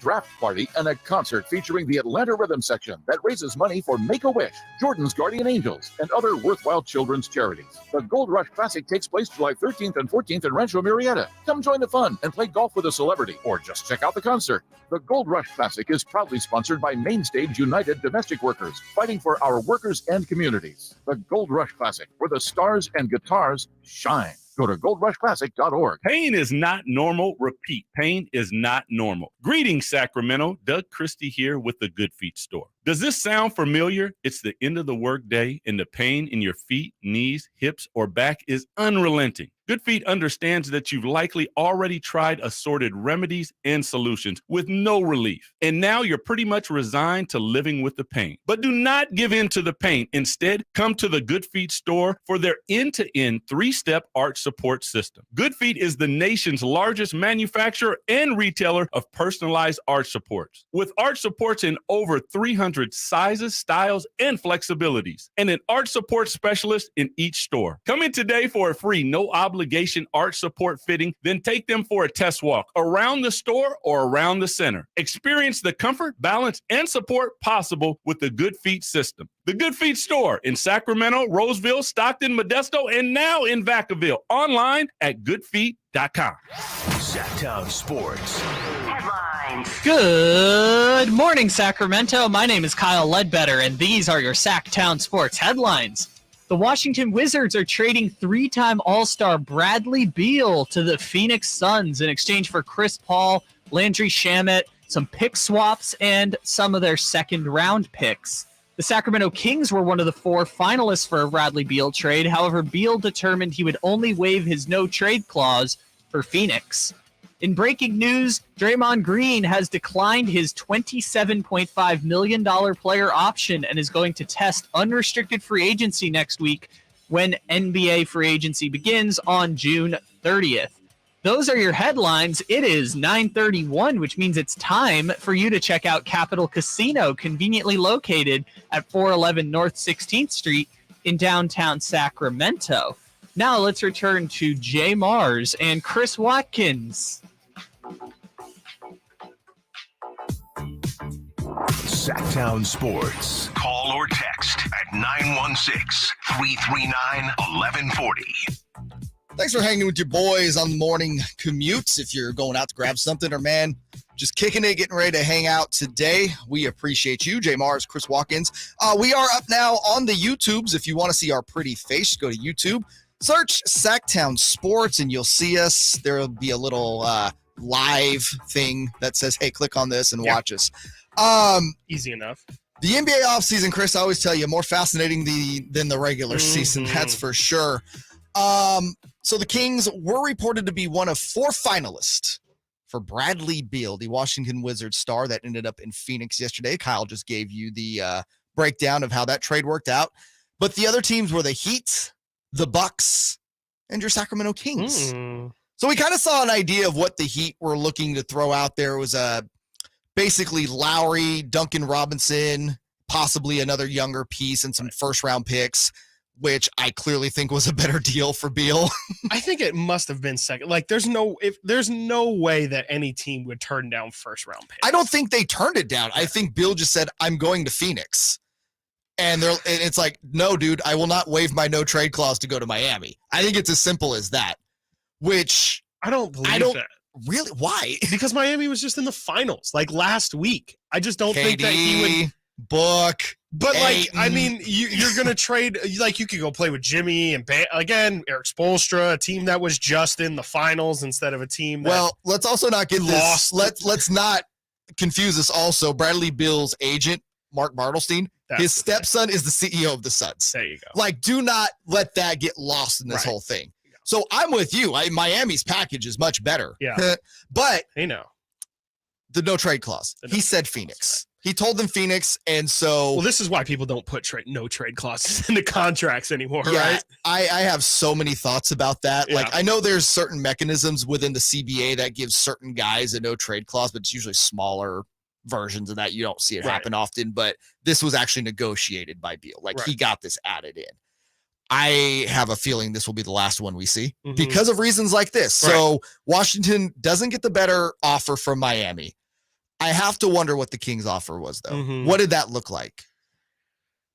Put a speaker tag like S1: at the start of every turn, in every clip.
S1: draft party and a concert featuring the Atlanta Rhythm section that raises money for Make-A-Wish, Jordan's Guardian Angels, and other worthwhile children's charities. The Gold Rush Classic takes place July 13th and 14th in Rancho Murrieta. Come join the fun and play golf with a celebrity, or just check out the concert. The Gold Rush Classic is proudly sponsored by Mainstage United Domestic Workers, fighting for our workers and communities. The Gold Rush Classic, where the stars and guitars shine. Go to goldrushclassic.org.
S2: Pain is not normal. Repeat, pain is not normal. Greetings, Sacramento. Doug Christie here with the Good Feet Store. Does this sound familiar? It's the end of the workday, and the pain in your feet, knees, hips, or back is unrelenting. Good Feet understands that you've likely already tried assorted remedies and solutions with no relief. And now you're pretty much resigned to living with the pain. But do not give in to the pain. Instead, come to the Good Feet Store for their end-to-end 3-step arch support system. Good Feet is the nation's largest manufacturer and retailer of personalized arch supports. With arch supports in over 300 sizes, styles, and flexibilities, and an arch support specialist in each store. Come in today for a free, no obligation arch support fitting, then take them for a test walk around the store or around the center. Experience the comfort, balance, and support possible with the Good Feet system. The Good Feet Store in Sacramento, Roseville, Stockton, Modesto, and now in Vacaville. Online at goodfeet.com.
S3: Sactown Sports Headlines.
S4: Good morning, Sacramento. My name is Kyle Ledbetter, and these are your Sactown Sports Headlines. The Washington Wizards are trading 3-time All-Star Bradley Beal to the Phoenix Suns in exchange for Chris Paul, Landry Shamet, some pick swaps, and some of their second-round picks. The Sacramento Kings were one of the 4 finalists for a Bradley Beal trade. However, Beal determined he would only waive his no-trade clause for Phoenix. In breaking news, Draymond Green has declined his $27.5 million player option and is going to test unrestricted free agency next week when NBA free agency begins on June 30th. Those are your headlines. It is 9:31, which means it's time for you to check out Capital Casino, conveniently located at 411 North 16th Street in downtown Sacramento. Now let's return to JayMarzz and Chris Watkins.
S3: Sactown Sports. Call or text at 916-339-1140.
S5: Thanks for hanging with your boys on the morning commutes. If you're going out to grab something or, man, just kicking it, getting ready to hang out today, we appreciate you. JayMarzz, Chris Watkins. We are up now on the YouTubes. If you want to see our pretty face, go to YouTube. Search Sactown Sports, and you'll see us. There will be a little live thing that says, hey, click on this and watch us.
S6: Easy enough.
S5: The NBA offseason, Chris, I always tell you, more fascinating than the regular season, that's for sure. So the Kings were reported to be one of 4 finalists for Bradley Beal, the Washington Wizards star that ended up in Phoenix yesterday. Kyle just gave you the breakdown of how that trade worked out. But the other teams were the Heat, the Bucks, and your Sacramento Kings. So we kind of saw an idea of what the Heat were looking to throw out there. It was basically Lowry, Duncan Robinson, possibly another younger piece, and some first-round picks, which I clearly think was a better deal for Beal.
S6: I think it must have been second. Like, there's no way that any team would turn down first-round picks.
S5: I don't think they turned it down. I think Beal just said, I'm going to Phoenix. And it's like, no, dude, I will not waive my no-trade clause to go to Miami. I think it's as simple as that, which
S6: I don't believe that.
S5: Really? Why?
S6: Because Miami was just in the finals, like last week. I just don't think that he would
S5: book.
S6: But like, I mean, you're going to trade, like you could go play with Jimmy and again, Eric Spoelstra, a team that was just in the finals instead of a team that
S5: well, let's also not get
S6: lost.
S5: this. Let's not confuse this also. Bradley Beal's agent, Mark Bartelstein, his stepson is the CEO of the Suns.
S6: There you go.
S5: Like, do not let that get lost in this whole thing. So I'm with you. Miami's package is much better.
S6: Yeah.
S5: But
S6: they know
S5: the no trade clause. He said Phoenix. He told them Phoenix, and so
S6: well, this is why people don't put no trade clauses into contracts anymore, right?
S5: I have so many thoughts about that. Yeah. Like, I know there's certain mechanisms within the CBA that gives certain guys a no trade clause, but it's usually smaller versions of that. You don't see it happen often, but this was actually negotiated by Beal. Like, he got this added in. I have a feeling this will be the last one we see because of reasons like this. So Washington doesn't get the better offer from Miami. I have to wonder what the Kings offer was, though.
S6: Mhm.
S5: What did that look like?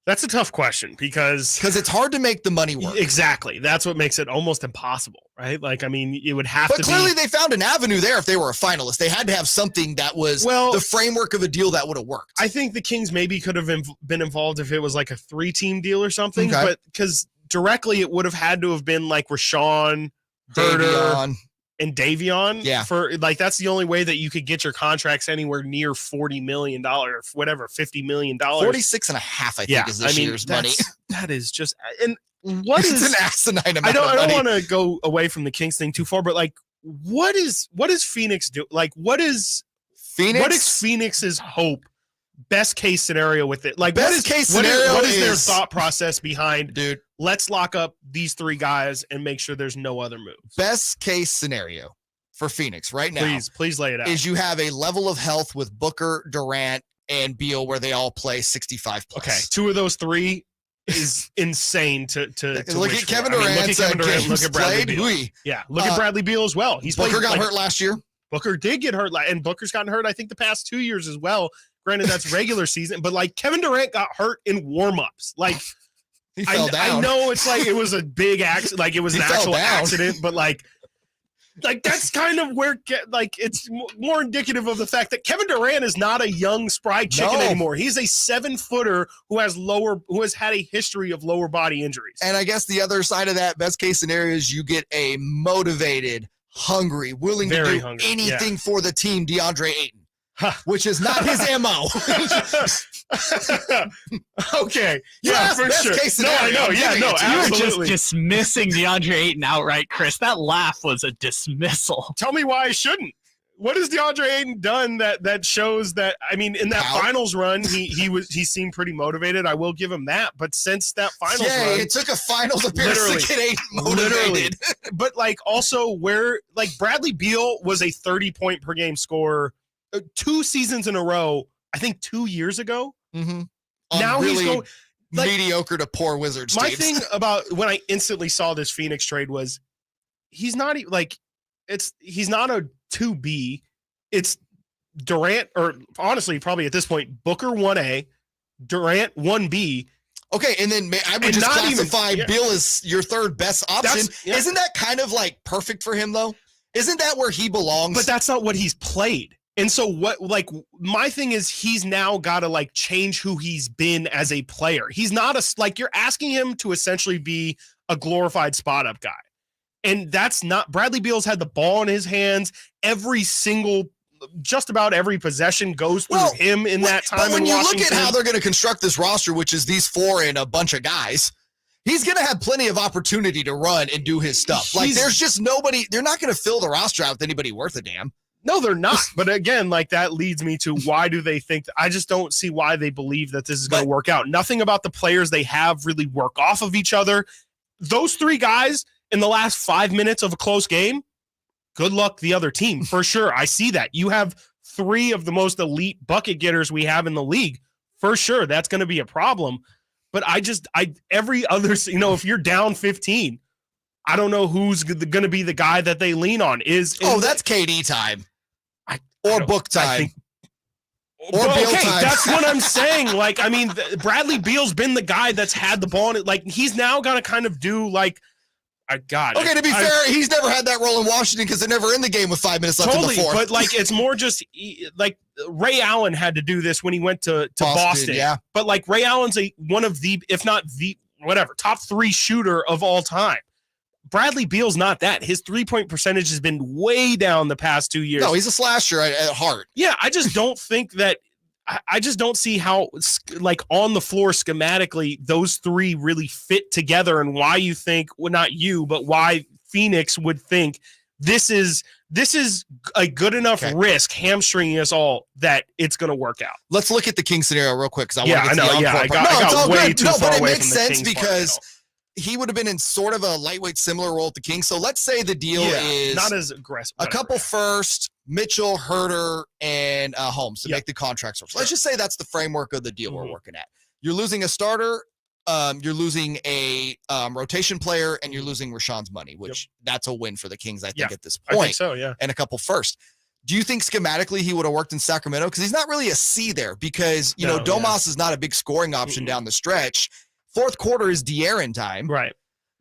S6: That's a tough question because
S5: it's hard to make the money work.
S6: Exactly. That's what makes it almost impossible, right? Like, I mean, it would have
S5: But
S6: to
S5: clearly
S6: be.
S5: they found an avenue there if they were a finalist. They had to have something that was the framework of a deal that would have worked.
S6: I think the Kings maybe could have been involved if it was like a 3-team deal or something,
S5: Okay.
S6: but because directly it would have had to have been like Rashawn, Herter,
S5: Davion.
S6: and Davion.
S5: Yeah.
S6: For like, that's the only way that you could get your contracts anywhere near $40 million or whatever, $50 million.
S5: 46 and a half, I think, is this year's money.
S6: That is just, and what
S5: it's
S6: is
S5: an asinine amount
S6: I
S5: of
S6: don't
S5: money.
S6: want to go away from the Kings thing too far, but like, what does Phoenix do? Like, what is Phoenix's hope? Best case scenario with it. Like, what is their thought process behind,
S5: dude?
S6: Let's lock up these 3 guys and make sure there's no other moves.
S5: Best case scenario for Phoenix right now.
S6: Please lay it out.
S5: Is you have a level of health with Booker, Durant, and Beal where they all play 65 plus.
S6: Okay, 2 of those 3 is insane to
S5: look
S6: wish
S5: at Kevin
S6: for. I mean,
S5: Durant.
S6: look at Kevin Durant. Look at Bradley Beal. Yeah, look at Bradley Beal as well.
S5: Booker got hurt last year.
S6: Booker did get hurt, and Booker's gotten hurt, I think, the past 2 years as well. Granted, that's regular season, but like Kevin Durant got hurt in warmups. Like,
S5: he fell down.
S6: I know it's like it was a big accident, like it was an actual accident, but like that's kind of where it's more indicative of the fact that Kevin Durant is not a young spry chicken anymore. He's a 7-footer who has had a history of lower body injuries.
S5: And I guess the other side of that best case scenario is you get a motivated, hungry, willing to do anything for the team, DeAndre Ayton. Which is not his MO.
S6: Okay. Yeah, for sure. No, I know. Yeah, no, absolutely.
S4: You were just dismissing DeAndre Ayton outright, Chris. That laugh was a dismissal.
S6: Tell me why I shouldn't. What has DeAndre Ayton done that shows that? I mean, in that finals run, he seemed pretty motivated. I will give him that. But since that finals run,
S5: it took a finals appearance to get Ayton motivated.
S6: But like also where like Bradley Beal was a 30-point per game scorer 2 seasons in a row, I think 2 years ago.
S5: Mm-hmm.
S6: Now
S5: really
S6: he's going
S5: mediocre to poor Wizards.
S6: My thing about when I instantly saw this Phoenix trade was he's not like he's not a 2B. It's Durant, or honestly, probably at this point, Booker 1A, Durant 1B.
S5: Okay, and then I would just classify Beal as your third best option. Isn't that kind of like perfect for him though? Isn't that where he belongs?
S6: But that's not what he's played. And so what, like, my thing is he's now got to like change who he's been as a player. He's not you're asking him to essentially be a glorified spot up guy. And that's not, Bradley Beal's had the ball in his hands. Just about every possession goes through him in that time. But
S5: when you look at how they're going to construct this roster, which is these 4 and a bunch of guys, he's going to have plenty of opportunity to run and do his stuff. Like there's just nobody, they're not going to fill the roster out with anybody worth a damn.
S6: No, they're not. But again, like that leads me to why do they think I just don't see why they believe that this is going to work out. Nothing about the players they have really work off of each other. Those 3 guys in the last 5 minutes of a close game, good luck the other team for sure. I see that. You have 3 of the most elite bucket getters we have in the league. For sure, that's going to be a problem. But every other, if you're down 15, I don't know who's going to be the guy that they lean on. That's
S5: KD time. Or book time.
S6: Or Beal time. That's what I'm saying. Like, I mean, Bradley Beal's been the guy that's had the ball. Like, he's now got to kind of do like, Okay,
S5: to be fair, he's never had that role in Washington because they're never in the game with 5 minutes left in the fourth.
S6: But like, it's more just like Ray Allen had to do this when he went to Boston.
S5: Yeah. But
S6: like Ray Allen's one of the, if not the, top 3 shooter of all time. Bradley Beal's not that. His 3-point percentage has been way down the past 2 years.
S5: No, he's a slasher at heart.
S6: Yeah, I just don't think that. I just don't see how, like, on the floor schematically, those 3 really fit together, and why you think, well, not you, but why Phoenix would think this is a good enough risk hamstringing us all that it's going to work out.
S5: Let's look at the King scenario real quick because I want to get
S6: to the
S5: encore part.
S6: I got way too far
S5: but it
S6: away
S5: makes
S6: from the
S5: sense
S6: Kings
S5: because he would have been in sort of a lightweight similar role at the Kings. So let's say the deal is
S6: not as aggressive.
S5: A couple first, Mitchell, Herter, and Holmes to make the contracts work. So let's just say that's the framework of the deal we're working at. You're losing a starter, you're losing a rotation player, and you're losing Rashawn's money, which that's a win for the Kings, I think, at this point.
S6: I think so, yeah.
S5: And a couple first. Do you think schematically he would have worked in Sacramento? Because he's not really a C there because, Domas is not a big scoring option down the stretch. Fourth quarter is De'Aaron time.
S6: Right.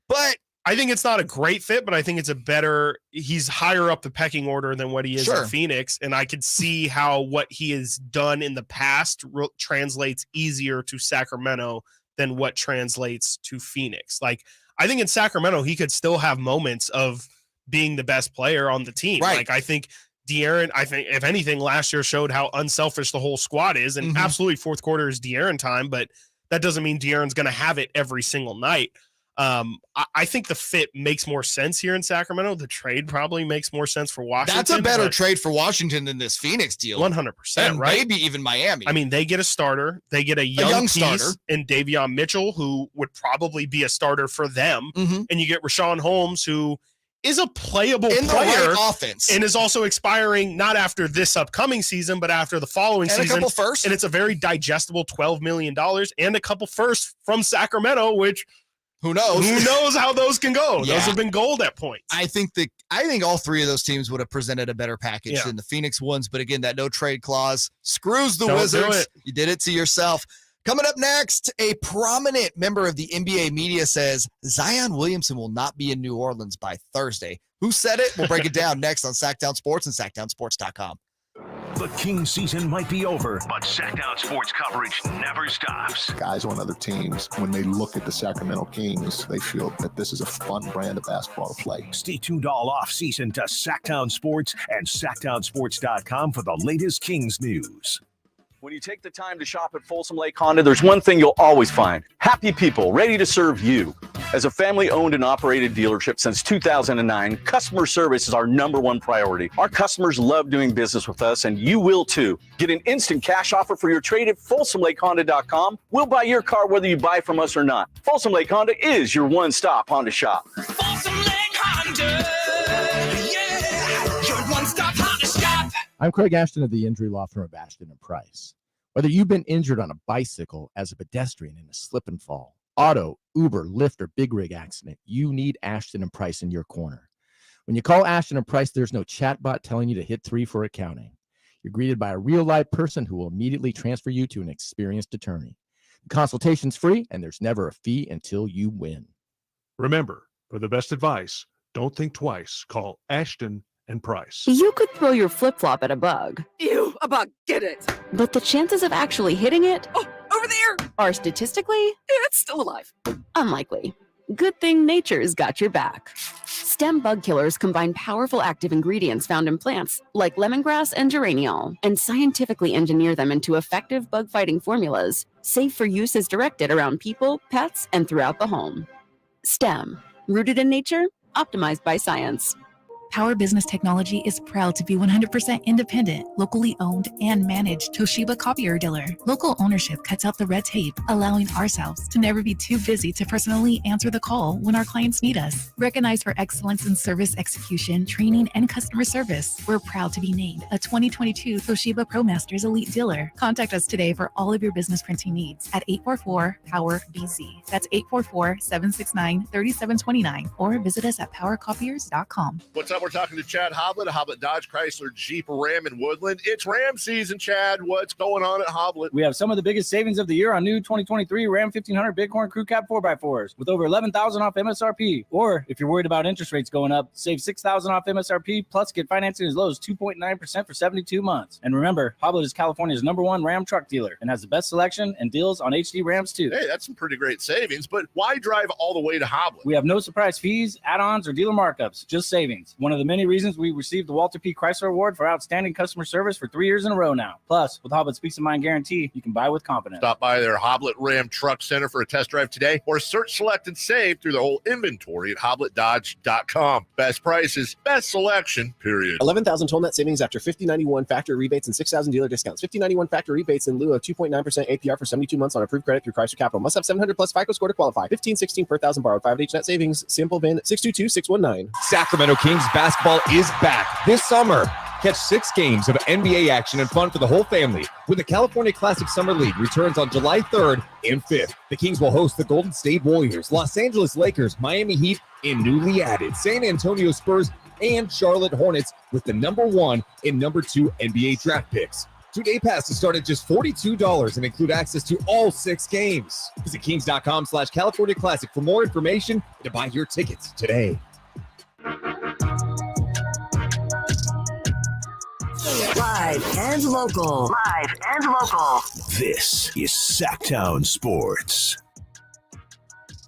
S5: But
S6: I think it's not a great fit, but I think it's he's higher up the pecking order than what he is in Phoenix. And I could see how what he has done in the past translates easier to Sacramento than what translates to Phoenix. Like, I think in Sacramento, he could still have moments of being the best player on the team.
S5: Right.
S6: Like, I think De'Aaron, if anything, last year showed how unselfish the whole squad is. And absolutely fourth quarter is De'Aaron time, but that doesn't mean De'Aaron's going to have it every single night. I think the fit makes more sense here in Sacramento. The trade probably makes more sense for Washington.
S5: That's a better trade for Washington than this Phoenix deal.
S6: 100%, right?
S5: Maybe even Miami.
S6: I mean, they get a starter. They get a young starter in Davion Mitchell, who would probably be a starter for them. And you get Rashawn Holmes, who is a playable
S5: in the
S6: player
S5: right offense
S6: and is also expiring not after this upcoming season, but after the following season.
S5: And a couple firsts.
S6: And it's a very digestible $12 million and a couple firsts from Sacramento, which who knows how those can go.
S5: Yeah.
S6: Those have been gold at points.
S5: I think all three of those teams would have presented a better package than the Phoenix ones. But again, that no trade clause screws the Wizards. You did it to yourself. Coming up next, a prominent member of the NBA media says Zion Williamson will not be in New Orleans by Thursday. Who said it? We'll break it down next on Sactown Sports and SactownSports.com.
S3: The Kings season might be over, but Sactown Sports coverage never stops.
S7: Guys on other teams, when they look at the Sacramento Kings, they feel that this is a fun brand of basketball to play.
S3: Stay tuned all off-season to Sactown Sports and SactownSports.com for the latest Kings news.
S8: When you take the time to shop at Folsom Lake Honda, there's one thing you'll always find. Happy people ready to serve you. As a family-owned and operated dealership since 2009, customer service is our #1 priority. Our customers love doing business with us, and you will too. Get an instant cash offer for your trade at FolsomLakeHonda.com. We'll buy your car whether you buy from us or not. Folsom Lake Honda is your one-stop Honda shop.
S9: Folsom Lake Honda, yeah, your one-stop Honda shop.
S10: I'm Craig Ashton of the injury law firm of Ashton & Price. Whether you've been injured on a bicycle, as a pedestrian in a slip and fall, auto, Uber, Lyft, or big rig accident, you need Ashton & Price in your corner. When you call Ashton & Price, there's no chatbot telling you to hit 3 for accounting. You're greeted by a real-life person who will immediately transfer you to an experienced attorney. The consultation's free, and there's never a fee until you win.
S11: Remember, for the best advice, don't think twice. Call Ashton & Price.
S12: You could throw your flip-flop at a bug.
S13: Ew, a bug, get it.
S12: But the chances of actually hitting it
S13: over there
S12: are statistically
S13: it's still alive.
S12: Unlikely. Good thing nature's got your back. Stem bug killers combine powerful active ingredients found in plants like lemongrass and geraniol and scientifically engineer them into effective bug-fighting formulas, safe for use as directed around people, pets, and throughout the home. Stem, rooted in nature, optimized by science.
S14: Power Business Technology is proud to be 100% independent, locally owned, and managed Toshiba copier dealer. Local ownership cuts out the red tape, allowing ourselves to never be too busy to personally answer the call when our clients need us. Recognized for excellence in service execution, training, and customer service, we're proud to be named a 2022 Toshiba ProMasters Elite Dealer. Contact us today for all of your business printing needs at 844-POWER-BZ. That's 844-769-3729, or visit us at powercopiers.com.
S15: What's up? We're talking to Chad Hoblet, Hoblet Dodge Chrysler Jeep Ram in Woodland. It's Ram season, Chad. What's going on at Hoblet?
S16: We have some of the biggest savings of the year on new 2023 Ram 1500 Bighorn Crew Cab 4x4s with over $11,000 off MSRP. Or if you're worried about interest rates going up, save $6,000 off MSRP plus get financing as low as 2.9% for 72 months. And remember, Hoblet is California's #1 Ram truck dealer and has the best selection and deals on HD Rams too.
S15: Hey, that's some pretty great savings, but why drive all the way to Hoblet?
S16: We have no surprise fees, add-ons, or dealer markups, just savings. One of the many reasons we received the Walter P. Chrysler Award for outstanding customer service for 3 years in a row now. Plus, with Hoblet's Peace of Mind guarantee, you can buy with confidence.
S15: Stop by their Hoblet Ram Truck Center for a test drive today, or search, select, and save through the whole inventory at HobletDodge.com. Best prices, best selection, period.
S17: 11,000 total net savings after 5091 factory rebates and 6,000 dealer discounts. 5091 factory rebates in lieu of 2.9% APR for 72 months on approved credit through Chrysler Capital. Must have 700 plus FICO score to qualify. 1516 per thousand borrowed. 5 net savings. Sample VIN 622619.
S18: Sacramento Kings basketball is back this summer. Catch 6 games of NBA action and fun for the whole family when the California Classic Summer League returns on July 3rd and 5th. The Kings will host the Golden State Warriors, Los Angeles Lakers, Miami Heat, and newly added San Antonio Spurs and Charlotte Hornets with the number 1 and number 2 NBA draft picks. 2-day passes start at just $42 and include access to all 6 games. Visit Kings.com/California Classic for more information and to buy your tickets today.
S9: Live and local.
S3: This is Sactown Sports.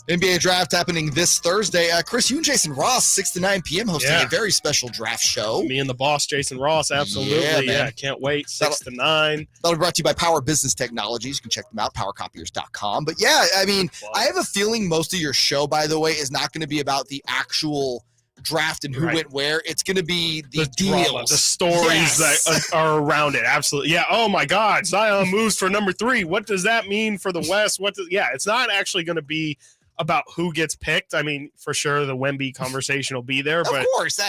S5: NBA draft happening this Thursday. Chris, you and Jason Ross, 6 to 9 p.m. hosting a very special draft show.
S6: Me and the boss, Jason Ross, absolutely. Yeah, can't wait. 6 to 9.
S5: That'll be brought to you by Power Business Technologies. You can check them out, powercopiers.com. But yeah, I mean, I have a feeling most of your show, by the way, is not going to be about the actual draft and who went where. It's going to be the deals.
S6: Drama, the stories that are around it. Absolutely. Yeah. Oh my God. Zion moves for number 3. What does that mean for the West? It's not actually going to be about who gets picked. I mean, for sure the Wemby conversation will be there, but
S5: of course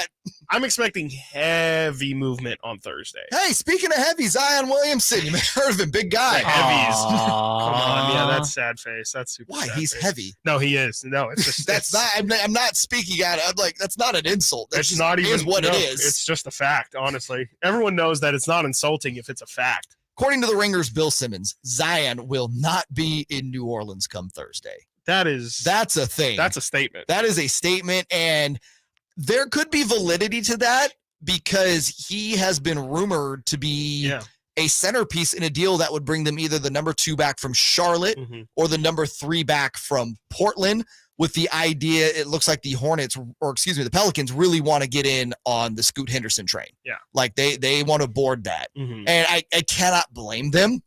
S6: I'm expecting heavy movement on Thursday.
S5: Hey, speaking of heavy, Zion Williamson, you may have heard of him, big guy.
S6: Heavies. Come on, yeah, that's sad face. That's super.
S5: Why?
S6: Sad
S5: He's
S6: face.
S5: heavy.
S6: No, he is. No, it's just
S5: that's not. I'm not speaking at it. I'm like, that's not an insult. That's
S6: it's
S5: just,
S6: not even
S5: is what it is.
S6: It's just a fact. Honestly, everyone knows that it's not insulting if it's a fact.
S5: According to the Ringer's Bill Simmons, Zion will not be in New Orleans come Thursday.
S6: That's
S5: a thing.
S6: That's a statement.
S5: That is a statement, and there could be validity to that because he has been rumored to be a centerpiece in a deal that would bring them either the number 2 back from Charlotte or the number 3 back from Portland, with the idea it looks like the the Pelicans really want to get in on the Scoot Henderson train.
S6: Yeah.
S5: Like they want to board that.
S6: Mm-hmm.
S5: And I cannot blame them.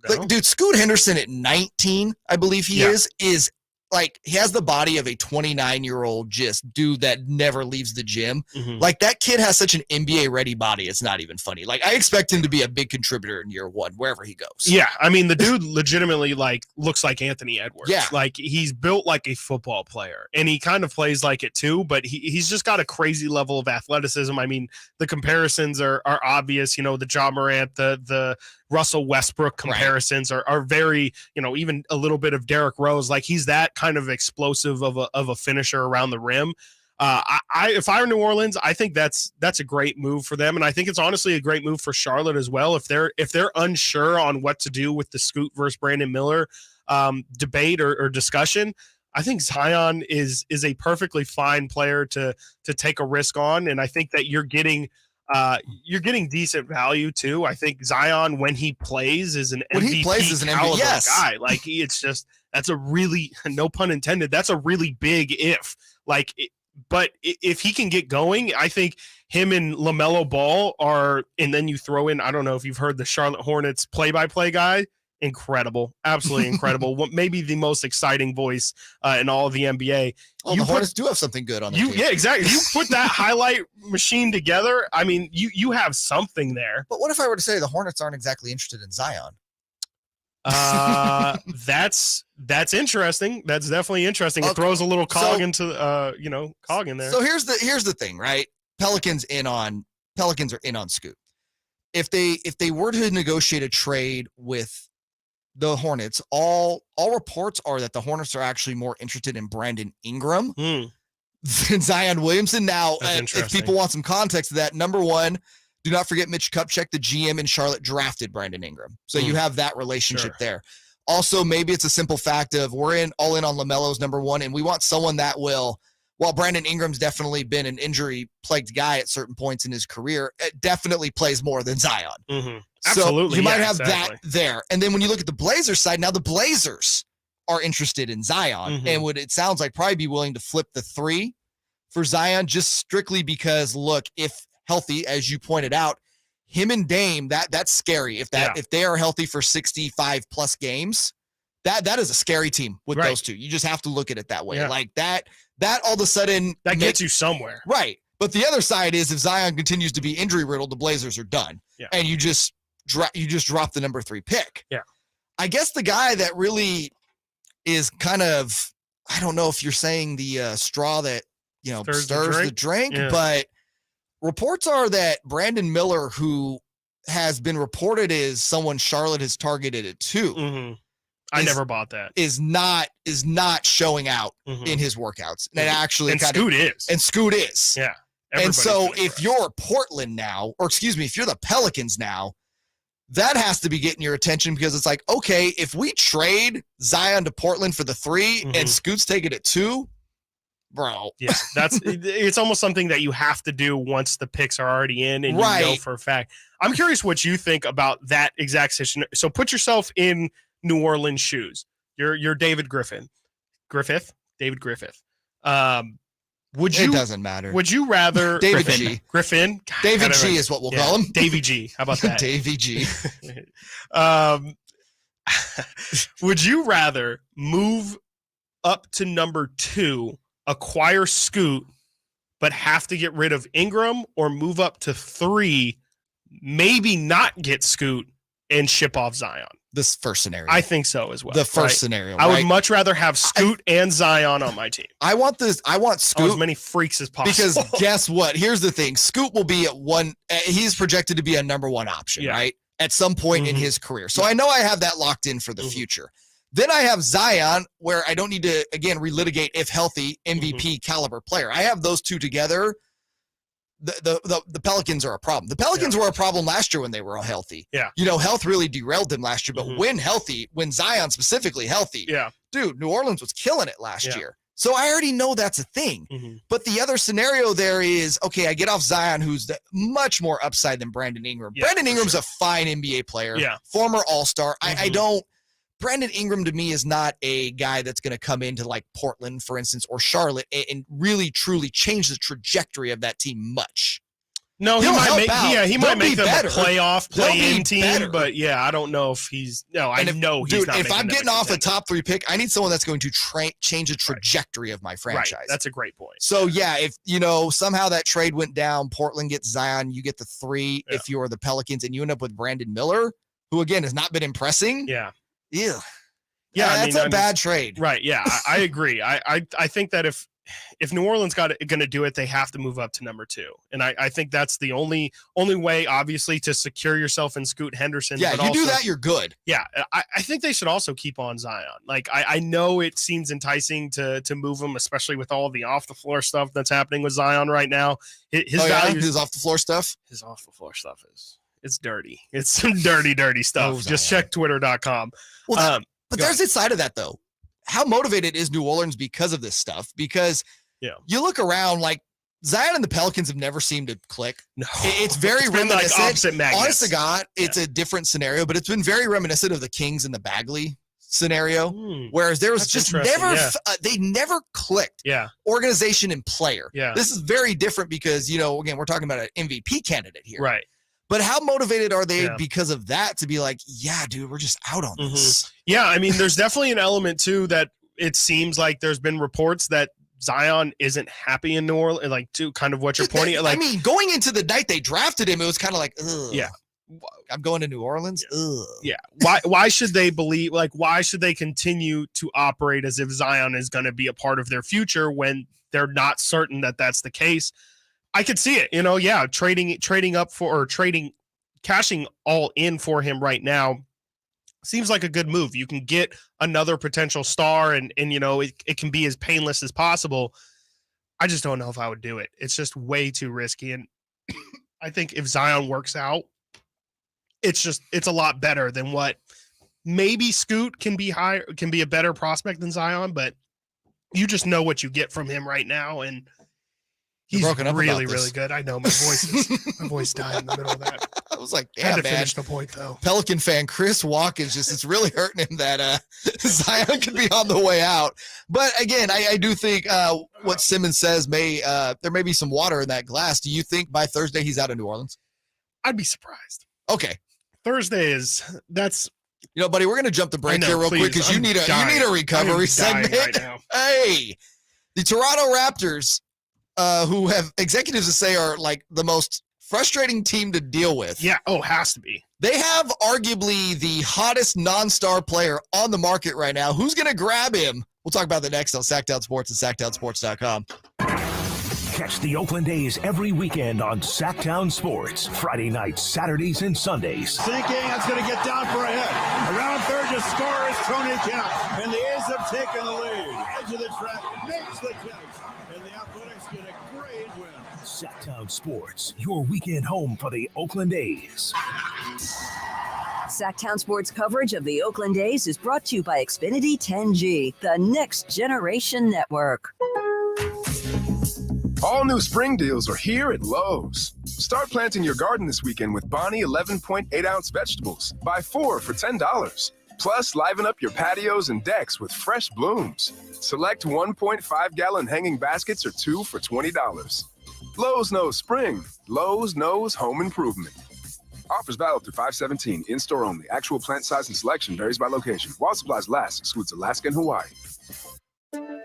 S5: No. Like, dude, Scoot Henderson at 19, I believe he is like, he has the body of a 29-year-old just dude that never leaves the gym.
S6: Mm-hmm.
S5: Like, that kid has such an NBA-ready body. It's not even funny. Like, I expect him to be a big contributor in year 1, wherever he goes.
S6: Yeah, I mean, the dude legitimately, like, looks like Anthony Edwards.
S5: Yeah.
S6: Like, he's built like a football player, and he kind of plays like it too, but he's just got a crazy level of athleticism. I mean, the comparisons are obvious. You know, the Ja Morant, the Russell Westbrook comparisons are very, even a little bit of Derrick Rose. Like, he's that kind of explosive of a finisher around the rim. If I were New Orleans, I think that's a great move for them, and I think it's honestly a great move for Charlotte as well. If they're unsure on what to do with the Scoot versus Brandon Miller debate or discussion, I think Zion is a perfectly fine player to take a risk on, and I think that you're getting decent value too. I think Zion, when he plays, is an MVP caliber guy. Like, that's a really, no pun intended, that's a really big if. Like, but if he can get going, I think him and LaMelo Ball are, and then you throw in, I don't know if you've heard the Charlotte Hornets play-by-play guy. Incredible, absolutely incredible. What maybe the most exciting voice in all of the NBA.
S5: The Hornets do have something good on the team.
S6: Yeah, exactly. You put that highlight machine together. I mean, you have something there.
S5: But what if I were to say the Hornets aren't exactly interested in Zion?
S6: That's interesting. That's definitely interesting. It throws a little cog into cog in there.
S5: So here's the thing, right? Pelicans are in on Scoot. If they were to negotiate a trade with the Hornets, all reports are that the Hornets are actually more interested in Brandon Ingram than Zion Williamson. Now, if people want some context to that, number 1, do not forget Mitch Kupchak, the GM in Charlotte, drafted Brandon Ingram. So you have that relationship there. Also, maybe it's a simple fact of we're all in on LaMelo's number 1, and we want someone that will, while Brandon Ingram's definitely been an injury-plagued guy at certain points in his career, it definitely plays more than Zion.
S6: Mm-hmm.
S5: So
S6: absolutely.
S5: you might have that there. And then when you look at the Blazers side, now the Blazers are interested in Zion and would, it sounds like, probably be willing to flip the 3 for Zion, just strictly because, look, if healthy, as you pointed out, him and Dame, that's scary. If they are healthy for 65 plus games, that is a scary team with those two. You just have to look at it that way.
S6: Yeah.
S5: Like that all of a sudden
S6: that gets you somewhere.
S5: Right. But the other side is if Zion continues to be injury riddled, the Blazers are done.
S6: Yeah.
S5: And you just drop the number 3 pick.
S6: Yeah.
S5: I guess the guy that really is kind of, I don't know if you're saying the straw that, stirs the drink, but reports are that Brandon Miller, who has been reported as someone Charlotte has targeted at 2,
S6: I never bought that.
S5: Is not showing out in his workouts. And actually,
S6: Scoot is.
S5: And Scoot is.
S6: Yeah.
S5: And so if you're Portland now, or excuse me, if you're the Pelicans now, that has to be getting your attention because it's like, okay, if we trade Zion to Portland for the 3 and Scoot's taking it 2, bro.
S6: Yeah, it's almost something that you have to do once the picks are already in and you know for a fact. I'm curious what you think about that exact situation. So put yourself in New Orleans shoes. You're David Griffith. David Griffith. It
S5: doesn't matter.
S6: Would you rather
S5: David G.
S6: Griffin?
S5: David G is what we'll call him.
S6: Davy G. How about that?
S5: Davy G.
S6: Would you rather move up to number 2, acquire Scoot, but have to get rid of Ingram, or move up to 3, maybe not get Scoot and ship off Zion?
S5: This first scenario.
S6: I think so as well.
S5: The first scenario.
S6: I would much rather have Scoot and Zion on my team.
S5: I want Scoot.
S6: As many freaks as possible.
S5: Because guess what? Here's the thing. Scoot will be at 1. He's projected to be a number 1 option, right? At some point in his career. So I know I have that locked in for the future. Then I have Zion, where I don't need to, again, relitigate if healthy MVP caliber player. I have those two together. The Pelicans are a problem. The Pelicans were a problem last year when they were all healthy.
S6: Yeah.
S5: Health really derailed them last year, but when healthy, when Zion specifically healthy, dude, New Orleans was killing it last year. So I already know that's a thing. But the other scenario there is, okay, I get off Zion, who's much more upside than Brandon Ingram. Brandon Ingram's a fine NBA player, former All-Star. I don't. Brandon Ingram to me is not a guy that's going to come into like Portland, for instance, or Charlotte and really truly change the trajectory of that team much.
S6: No, he might make them
S5: better.
S6: A playoff play-in team, but I don't know if he's. No, I know he's not.
S5: If I'm getting off a top 3 pick, I need someone that's going to change the trajectory of my franchise.
S6: Right. That's a great point.
S5: So if somehow that trade went down, Portland gets Zion, you get the 3. If you're the Pelicans, and you end up with Brandon Miller, who again has not been impressing.
S6: Yeah.
S5: That's a bad trade.
S6: Right. Yeah, I agree. I think that if New Orleans going to do it, they have to move up to number 2, and I think that's the only way, obviously, to secure yourself in Scoot Henderson.
S5: Yeah,
S6: but
S5: you
S6: also,
S5: do that, you're good.
S6: Yeah, I think they should also keep on Zion. Like I know it seems enticing to move him, especially with all the off the floor stuff that's happening with Zion right now. His value,
S5: his off the floor stuff.
S6: His off the floor stuff it's dirty. It's some dirty stuff. Just check twitter.com.
S5: Well, but there's this side of that, though. How motivated is New Orleans because of this stuff? Because you look around, like Zion and the Pelicans have never seemed to click. No, it's very reminiscent.
S6: Like opposite magnets.
S5: Honest to God, it's a different scenario, but it's been very reminiscent of the Kings and the Bagley scenario. Whereas there was just never, they never clicked.
S6: Yeah,
S5: organization and player.
S6: Yeah,
S5: this is very different because again, we're talking about an MVP candidate here,
S6: right?
S5: But how motivated are they because of that to be like, yeah, dude, we're just out on this?
S6: Yeah, I mean, there's definitely an element, too, that it seems like there's been reports that Zion isn't happy in New Orleans, like, to kind of what you're pointing at. Like,
S5: I mean, going into the night they drafted him, it was kind of like, ugh.
S6: Yeah.
S5: I'm going to New Orleans? Ugh.
S6: Yeah. Why should they believe, like, why should they continue to operate as if Zion is going to be a part of their future when they're not certain that that's the case? I could see it, trading up for, or cashing all in for him right now seems like a good move. You can get another potential star and it can be as painless as possible. I just don't know if I would do it. It's just way too risky. And I think if Zion works out, it's a lot better than what maybe Scoot can be a better prospect than Zion, but you just know what you get from him right now. And he's really good. I know my voice died in the middle of that.
S5: I was like,
S6: had to finish the point though.
S5: Pelican fan Chris Watkins it's really hurting him that Zion could be on the way out. But again, I do think what Simmons says there may be some water in that glass. Do you think by Thursday he's out of New Orleans?
S6: I'd be surprised.
S5: Okay.
S6: Thursday buddy,
S5: we're gonna jump the break here real quick because you need a recovery segment.
S6: Right now.
S5: Hey, the Toronto Raptors, who have executives that say are like the most frustrating team to deal with.
S6: Yeah. Oh, has to be.
S5: They have arguably the hottest non-star player on the market right now. Who's going to grab him? We'll talk about that next on Sactown Sports and SactownSports.com.
S3: Catch the Oakland A's every weekend on Sactown Sports. Friday nights, Saturdays, and Sundays.
S19: Sinking, that's going to get down for a hit. Around third to score is Tony Kemp. And the A's have taken the lead. Edge of the track makes the catch. And the Athletics get a great win.
S3: Sactown Sports, your weekend home for the Oakland A's.
S20: Sactown Sports coverage of the Oakland A's is brought to you by Xfinity 10G, the next generation network.
S21: All new spring deals are here at Lowe's. Start planting your garden this weekend with Bonnie 11.8-ounce vegetables. Buy 4 for $10. Plus, liven up your patios and decks with fresh blooms. Select 1.5-gallon hanging baskets or 2 for $20. Lowe's knows spring. Lowe's knows home improvement. Offers valid through 5/17. In-store only. Actual plant size and selection varies by location. While supplies last, excludes Alaska and Hawaii.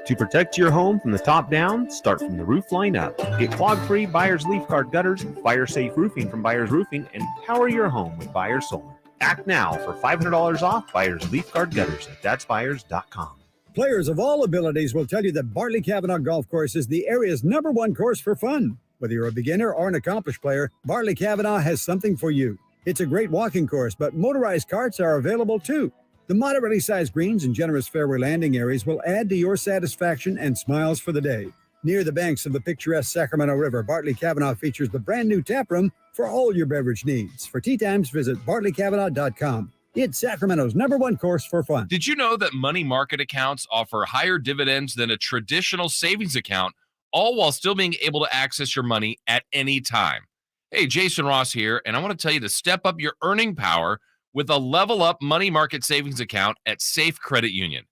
S22: To protect your home from the top down, start from the roof line up. Get clog-free Byers Leaf Guard gutters, fire-safe roofing from Byers Roofing, and power your home with Byers Solar. Act now for $500 off Byers Leaf Guard gutters at thatsbyers.com.
S23: Players of all abilities will tell you that Bartley Kavanaugh Golf Course is the area's #1 course for fun. Whether you're a beginner or an accomplished player, Bartley Kavanaugh has something for you. It's a great walking course, but motorized carts are available too. The moderately sized greens and generous fairway landing areas will add to your satisfaction and smiles for the day. Near the banks of the picturesque Sacramento River, Bartley Kavanaugh features the brand new tap room for all your beverage needs. For tee times, visit bartleycavanaugh.com. It's Sacramento's #1 course for fun.
S24: Did you know that money market accounts offer higher dividends than a traditional savings account, all while still being able to access your money at any time? Hey, Jason Ross here, and I want to tell you to step up your earning power with a Level Up money market savings account at Safe Credit Union.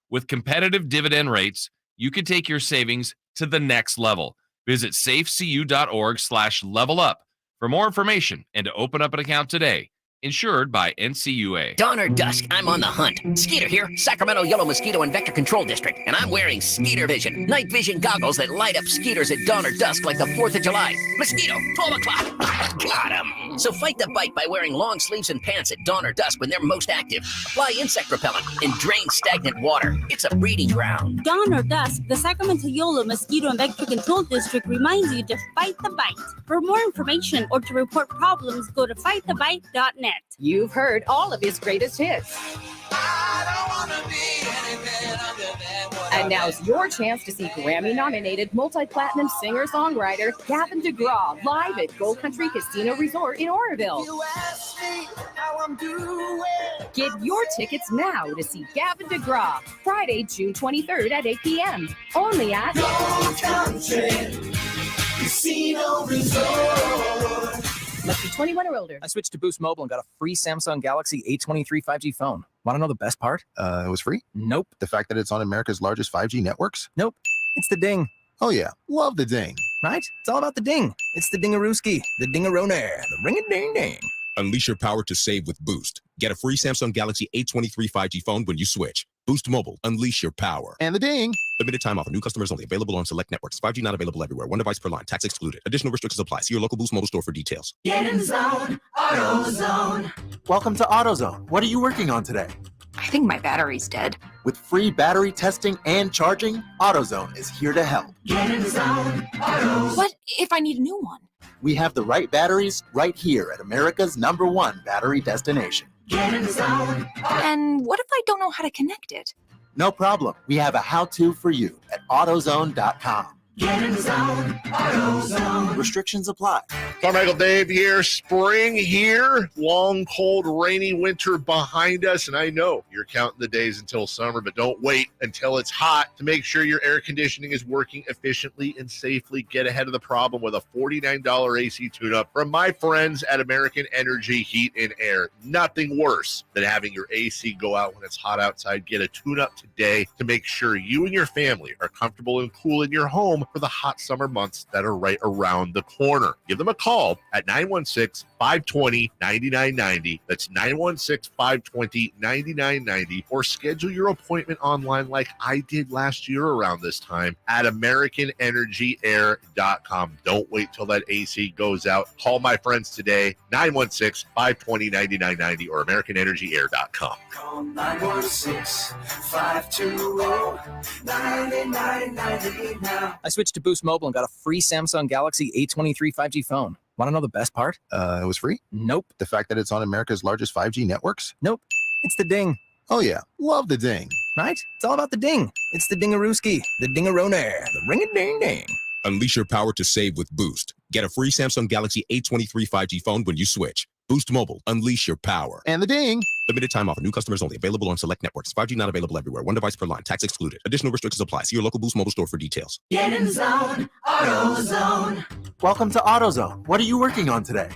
S24: With competitive dividend rates, you can take your savings to the next level. Visit safecu.org/levelup for more information and to open up an account today. Insured by NCUA.
S25: Dawn or dusk, I'm on the hunt. Skeeter here, Sacramento Yellow Mosquito and Vector Control District, and I'm wearing Skeeter Vision, night vision goggles that light up skeeters at dawn or dusk like the 4th of July. Mosquito, 12 o'clock. Got him. So fight the bite by wearing long sleeves and pants at dawn or dusk when they're most active. Apply insect repellent and drain stagnant water. It's a breeding ground.
S26: Dawn or dusk, the Sacramento Yellow Mosquito and Vector Control District reminds you to fight the bite. For more information or to report problems, go to fightthebite.net.
S13: You've heard all of his greatest hits. And now's your chance to see Grammy-nominated multi-platinum singer-songwriter Gavin DeGraw live at Gold Country Casino Resort in Oroville. Get your tickets now to see Gavin DeGraw, Friday, June 23rd at 8 p.m. Only at Gold Country Casino Resort. Must be 21 or older.
S27: I switched to Boost Mobile and got a free Samsung Galaxy A23 5G phone. Want to know the best part?
S28: It was free?
S27: Nope.
S28: The fact that it's on America's largest 5G networks?
S27: Nope. It's the ding.
S28: Oh, yeah. Love the ding.
S27: Right? It's all about the ding. It's the dingarooski, the dingaronair, the ring-a-ding-ding.
S29: Unleash your power to save with Boost. Get a free Samsung Galaxy A23 5G phone when you switch. Boost Mobile. Unleash your power.
S28: And the ding.
S29: Limited time offer. New customers only. Available on select networks. 5G not available everywhere. One device per line. Tax excluded. Additional restrictions apply. See your local Boost Mobile store for details.
S9: Get in the zone, AutoZone.
S30: Welcome to AutoZone. What are you working on today?
S13: I think my battery's dead.
S30: With free battery testing and charging, AutoZone is here to help.
S9: Get in the zone, AutoZone.
S13: What if I need a new one?
S30: We have the right batteries right here at America's #1 battery destination.
S9: Get in the zone.
S13: And what if I don't know how to connect it?
S30: No problem. We have a how-to for you at AutoZone.com.
S9: Get in the zone, AutoZone.
S30: Restrictions apply.
S15: Carmichael Dave here. Spring here. Long, cold, rainy winter behind us. And I know you're counting the days until summer, but don't wait until it's hot to make sure your air conditioning is working efficiently and safely. Get ahead of the problem with a $49 AC tune-up from my friends at American Energy Heat and Air. Nothing worse than having your AC go out when it's hot outside. Get a tune-up today to make sure you and your family are comfortable and cool in your home for the hot summer months that are right around the corner. Give them a call at 916-520-9990. That's 916-520-9990. Or schedule your appointment online like I did last year around this time at AmericanEnergyAir.com. Don't wait till that AC goes out. Call my friends today, 916-520-9990 or AmericanEnergyAir.com.
S9: Call 916-520-9990 now.
S27: I switched to Boost Mobile and got a free Samsung Galaxy A23 5G phone. Want to know the best part?
S28: It was free?
S27: Nope.
S28: The fact that it's on America's largest 5G networks?
S27: Nope. It's the ding.
S28: Oh, yeah. Love the ding.
S27: Right? It's all about the ding. It's the dingarooski, the dingaronair, the ring-a-ding-ding.
S29: Unleash your power to save with Boost. Get a free Samsung Galaxy A23 5G phone when you switch. Boost Mobile. Unleash your power.
S28: And the ding.
S29: Limited time offer. New customers only. Available on select networks. 5G not available everywhere. One device per line. Tax excluded. Additional restrictions apply. See your local Boost Mobile store for details.
S30: Get in zone, AutoZone. Welcome to AutoZone. What are you working on today?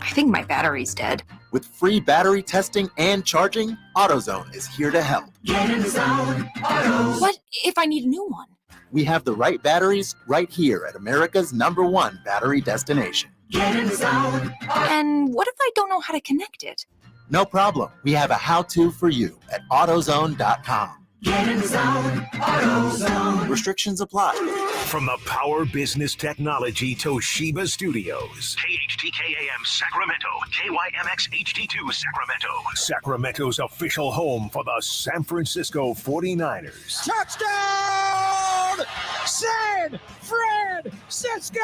S1: I think my battery's dead.
S30: With free battery testing and charging, AutoZone is here to help. Get in zone, AutoZone.
S1: What if I need a new one?
S30: We have the right batteries right here at America's #1 battery destination. Get in zone,
S1: And what if I don't know how to connect it?
S30: No problem. We have a how-to for you at AutoZone.com. Get in zone, AutoZone. Restrictions apply.
S3: From the Power Business Technology Toshiba Studios. KHTKAM Sacramento. KYMX HD2 Sacramento. Sacramento's official home for the San Francisco 49ers.
S9: Touchdown! San Francisco!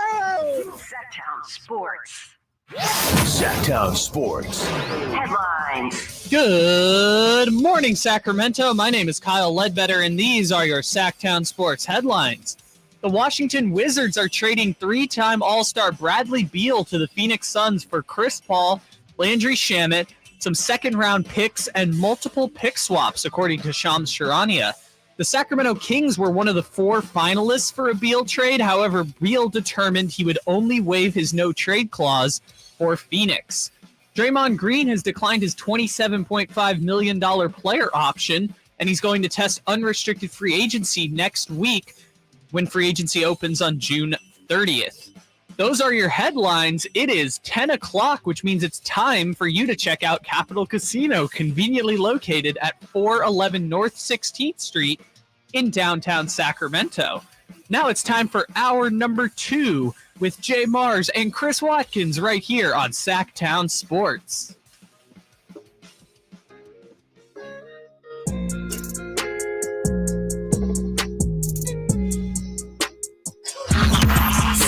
S20: Sactown Sports.
S3: Sactown Sports.
S20: Headlines.
S2: Good morning, Sacramento. My name is Kyle Ledbetter, and these are your Sactown Sports headlines. The Washington Wizards are trading three-time All-Star Bradley Beal to the Phoenix Suns for Chris Paul, Landry Shamet, some second-round picks, and multiple pick swaps, according to Shams Charania. The Sacramento Kings were one of the 4 finalists for a Beal trade. However, Beal determined he would only waive his no-trade clause for Phoenix. Draymond Green has declined his $27.5 million player option, and he's going to test unrestricted free agency next week when free agency opens on June 30th. Those are your headlines. It is 10 o'clock, which means it's time for you to check out Capital Casino, conveniently located at 411 North 16th Street in downtown Sacramento. Now it's time for hour number 2 with JayMarzz and Chris Watkins right here on Sactown Sports.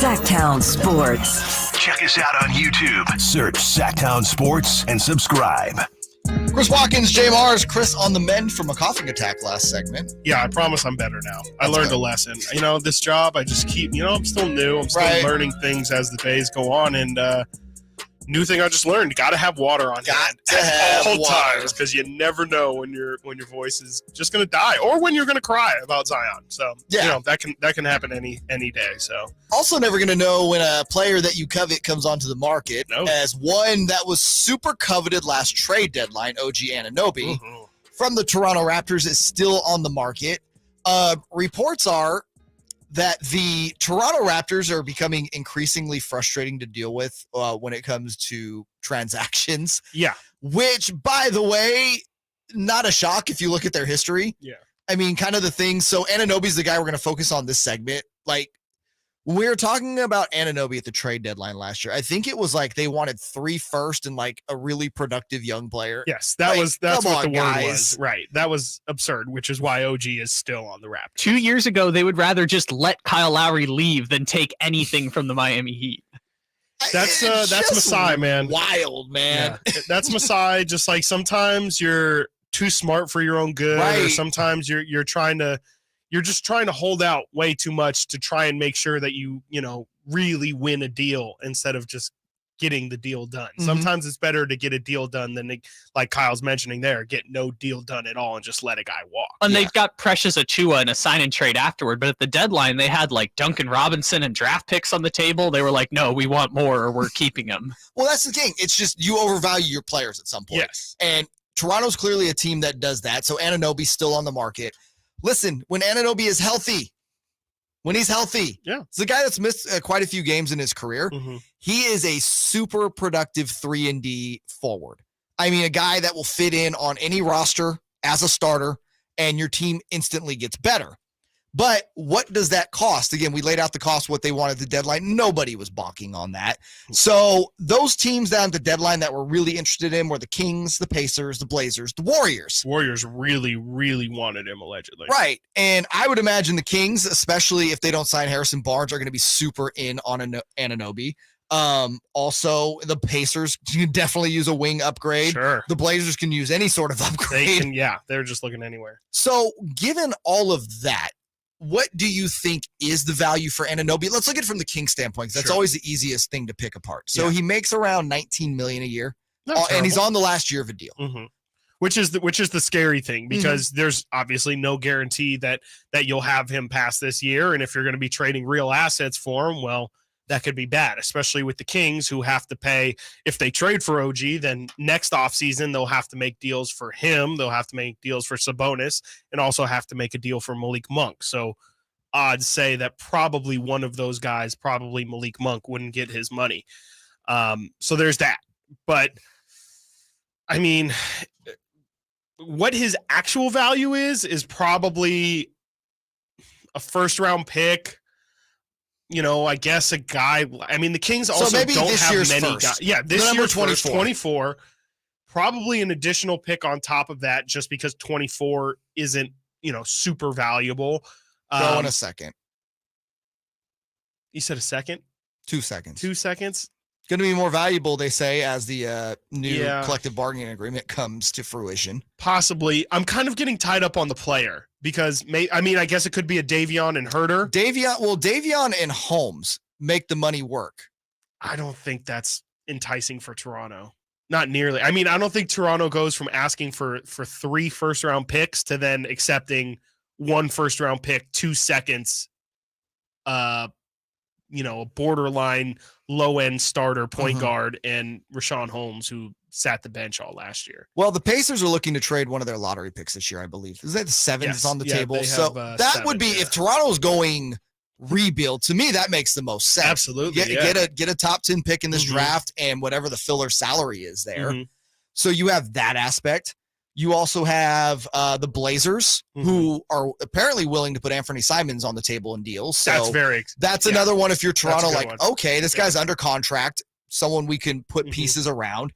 S20: Sactown Sports.
S3: Check us out on YouTube. Search Sactown Sports and subscribe.
S5: Chris Watkins, JayMarzz, Chris on the mend from a coughing attack last segment.
S6: Yeah, I promise I'm better now. I learned a lesson. You know, this job, I just keep, I'm still new. I'm still learning things as the days go on. And new thing I just learned, got to have water on hand at all times, because you never know when your voice is just going to die or when you're going to cry about Zion. So, that can happen any day. So,
S5: also never going to know when a player that you covet comes onto the market, as one that was super coveted last trade deadline, OG Anunoby, from the Toronto Raptors is still on the market. Reports are that the Toronto Raptors are becoming increasingly frustrating to deal with when it comes to transactions.
S6: Yeah.
S5: Which, by the way, not a shock if you look at their history.
S6: Yeah.
S5: I mean, kind of the thing. So Anunoby's the guy we're going to focus on this segment. Like, when we were talking about Anunoby at the trade deadline last year, I think it was like they wanted 3 first and like a really productive young player.
S6: Yes, that's what the word was. Right. That was absurd, which is why OG is still on the Raptors.
S2: 2 years ago, they would rather just let Kyle Lowry leave than take anything from the Miami Heat.
S6: That's Masai, man.
S5: Wild, man.
S6: Yeah. That's Masai. Just like sometimes you're too smart for your own good, or sometimes you're just trying to hold out way too much to try and make sure that you really win a deal instead of just getting the deal done. Sometimes it's better to get a deal done than, like Kyle's mentioning there, get no deal done at all and just let a guy walk.
S2: And they've got Precious Achiuwa in a sign and trade afterward, but at the deadline they had like Duncan Robinson and draft picks on the table. They were like, no, we want more or we're keeping him.
S5: Well, that's the thing. It's just you overvalue your players at some point.
S6: Yes.
S5: And Toronto's clearly a team that does that. So Anunoby's still on the market. Listen, when Anunoby is healthy, it's a guy that's missed quite a few games in his career. He is a super productive 3-and-D forward. I mean, a guy that will fit in on any roster as a starter, and your team instantly gets better. But what does that cost? Again, we laid out the cost, what they wanted at the deadline. Nobody was balking on that. So those teams down at the deadline that were really interested in were the Kings, the Pacers, the Blazers, the Warriors.
S6: Warriors really, really wanted him, allegedly.
S5: Right. And I would imagine the Kings, especially if they don't sign Harrison Barnes, are going to be super in on Anunoby. Also, the Pacers can definitely use a wing upgrade.
S6: Sure.
S5: The Blazers can use any sort of upgrade.
S6: They're just looking anywhere.
S5: So given all of that, what do you think is the value for Anunoby? Let's look at it from the Kings standpoint, 'cause that's always the easiest thing to pick apart. So he makes around $19 million a year, and he's on the last year of a deal.
S6: Mm-hmm. Which is the scary thing, because there's obviously no guarantee that you'll have him past this year. And if you're going to be trading real assets for him, well, that could be bad, especially with the Kings, who have to pay. If they trade for OG, then next offseason they'll have to make deals for him. They'll have to make deals for Sabonis, and also have to make a deal for Malik Monk. So odds say that probably one of those guys, probably Malik Monk, wouldn't get his money. So there's that. But I mean, what his actual value is probably a first round pick. I guess a guy. I mean, the Kings also don't have many guys. Yeah, this year's 24. Probably an additional pick on top of that, just because 24 isn't, super valuable.
S5: Go in a second.
S6: You said a second?
S5: 2 seconds.
S6: 2 seconds?
S5: Going to be more valuable, they say, as the new collective bargaining agreement comes to fruition.
S6: Possibly. I'm kind of getting tied up on the player, because I guess it could be a Davion and Herter.
S5: Davion and Holmes make the money work.
S6: I don't think that's enticing for Toronto. Not nearly. I mean, I don't think Toronto goes from asking for 3 first round picks to then accepting 1 first round pick, 2 seconds, a borderline low-end starter point guard, and Rashawn Holmes, who sat the bench all last year.
S5: Well, the Pacers are looking to trade one of their lottery picks this year, I believe. Is that the 7th that's on the table?
S6: Have,
S5: so that
S6: 7,
S5: would be, if Toronto's going rebuild, to me, that makes the most sense.
S6: Absolutely.
S5: Get a top 10 pick in this draft, and whatever the filler salary is there. So you have that aspect. You also have the Blazers, who are apparently willing to put Anthony Simons on the table in deals. So that's another one. If you're Toronto, okay, this guy's under contract, someone we can put pieces around.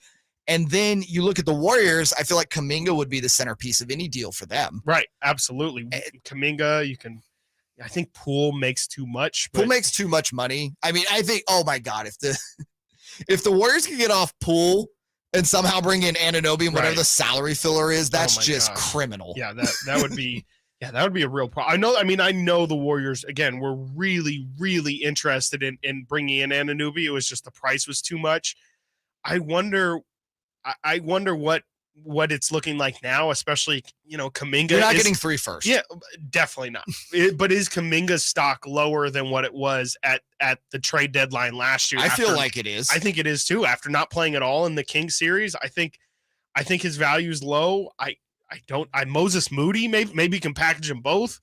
S5: And then you look at the Warriors, I feel like Kuminga would be the centerpiece of any deal for them.
S6: Right, absolutely. Kuminga, I think Poole makes too much.
S5: Poole makes too much money. I mean, I think, oh my God, if the Warriors can get off Poole and somehow bring in Anunoby and whatever the salary filler is, that's just criminal.
S6: Yeah, that would be a real problem. I know the Warriors, again, were really, really interested in bringing in Anunoby. It was just the price was too much. I wonder what it's looking like now, especially, Kuminga.
S5: You're not getting 3 first.
S6: Yeah, definitely not. But is Kuminga's stock lower than what it was at the trade deadline last year?
S5: I feel like it is.
S6: I think it is too. After not playing at all in the Kings series, I think his value is low. Moses Moody, maybe can package them both.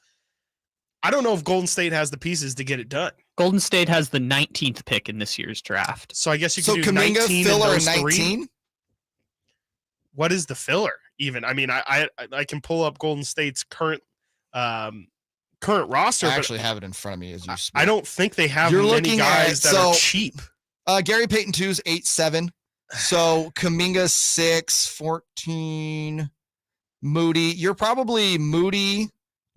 S6: I don't know if Golden State has the pieces to get it done.
S2: Golden State has the 19th pick in this year's draft.
S6: So I guess you could do
S5: Kuminga,
S6: 19
S5: filler,
S6: and
S5: 19?
S6: What is the filler even? I mean, I can pull up Golden State's current roster.
S5: I actually have it in front of me as you speak.
S6: I don't think they have many guys that are cheap.
S5: Gary Payton 2's 8-7. So Kuminga 6-14. Moody. You're probably Moody,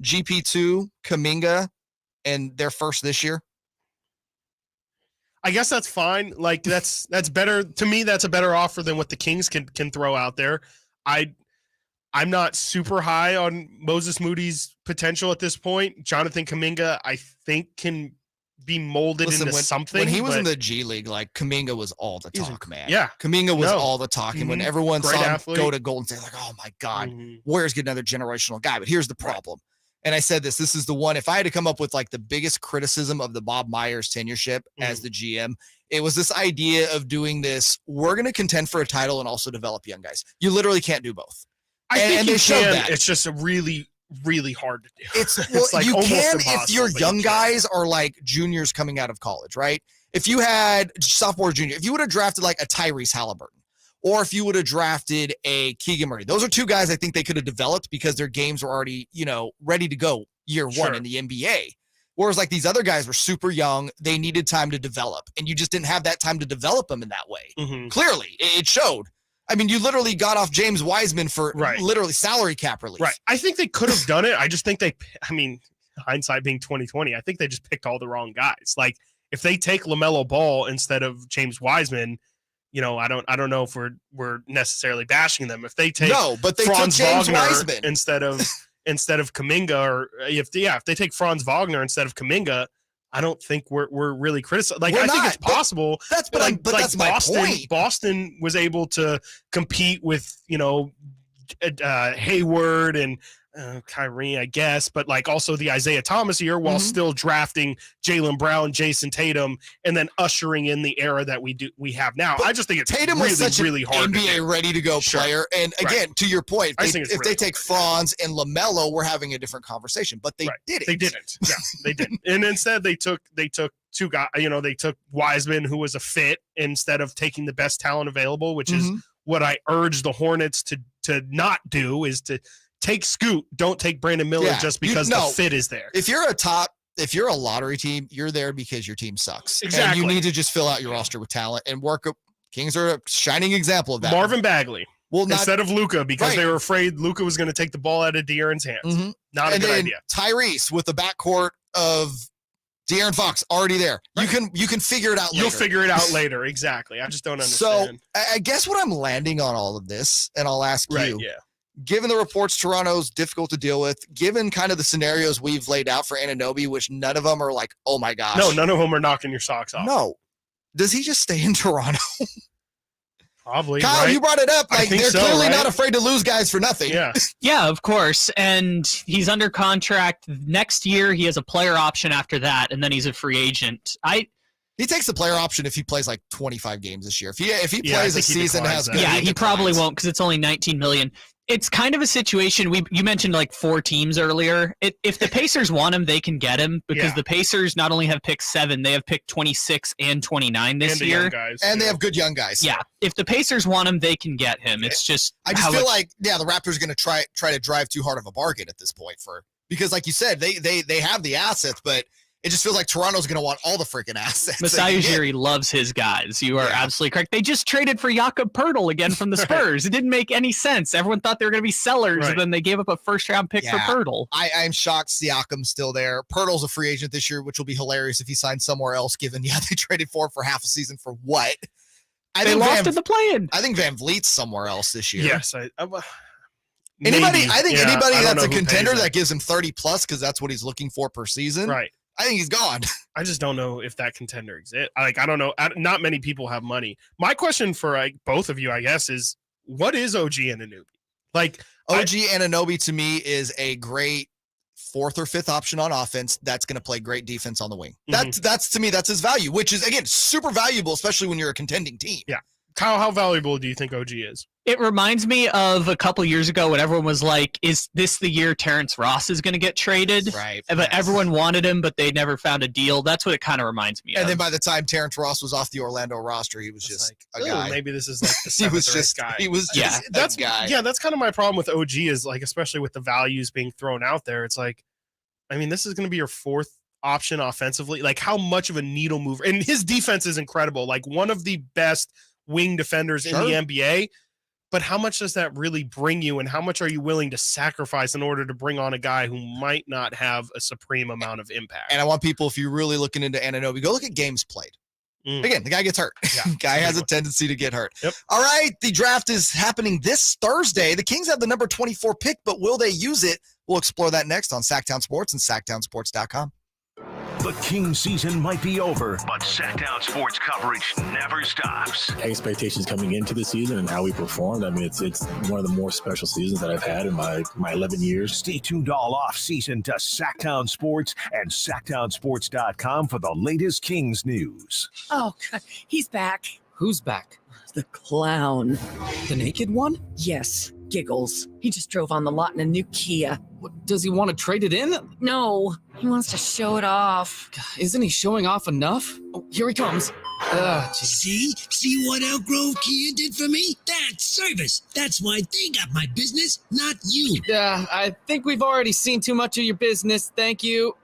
S5: GP2, Kuminga, and they're first this year.
S6: I guess that's fine. Like that's better to me. That's a better offer than what the Kings can throw out there. I'm not super high on Moses Moody's potential at this point. Jonathan Kuminga, I think, can be molded into something.
S5: When he was in the G League, like Kuminga was all the talk, man.
S6: Yeah,
S5: Kuminga was all the talk, and when everyone
S6: Great
S5: saw him
S6: athlete.
S5: go to Golden State, like, oh my God, Warriors get another generational guy. But here's the problem. And I said this is the one, if I had to come up with like the biggest criticism of the Bob Myers tenureship as the GM, it was this idea of doing this. We're going to contend for a title and also develop young guys. You literally can't do both.
S6: I think
S5: and
S6: you
S5: they showed
S6: can.
S5: that.
S6: It's just really, really hard to do.
S5: It's
S6: like
S5: you
S6: almost
S5: can
S6: impossible,
S5: if your
S6: but
S5: young
S6: you can.
S5: guys are like juniors coming out of college, right? If you had sophomore, junior, if you would have drafted like a Tyrese Halliburton, or if you would have drafted a Keegan Murray, those are two guys I think they could have developed because their games were already, ready to go year one in the NBA. Whereas like these other guys were super young, they needed time to develop, and you just didn't have that time to develop them in that way. Clearly, it showed. I mean, you literally got off James Wiseman for literally salary cap relief.
S6: Right. I think they could have done it. I just think hindsight being 2020, I think they just picked all the wrong guys. Like if they take LaMelo Ball instead of James Wiseman, I don't know if we're necessarily bashing them. If they take
S5: but they
S6: Franz
S5: took James
S6: Wagner
S5: Wiseman
S6: instead of instead of Kuminga, or if they take Franz Wagner instead of Kuminga, I don't think we're really criticizing. Like, I think it's possible.
S5: That's
S6: Boston,
S5: my point.
S6: Boston was able to compete with, Hayward and Kyrie, I guess, but like also the Isaiah Thomas year, while still drafting Jaylen Brown, Jason Tatum, and then ushering in the era that we have now. But I just think it's
S5: Tatum
S6: really,
S5: was such
S6: really
S5: an
S6: hard.
S5: NBA ready to go player, and again, to your point, if they take Franz and LaMelo, we're having a different conversation. But they didn't.
S6: They didn't. Yeah, they didn't. And instead, they took two guys. They took Wiseman, who was a fit, instead of taking the best talent available, which is what I urge the Hornets to not do, is to take Scoot. Don't take Brandon Miller just because the fit is there.
S5: If you're a lottery team, you're there because your team sucks.
S6: Exactly.
S5: And you need to just fill out your roster with talent and work. Kings are a shining example of that.
S6: Marvin Bagley. Instead of Luka, because
S5: Right.
S6: they were afraid Luka was going to take the ball out of De'Aaron's hands. Not a good idea.
S5: Tyrese with the backcourt of De'Aaron Fox already there. Right. You can figure it out later.
S6: You'll figure it out later. Exactly. I just don't understand.
S5: So I guess what I'm landing on all of this, and I'll ask you.
S6: Yeah.
S5: Given the reports Toronto's difficult to deal with, given kind of the scenarios we've laid out for Anunoby, which none of them are like, oh my gosh.
S6: No, none of them are knocking your socks off.
S5: No. Does he just stay in Toronto?
S6: Probably.
S5: Kyle,
S6: right?
S5: you brought it up. Like, they're clearly
S6: right?
S5: not afraid to lose guys for nothing.
S6: Yeah.
S2: Yeah, of course. And he's under contract next year. He has a player option after that, and then he's a free agent.
S5: He takes the player option if he plays like 25 games this year. If he plays a season that has good,
S2: he probably won't, because it's only $19 million. It's kind of a situation. You mentioned like 4 teams earlier. If the Pacers want him, they can get him, because the Pacers not only have pick 7, they have pick 26 and 29 this year.
S6: Young guys,
S5: and they have good young guys.
S2: Yeah. If the Pacers want him, they can get him. It's just
S5: I just feel like the Raptors are going to try to drive too hard of a bargain at this point, because like you said, they have the assets, but it just feels like Toronto's going to want all the freaking assets.
S2: Masai Ujiri loves his guys. You are absolutely correct. They just traded for Jakob Poeltl again from the Spurs. It didn't make any sense. Everyone thought they were going to be sellers, and then they gave up a first-round pick for Poeltl.
S5: I'm shocked Siakam's still there. Poeltl's a free agent this year, which will be hilarious if he signs somewhere else, given, they traded for him for half a season for what?
S2: They lost in the play-in.
S5: I think Van Vliet's somewhere else this year.
S6: Yes.
S5: Anybody that's a contender
S6: that
S5: that gives him 30+, because that's what he's looking for per season.
S6: Right.
S5: I think he's gone.
S6: I just don't know if that contender exists. I don't know. Not many people have money. My question for both of you, I guess, is what is OG Anunoby? Like,
S5: OG Anunoby to me is a great 4th or 5th option on offense that's going to play great defense on the wing. That's to me, that's his value, which is, again, super valuable, especially when you're a contending team.
S6: Yeah. Kyle, how valuable do you think OG is?
S2: It reminds me of a couple years ago when everyone was like, is this the year Terrence Ross is going to get traded?
S5: Right.
S2: But everyone wanted him, but they never found a deal. That's what it kind of reminds me of.
S5: And then by the time Terrence Ross was off the Orlando roster, he was just a guy.
S6: Maybe this is like the 7th guy.
S5: He was just
S6: that's
S5: a guy.
S6: Yeah, that's kind of my problem with OG is, like, especially with the values being thrown out there. It's like, I mean, this is going to be your 4th option offensively. Like, how much of a needle mover? And his defense is incredible. Like, one of the best wing defenders in the NBA. But how much does that really bring you, and how much are you willing to sacrifice in order to bring on a guy who might not have a supreme amount of impact?
S5: And I want people, if you're really looking into Anunoby, go look at games played. Again, the guy gets hurt. Yeah, guy has a tendency to get hurt.
S6: Yep.
S5: All right, the draft is happening this Thursday. The Kings have the number 24 pick, but will they use it? We'll explore that next on Sactown Sports and SactownSports.com.
S3: The Kings season might be over, but Sactown Sports coverage never stops.
S4: Expectations coming into the season and how we performed. I mean, it's one of the more special seasons that I've had in my 11 years.
S3: Stay tuned all off season to Sactown Sports and SactownSports.com for the latest Kings news.
S7: Oh, God, he's back.
S8: Who's back?
S7: The clown.
S8: The naked one?
S7: Yes, Giggles. He just drove on the lot in a new Kia.
S8: Does he want to trade it in?
S7: No, he wants to show it off.
S8: Isn't he showing off enough? Oh, here he comes.
S10: See what Elk Grove Kia did for me? That's service. That's why they got my business, not you.
S8: Yeah, I think we've already seen too much of your business. Thank you.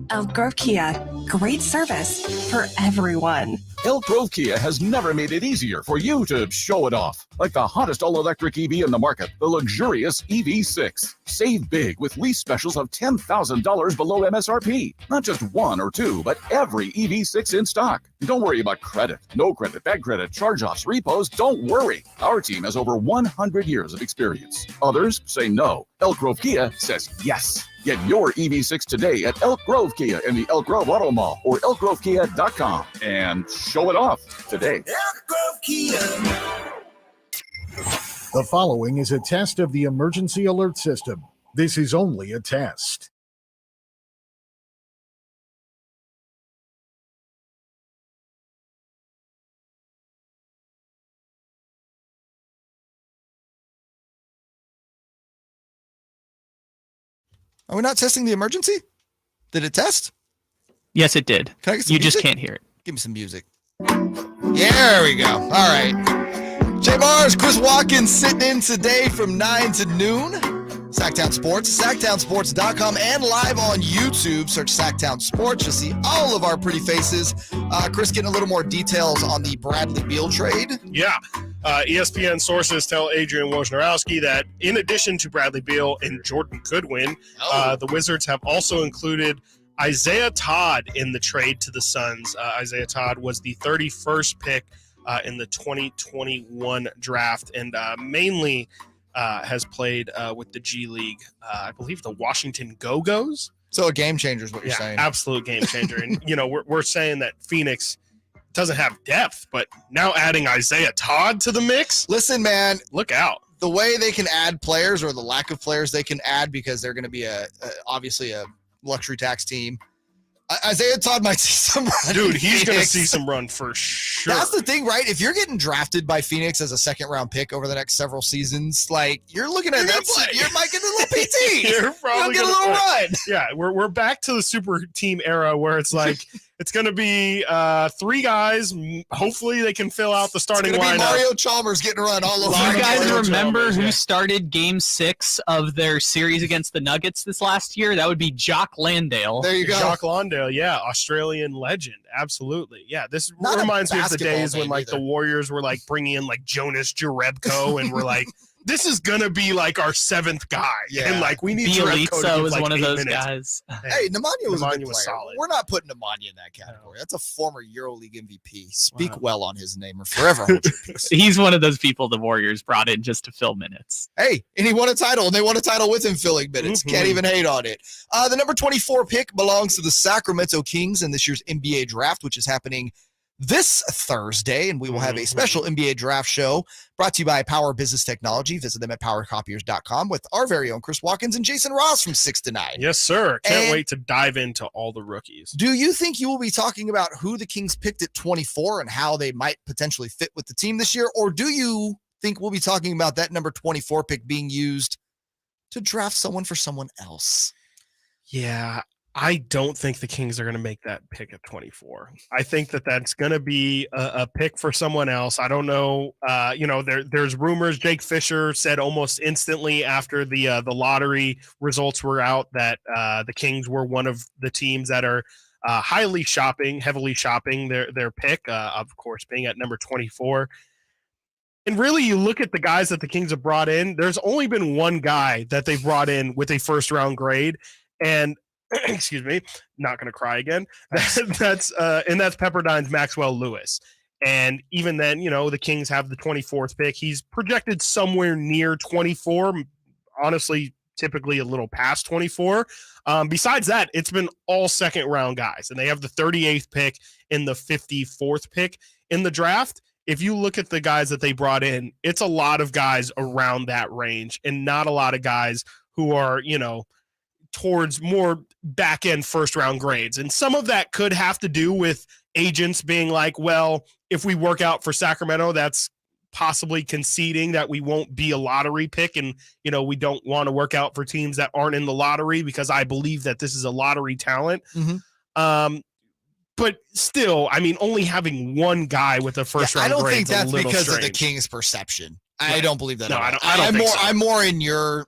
S11: Elk Grove Kia. Great service for everyone.
S12: Elk Grove Kia has never made it easier for you to show it off. Like the hottest all-electric EV in the market, the luxurious EV6. Save big with lease specials of $10,000 below MSRP. Not just one or two, but every EV6 in stock. Don't worry about credit. No credit, bad credit, charge-offs, repos. Don't worry. Our team has over 100 years of experience. Others say no. Elk Grove Kia says yes. Get your EV6 today at Elk Grove Kia in the Elk Grove Auto Mall or elkgrovekia.com and show it off today.
S10: Elk Grove Kia.
S14: The following is a test of the emergency alert system. This is only a test.
S5: Are we not testing the emergency? Did it test?
S2: Yes, it did.
S5: Can I get some
S2: You just
S5: music?
S2: can't hear it.
S5: Give me some music. Yeah, there we go. All right. JayMarzz, Chris Watkins sitting in today from 9 to noon. Sactown Sports, SactownSports.com, and live on YouTube. Search Sactown Sports. You'll see all of our pretty faces. Chris getting a little more details on the Bradley Beal trade.
S6: Yeah. ESPN sources tell Adrian Wojnarowski that in addition to Bradley Beal and Jordan Goodwin, the Wizards have also included Isaiah Todd in the trade to the Suns. Isaiah Todd was the 31st pick in the 2021 draft and mainly has played with the G League, I believe the Washington Go-Go's.
S5: So a game changer is what you're saying.
S6: Absolute game changer. And, we're saying that Phoenix doesn't have depth, but now adding Isaiah Todd to the mix.
S5: Listen, man,
S6: look out.
S5: The way they can add players or the lack of players they can add because they're going to be obviously a luxury tax team. Isaiah Todd might see some run.
S6: Dude, he's going to see some run for sure.
S5: That's the thing, right? If you're getting drafted by Phoenix as a second-round pick over the next several seasons, you're looking at that. You might get a little PT.
S6: You're probably
S5: get a little run.
S6: Yeah, we're back to the super team era where it's like it's going to be three guys. Hopefully, they can fill out the starting lineup.
S5: Mario Chalmers getting run all over.
S2: Do you guys remember who started Game 6 of their series against the Nuggets this last year? That would be Jock Landale.
S5: There you go.
S6: Jock Landale, yeah, Australian legend, absolutely. Yeah, this reminds me of the days when the Warriors were bringing in Jonas Jerebko, and we're like, this is gonna be our seventh guy, and we need
S2: Bielitsa was one of
S6: 8
S2: those
S6: minutes.
S2: guys.
S5: Hey, Nemanja was a good player.
S6: solid.
S5: We're not putting Nemanja in that category. That's a former EuroLeague MVP. Speak well on his name or forever hold your peace.
S2: He's one of those people the Warriors brought in just to fill minutes.
S5: Hey, and he won a title, and they won a title with him filling minutes. Can't even hate on it. The number 24 pick belongs to the Sacramento Kings in this year's NBA draft, which is happening this Thursday, and we will have a special NBA draft show brought to you by Power Business Technology. Visit them at powercopiers.com with our very own Chris Watkins and Jason Ross from 6 to 9.
S6: Yes, sir. Can't wait to dive into all the rookies.
S5: Do you think you will be talking about who the Kings picked at 24 and how they might potentially fit with the team this year, or do you think we'll be talking about that number 24 pick being used to draft someone for someone else?
S6: Yeah, I don't think the Kings are going to make that pick at 24. I think that's going to be a pick for someone else. I don't know. There's rumors. Jake Fisher said almost instantly after the lottery results were out that the Kings were one of the teams that are heavily shopping their pick, of course, being at number 24. And really, you look at the guys that the Kings have brought in, there's only been one guy that they've brought in with a first-round grade, and excuse me, not going to cry again. That's Pepperdine's Maxwell Lewis. And even then, the Kings have the 24th pick. He's projected somewhere near 24, honestly, typically a little past 24. Besides that, it's been all second-round guys, and they have the 38th pick and the 54th pick in the draft. If you look at the guys that they brought in, it's a lot of guys around that range and not a lot of guys who are, towards more back end first round grades. And some of that could have to do with agents being like, well, if we work out for Sacramento, that's possibly conceding that we won't be a lottery pick. And, we don't want to work out for teams that aren't in the lottery because I believe that this is a lottery talent. But still, only having one guy with a first round grade.
S5: I don't think that's because
S6: strange.
S5: of the Kings' perception. I don't believe that.
S6: No,
S5: at all.
S6: I don't think so.
S5: I'm more in your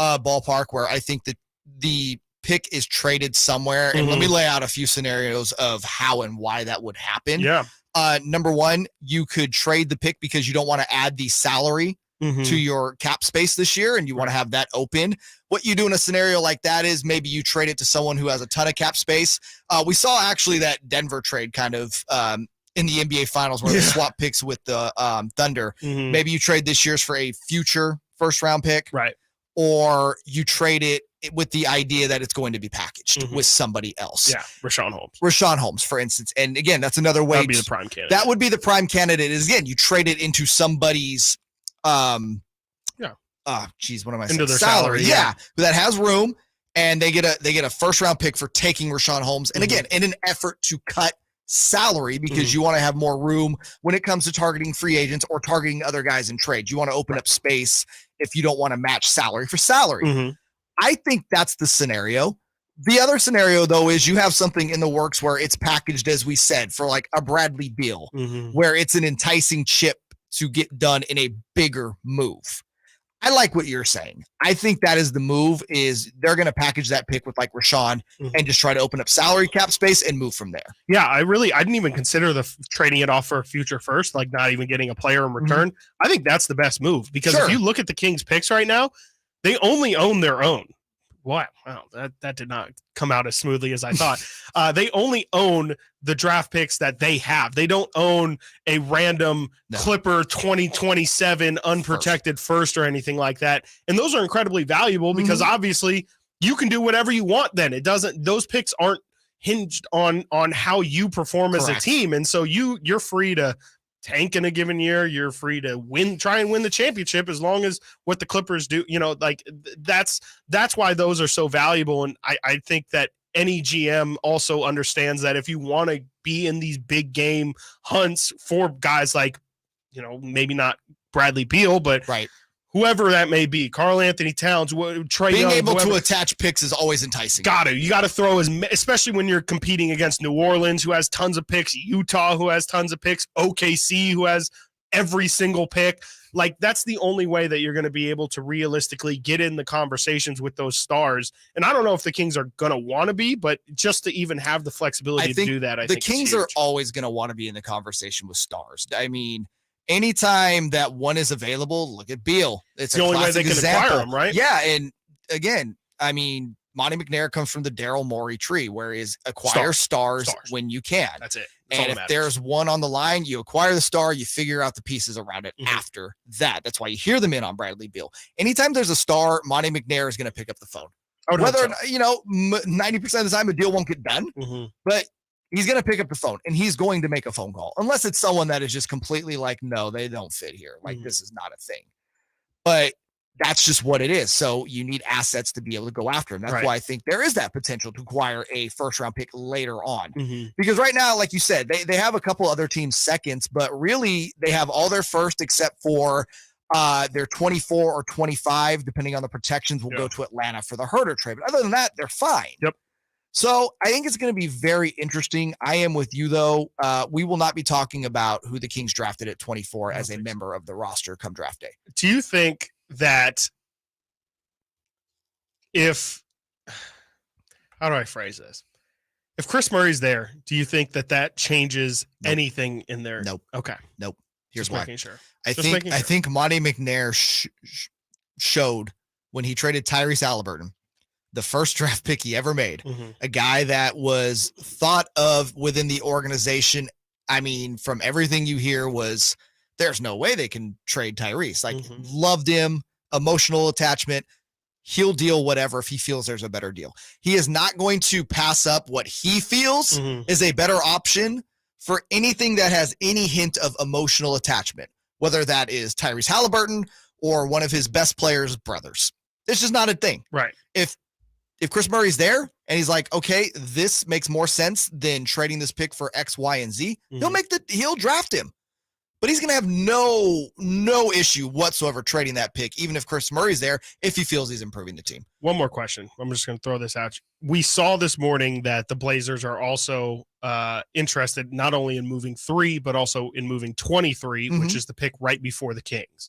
S5: ballpark where I think that the pick is traded somewhere. And let me lay out a few scenarios of how and why that would happen.
S6: Yeah.
S5: Number one, you could trade the pick because you don't want to add the salary to your cap space this year and you want to have that open. What you do in a scenario like that is maybe you trade it to someone who has a ton of cap space. We saw actually that Denver trade kind of in the NBA Finals where they swap picks with the Thunder. Maybe you trade this year's for a future first round pick.
S6: Right.
S5: or you trade it with the idea that it's going to be packaged with somebody else.
S6: Yeah, Rashawn
S5: Holmes, for instance. And again, that's another way.
S6: That would be the prime candidate.
S5: That would be the prime candidate. Is again, you trade it into somebody's what am I saying?
S6: Into their salary.
S5: Yeah, that has room, and they get a first round pick for taking Rashawn Holmes. And again, in an effort to cut salary, because you want to have more room when it comes to targeting free agents or targeting other guys in trade. You want to open up space if you don't want to match salary for salary. I think that's the scenario. The other scenario, though, is you have something in the works where it's packaged, as we said, for like a Bradley Beal, where it's an enticing chip to get done in a bigger move. I like what you're saying. I think that is the move, is they're going to package that pick with like Rashawn and just try to open up salary cap space and move from there.
S6: Yeah, I didn't even consider trading it off for a future first, like not even getting a player in return. I think that's the best move, because if you look at the Kings picks right now, they only own their own. Wow, that did not come out as smoothly as I thought. They only own the draft picks that they have. They don't own a random Clipper 2027 unprotected first or anything like that. And those are incredibly valuable because obviously you can do whatever you want then. Those picks aren't hinged on how you perform as a team. And so you're free to tank in a given year. You're free to try and win the championship as long as what the Clippers do, like that's why those are so valuable. And I think that any GM also understands that if you want to be in these big game hunts for guys like, maybe not Bradley Beal, but whoever that may be, Karl Anthony Towns, Trae Young,
S5: being able to attach picks is always enticing.
S6: You got to throw especially when you're competing against New Orleans, who has tons of picks, Utah, who has tons of picks, OKC, who has every single pick. Like, that's the only way that you're going to be able to realistically get in the conversations with those stars. And I don't know if the Kings are going to want to be, but just to even have the flexibility to do that, I think
S5: the Kings are always going to want to be in the conversation with stars. I mean, anytime that one is available, look at Beal. It's
S6: the only way they can acquire him, right?
S5: Yeah, and again, I mean, Monty McNair comes from the Daryl Morey tree, where is acquire stars when you can.
S6: That's it.
S5: And if there's one on the line, you acquire the star, you figure out the pieces around it after that. That's why you hear them in on Bradley Beal. Anytime there's a star, Monty McNair is going to pick up the phone. Whether, 90% of the time a deal won't get done, but he's going to pick up the phone and he's going to make a phone call, unless it's someone that is just completely like, no, they don't fit here. Like, this is not a thing. But that's just what it is. So you need assets to be able to go after him. That's why I think there is that potential to acquire a first round pick later on. Because right now, like you said, they have a couple other teams seconds, but really they have all their first except for their 24 or 25, depending on the protections, will go to Atlanta for the Herter trade. But other than that, they're fine. So I think it's going to be very interesting. I am with you, though. We will not be talking about who the Kings drafted at 24 as a member of the roster come draft day.
S6: Do you think that how do I phrase this? If Chris Murray's there, do you think that changes anything in there?
S5: Nope.
S6: Okay.
S5: Nope. Here's
S6: Just
S5: why.
S6: making sure.
S5: I think Monty McNair showed when he traded Tyrese Halliburton, the first draft pick he ever made, a guy that was thought of within the organization. I mean, from everything you hear was, there's no way they can trade Tyrese. Like, loved him, emotional attachment. He'll deal whatever if he feels there's a better deal. He is not going to pass up what he feels is a better option for anything that has any hint of emotional attachment, whether that is Tyrese Halliburton or one of his best players' brothers. It's just not a thing.
S6: Right.
S5: If Chris Murray's there and he's like, okay, this makes more sense than trading this pick for X, Y, and Z, he'll draft him. But he's going to have no issue whatsoever trading that pick, even if Chris Murray's there, if he feels he's improving the team.
S6: One more question. I'm just going to throw this out. We saw this morning that the Blazers are also interested not only in moving 3, but also in moving 23, which is the pick right before the Kings.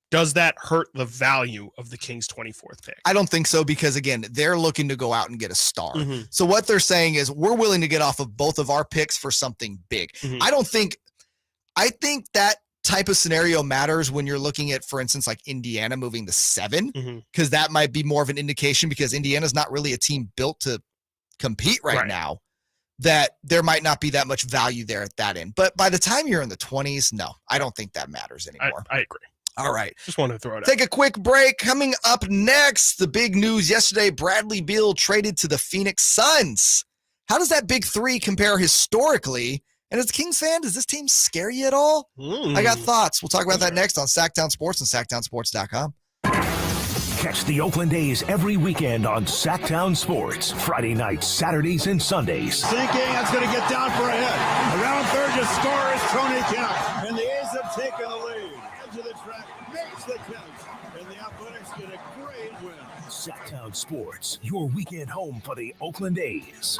S6: Does that hurt the value of the Kings' 24th pick?
S5: I don't think so, because, again, they're looking to go out and get a star. So what they're saying is, we're willing to get off of both of our picks for something big. I think that type of scenario matters when you're looking at, for instance, like Indiana moving to 7, because that might be more of an indication, because Indiana's not really a team built to compete right now, that there might not be that much value there at that end. But by the time you're in the 20s, no, I don't think that matters anymore.
S6: I agree.
S5: All right.
S6: Just wanted to throw it out.
S5: Take a quick break. Coming up next, the big news yesterday, Bradley Beal traded to the Phoenix Suns. How does that big three compare historically? And as a Kings fan, does this team scare you at all? I got thoughts. We'll talk about that next on Sactown Sports and SactownSports.com.
S3: Catch the Oakland A's every weekend on Sactown Sports. Friday nights, Saturdays, and Sundays.
S16: Sinking, that's going to get down for a hit. Around third to score is Tony Kemp. And the A's have taken the lead. Edge of the track makes the catch. And the Athletics get a great win.
S3: Sactown Sports, your weekend home for the Oakland A's.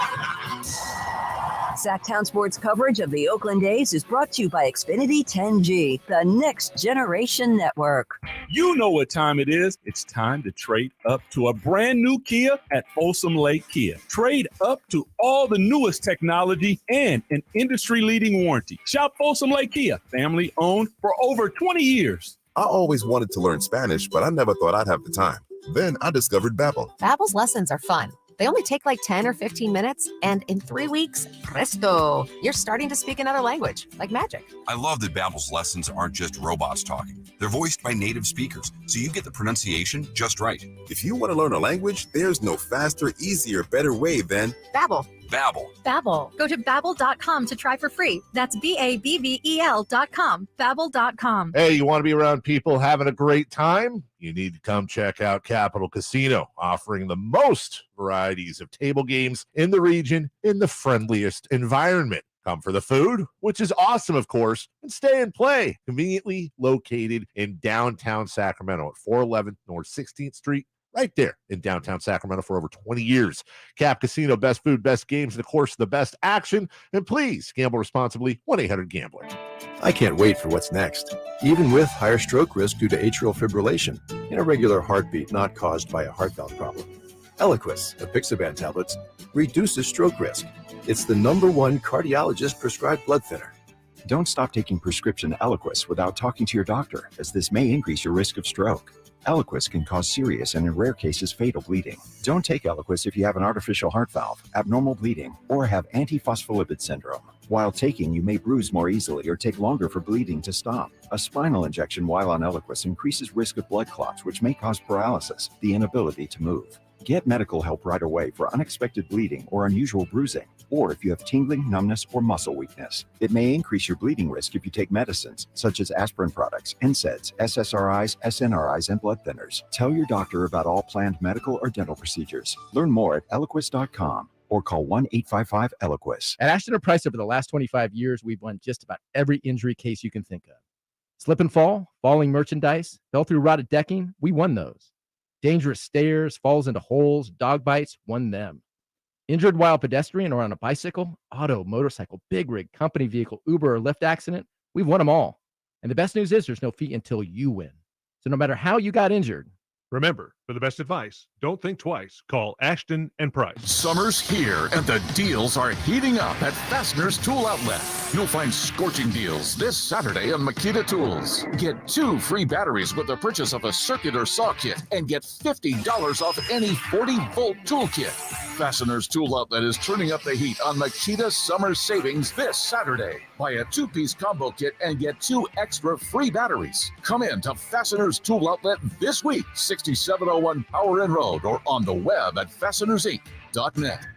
S20: Sactown Sports coverage of the Oakland A's is brought to you by Xfinity 10G, the next generation network.
S17: You know what time it is. It's time to trade up to a brand new Kia at Folsom Lake Kia. Trade up to all the newest technology and an industry-leading warranty. Shop Folsom Lake Kia, family owned for over 20 years.
S18: I always wanted to learn Spanish, but I never thought I'd have the time. Then I discovered Babbel.
S19: Babbel's lessons are fun. They only take like 10 or 15 minutes, and in 3 weeks, presto, you're starting to speak another language, like magic.
S21: I love that Babbel's lessons aren't just robots talking. They're voiced by native speakers, so you get the pronunciation just right.
S18: If you want to learn a language, there's no faster, easier, better way than
S19: Babbel.
S21: Babbel.
S22: Babbel. Go to Babbel.com to try for free. That's BABBEL.com. Babbel.com.
S15: Hey, you want to be around people having a great time? You need to come check out Capital Casino, offering the most varieties of table games in the region in the friendliest environment. Come for the food, which is awesome, of course, and stay and play. Conveniently located in downtown Sacramento at 411 North 16th Street. Right there in downtown Sacramento for over 20 years. Cap Casino, best food, best games, and of course, the best action. And please gamble responsibly. 1-800-GAMBLER.
S23: I can't wait for what's next. Even with higher stroke risk due to atrial fibrillation, an irregular heartbeat not caused by a heart valve problem. Eliquis, apixaban tablets, reduces stroke risk. It's the #1 cardiologist-prescribed blood thinner. Don't stop taking prescription Eliquis without talking to your doctor, as this may increase your risk of stroke. Eliquis can cause serious and in rare cases fatal bleeding. Don't take Eliquis if you have an artificial heart valve, abnormal bleeding, or have antiphospholipid syndrome. While taking, you may bruise more easily or take longer for bleeding to stop. A spinal injection while on Eliquis increases risk of blood clots, which may cause paralysis, the inability to move. Get medical help right away for unexpected bleeding or unusual bruising, or if you have tingling, numbness, or muscle weakness. It may increase your bleeding risk if you take medicines, such as aspirin products, NSAIDs, SSRIs, SNRIs, and blood thinners. Tell your doctor about all planned medical or dental procedures. Learn more at Eliquis.com or call 1-855-ELIQUIS.
S24: At Ashton & Price, over the last 25 years, we've won just about every injury case you can think of. Slip and fall, falling merchandise, fell through rotted decking, we won those. Dangerous stairs, falls into holes, dog bites, won them. Injured while pedestrian or on a bicycle, auto, motorcycle, big rig, company vehicle, Uber, or Lyft accident, we've won them all. And the best news is there's no fee until you win. So no matter how you got injured,
S25: remember, for the best advice, don't think twice. Call Ashton & Price.
S12: Summer's here, and the deals are heating up at Fastener's Tool Outlet. You'll find scorching deals this Saturday on Makita Tools. Get 2 free batteries with the purchase of a circuit or saw kit, and get $50 off any 40-volt tool kit. Fastener's Tool Outlet is turning up the heat on Makita summer savings this Saturday. Buy a 2-piece combo kit and get 2 extra free batteries. Come in to Fastener's Tool Outlet this week, 6701 Power Inn Road, or on the web at fastenersinc.net.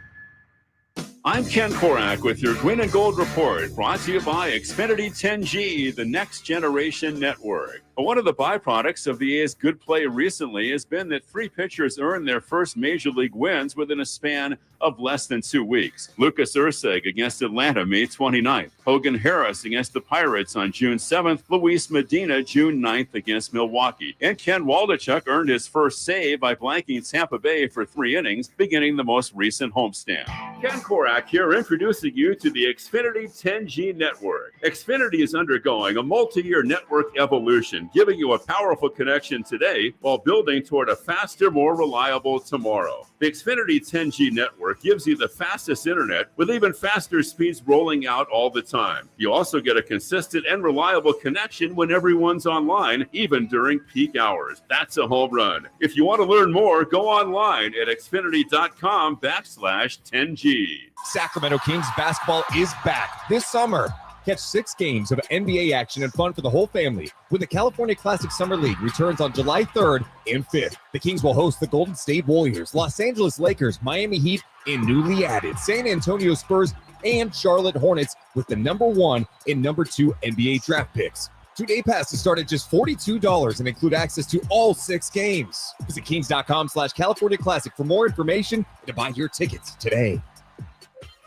S26: I'm Ken Korak with your Green and Gold Report, brought to you by Xfinity 10G, the next generation network. One of the byproducts of the A's good play recently has been that 3 pitchers earned their first major league wins within a span of less than 2 weeks. Lucas Erceg against Atlanta May 29th. Hogan Harris against the Pirates on June 7th. Luis Medina June 9th against Milwaukee. And Ken Waldichuk earned his first save by blanking Tampa Bay for 3 innings, beginning the most recent homestand. Ken Korak here, introducing you to the Xfinity 10G network. Xfinity is undergoing a multi-year network evolution, giving you a powerful connection today while building toward a faster, more reliable tomorrow. The Xfinity 10G network gives you the fastest internet with even faster speeds rolling out all the time. You also get a consistent and reliable connection when everyone's online, even during peak hours. That's a home run. If you want to learn more, go online at xfinity.com/10G.
S31: Sacramento Kings basketball is back this summer.
S1: Catch 6 games of NBA action and fun for the whole family when the California Classic Summer League returns on July 3rd and 5th. The Kings will host the Golden State Warriors, Los Angeles Lakers, Miami Heat, and newly added San Antonio Spurs and Charlotte Hornets with the number 1 and number 2 NBA draft picks. 2-day passes start at just $42 and include access to all 6 games. Visit Kings.com/California Classic for more information and to buy your tickets today.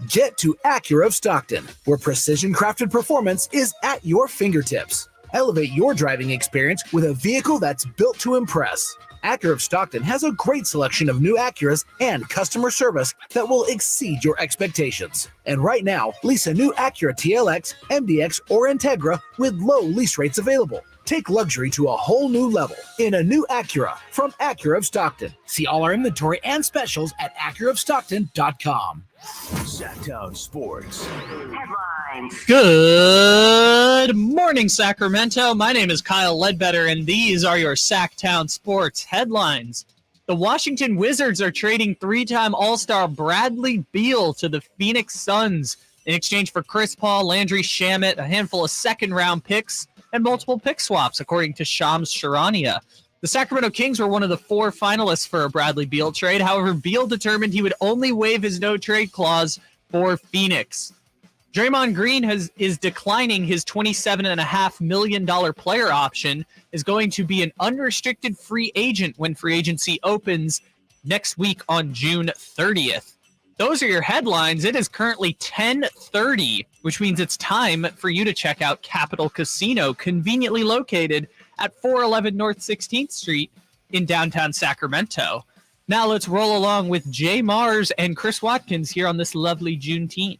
S4: Get to Acura of Stockton, where precision-crafted performance is at your fingertips. Elevate your driving experience with a vehicle that's built to impress. Acura of Stockton has a great selection of new Acuras and customer service that will exceed your expectations. And right now, lease a new Acura TLX, MDX, or Integra with low lease rates available. Take luxury to a whole new level in a new Acura from Acura of Stockton. See all our inventory and specials at AcuraofStockton.com.
S3: Sactown Sports
S2: Headlines. Good morning, Sacramento. My name is Kyle Ledbetter, and these are your Sactown Sports headlines. The Washington Wizards are trading 3-time All-Star Bradley Beal to the Phoenix Suns in exchange for Chris Paul, Landry Shamet, a handful of second-round picks, and multiple pick swaps, according to Shams Charania. The Sacramento Kings were one of the 4 finalists for a Bradley Beal trade. However, Beal determined he would only waive his no-trade clause for Phoenix. Draymond Green is declining his $27.5 million player option, is going to be an unrestricted free agent when free agency opens next week on June 30th. Those are your headlines. It is currently 10:30, which means it's time for you to check out Capital Casino, conveniently located at 411 North 16th Street in downtown Sacramento. Now let's roll along with JayMarzz and Chris Watkins here on this lovely Juneteenth.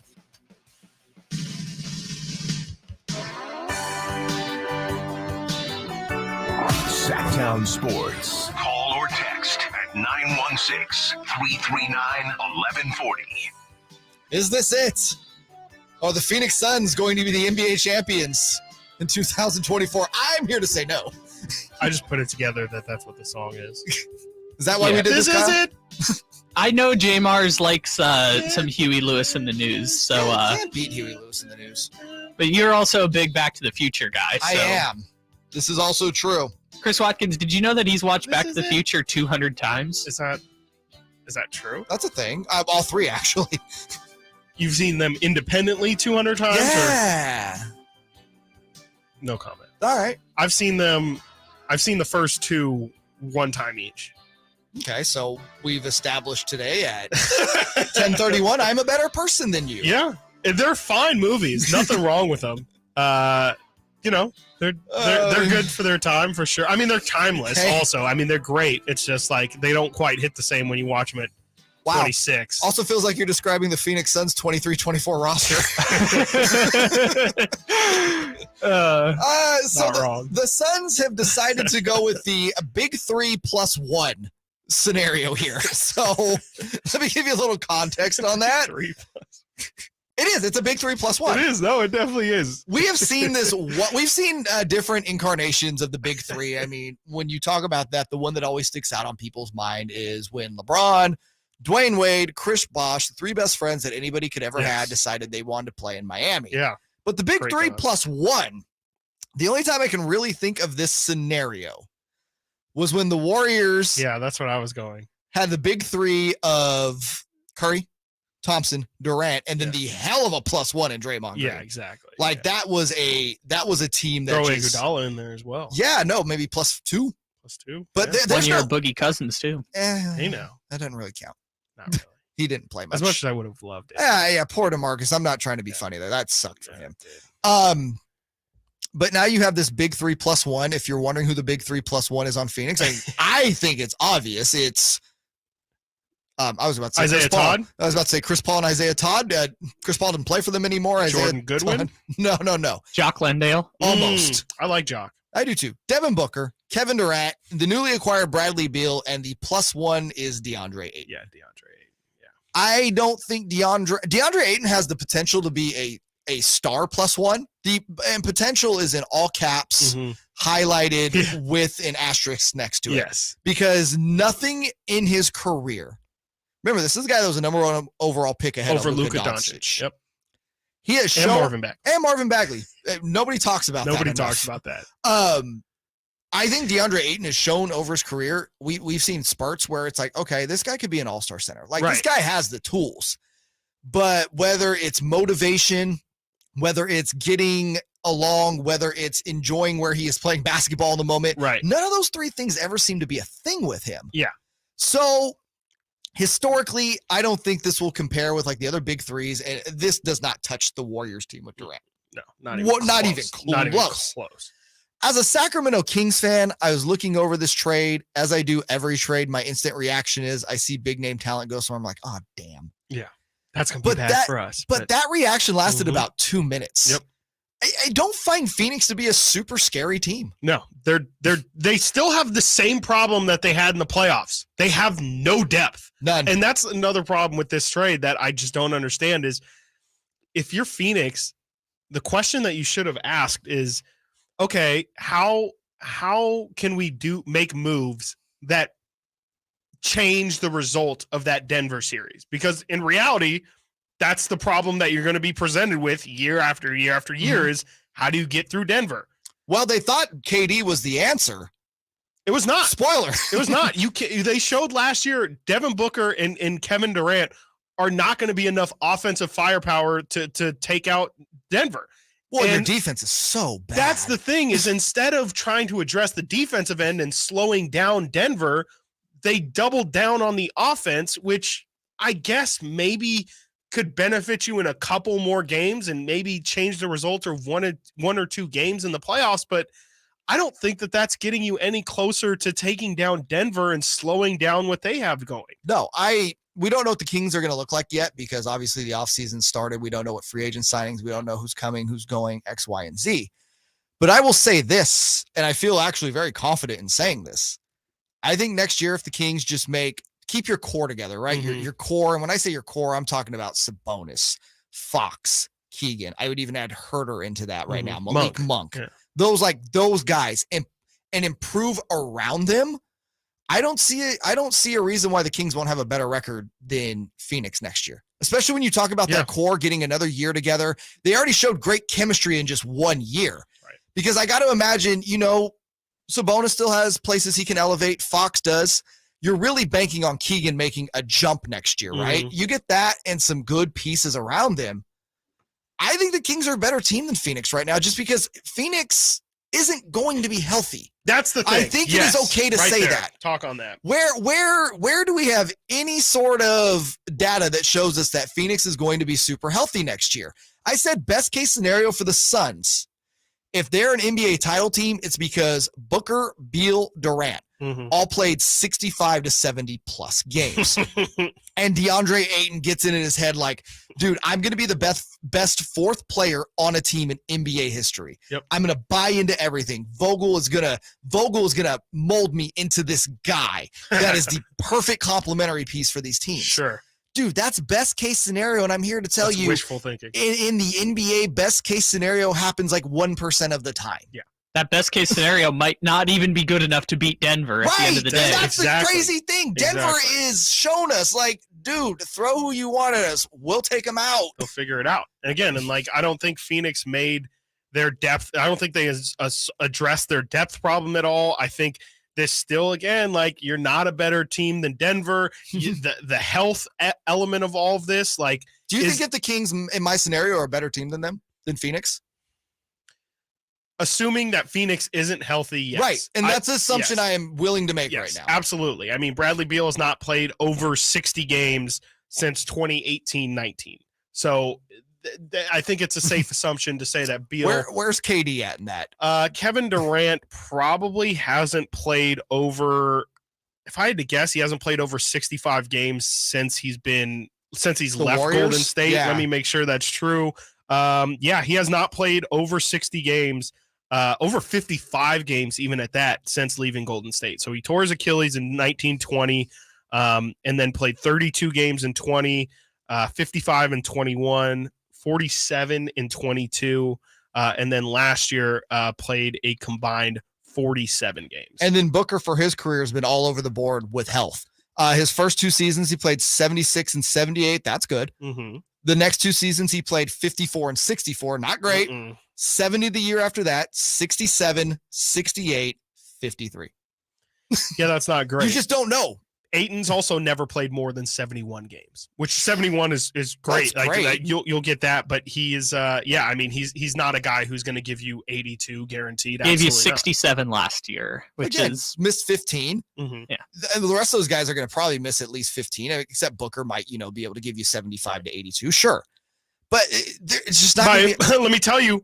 S3: Sactown Sports. Call or text at 916-339-1140.
S5: Is this it? Are the Phoenix Suns going to be the NBA champions in 2024? I'm here to say no.
S6: I just put it together that that's what the song is.
S5: Is that why we did this?
S6: This is it.
S2: I know JayMarzz likes some Huey Lewis in the News, so
S5: can't beat Huey Lewis in the News.
S2: But you're also a big Back to the Future guy. So.
S5: I am. This is also true.
S2: Chris Watkins, did you know that he's watched Back to the Future 200 times?
S6: Is that true?
S5: That's a thing. All 3, actually.
S6: You've seen them independently 200 times?
S5: Yeah.
S6: Or? No comment.
S5: All right.
S6: I've seen the first 2 one time each.
S5: Okay, so we've established today at 10:31, I'm a better person than you.
S6: Yeah, they're fine movies. Nothing wrong with them. They're good for their time for sure. I mean, they're timeless.
S5: Okay.
S6: Also, I mean, they're great. It's just like they don't quite hit the same when you watch them at 26.
S5: Also feels like you're describing the Phoenix Suns 23-24 roster.
S6: Not wrong.
S5: The Suns have decided to go with the big 3+1 scenario here. So let me give you a little context on that.
S6: 3+.
S5: It is. It's a big 3+1.
S6: It is. No, it definitely is.
S5: We have seen this. We've seen different incarnations of the big 3. I mean, when you talk about that, the one that always sticks out on people's mind is when LeBron, Dwayne Wade, Chris Bosh, the 3 best friends that anybody could ever have, decided they wanted to play in Miami.
S6: Yeah.
S5: But the big
S6: Great
S5: 3+1, the only time I can really think of this scenario was when the Warriors.
S6: Yeah, that's what I was going.
S5: Had the big 3 of Curry, Thompson, Durant, and then the hell of a +1 in Draymond Green.
S6: Yeah, exactly.
S5: That was a team that
S6: throw
S5: just,
S6: Iguodala in there as well.
S5: Yeah, no, maybe +2.
S6: +2.
S5: But
S6: yeah.
S5: there's
S2: no Boogie Cousins too.
S6: Hey, no,
S5: that doesn't really count.
S6: Not really.
S5: He didn't play much.
S6: As much as I would have loved it.
S5: Yeah, poor DeMarcus. I'm not trying to be funny there. That sucked for him. But now you have this big 3+1. If you're wondering who the big 3+1 is on Phoenix, I think it's obvious. It's I was about to say
S6: Isaiah
S5: Chris Paul.
S6: Todd.
S5: I was about to say Chris Paul and Isaiah Todd. Chris Paul didn't play for them anymore.
S6: Jordan Goodwin.
S5: Todd. No.
S2: Jock Landale.
S5: Almost.
S6: I like Jock.
S5: I do too. Devin Booker, Kevin Durant, the newly acquired Bradley Beal, and the +1 is DeAndre Ayton.
S6: Yeah, DeAndre Ayton. Yeah.
S5: I don't think DeAndre Ayton has the potential to be a star +1. And potential is in all caps, highlighted with an asterisk next to it.
S6: Yes.
S5: Because nothing in his career. Remember, this is a guy that was a number 1 overall pick ahead
S6: over
S5: of
S6: Luka
S5: Luka
S6: Doncic. Yep.
S5: He has shown Marvin Bagley. Nobody talks about that.
S6: Nobody talks about that.
S5: I think DeAndre Ayton has shown over his career. We've seen spurts where it's like, okay, this guy could be an all-star center. Like this guy has the tools, but whether it's motivation, whether it's getting along, whether it's enjoying where he is playing basketball in the moment, none of those three things ever seem to be a thing with him.
S6: Yeah.
S5: So historically, I don't think this will compare with like the other big threes, and this does not touch the Warriors team with Durant.
S6: No, not even close.
S5: Not even close.
S6: Not even close.
S5: As a Sacramento Kings fan, I was looking over this trade. As I do every trade, my instant reaction is I see big name talent go somewhere. I'm like, oh, damn.
S6: Yeah, that's going to be bad for us.
S5: But that reaction lasted about 2 minutes.
S6: Yep.
S5: I don't find Phoenix to be a super scary team.
S6: No, they still have the same problem that they had in the playoffs. They have no depth.
S5: None.
S6: And that's another problem with this trade that I just don't understand is if you're Phoenix, the question that you should have asked is, okay, how can we make moves that change the result of that Denver series? Because in reality, that's the problem that you're going to be presented with year after year after year is how do you get through Denver?
S5: Well, they thought KD was the answer.
S6: It was not.
S5: Spoiler.
S6: It was not. They showed last year Devin Booker and Kevin Durant are not going to be enough offensive firepower to take out Denver.
S5: Well, your defense is so bad.
S6: That's the thing is instead of trying to address the defensive end and slowing down Denver, they doubled down on the offense, which I guess maybe could benefit you in a couple more games and maybe change the result of one or two games in the playoffs. But I don't think that that's getting you any closer to taking down Denver and slowing down what they have going.
S5: No, we don't know what the Kings are going to look like yet because obviously the offseason started. We don't know what free agent signings. We don't know who's coming, who's going, X, Y, and Z. But I will say this, and I feel actually very confident in saying this. I think next year if the Kings just keep your core together, right? Your core, and when I say your core, I'm talking about Sabonis, Fox, Keegan. I would even add Herter into that right now. Malik Monk.
S6: Yeah.
S5: Those guys and improve around them. I don't see a reason why the Kings won't have a better record than Phoenix next year, especially when you talk about that core getting another year together. They already showed great chemistry in just 1 year.
S6: Right.
S5: Because I got to imagine, Sabonis still has places he can elevate. Fox does. You're really banking on Keegan making a jump next year, right? You get that and some good pieces around him. I think the Kings are a better team than Phoenix right now just because Phoenix isn't going to be healthy.
S6: That's the thing.
S5: I think it is okay to say that.
S6: Talk on that.
S5: Where do we have any sort of data that shows us that Phoenix is going to be super healthy next year? I said best case scenario for the Suns. If they're an NBA title team, it's because Booker, Beal, Durant all played 65 to 70 plus games. And DeAndre Ayton gets in his head like, dude, I'm going to be the best fourth player on a team in NBA history.
S6: Yep.
S5: I'm going to buy into everything. Vogel is going to mold me into this guy that is the perfect complementary piece for these teams.
S6: Sure.
S5: Dude, that's best case scenario. And I'm here to tell you
S6: wishful thinking.
S5: In the NBA, best case scenario happens like 1% of the time.
S6: Yeah.
S2: That best case scenario might not even be good enough to beat Denver at the end of the day.
S5: That's the crazy thing. Denver is shown us like, dude, throw who you want at us. We'll take them out.
S6: They'll figure it out. And again, I don't think Phoenix made their depth. I don't think they addressed their depth problem at all. I think this still, again, you're not a better team than Denver. The health element of all of this, do
S5: you think if the Kings in my scenario are a better team than Phoenix?
S6: Assuming that Phoenix isn't healthy, yes.
S5: Right, and that's an assumption I am willing to make right now.
S6: Absolutely. I mean, Bradley Beal has not played over 60 games since 2018-19. So I think it's a safe assumption to say that Beal.
S5: Where's KD at in that?
S6: Kevin Durant probably hasn't played over. If I had to guess, he hasn't played over 65 games since he's left
S5: Warriors?
S6: Golden State.
S5: Yeah.
S6: Let me make sure that's true. He has not played over 60 games, over 55 games even at that since leaving Golden State. So he tore his Achilles in 1920, and then played 32 games in 20, 55 in 21, 47 in 22, and then last year played a combined 47 games.
S5: And then Booker for his career has been all over the board with health. His first 2 seasons, he played 76 and 78. That's good. The next 2 seasons, he played 54 and 64. Not great. 70 the year after that, 67, 68, 53.
S6: Yeah, that's not great.
S5: You just don't know.
S6: Ayton's also never played more than 71 games, which 71 is great.
S5: That's great.
S6: You'll get that, but he is he's not a guy who's going to give you 82 guaranteed.
S2: Gave you
S6: Absolutely not.
S2: 67 last year, which
S5: Again,
S2: is
S5: missed 15.
S6: Mm-hmm.
S2: Yeah.
S5: And the rest of those guys are going to probably miss at least 15, except Booker might, be able to give you 75 to 82. Sure. But it's just not.
S6: Let me tell you,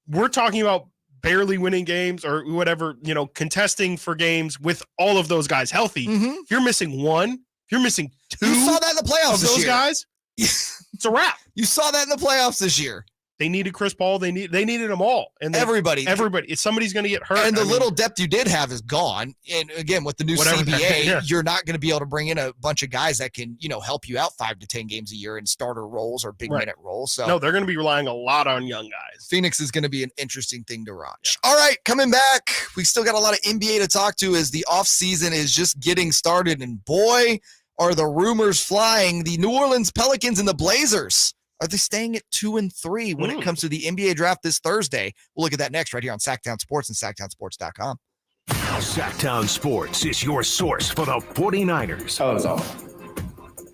S6: we're talking about barely winning games or whatever, contesting for games with all of those guys healthy. If you're missing one, if you're missing 2,
S5: you saw that in the playoffs
S6: of
S5: this
S6: those
S5: year.
S6: guys, it's a wrap.
S5: You saw that in the playoffs this year.
S6: They needed Chris Paul. They needed them all. And
S5: everybody.
S6: If somebody's going to get hurt.
S5: And the little depth you did have is gone. And again, with the new CBA, you're not going to be able to bring in a bunch of guys that can, help you out 5 to 10 games a year in starter roles or big minute roles. So
S6: no, they're going to be relying a lot on young guys.
S5: Phoenix is going to be an interesting thing to watch. Yeah. All right, coming back. We still got a lot of NBA to talk to as the offseason is just getting started. And boy, are the rumors flying. The New Orleans Pelicans and the Blazers. Are they staying at 2 and 3 when it comes to the NBA draft this Thursday? We'll look at that next right here on Sactown Sports and SactownSports.com.
S3: Sactown Sports is your source for the 49ers.
S7: Oh, it was awful.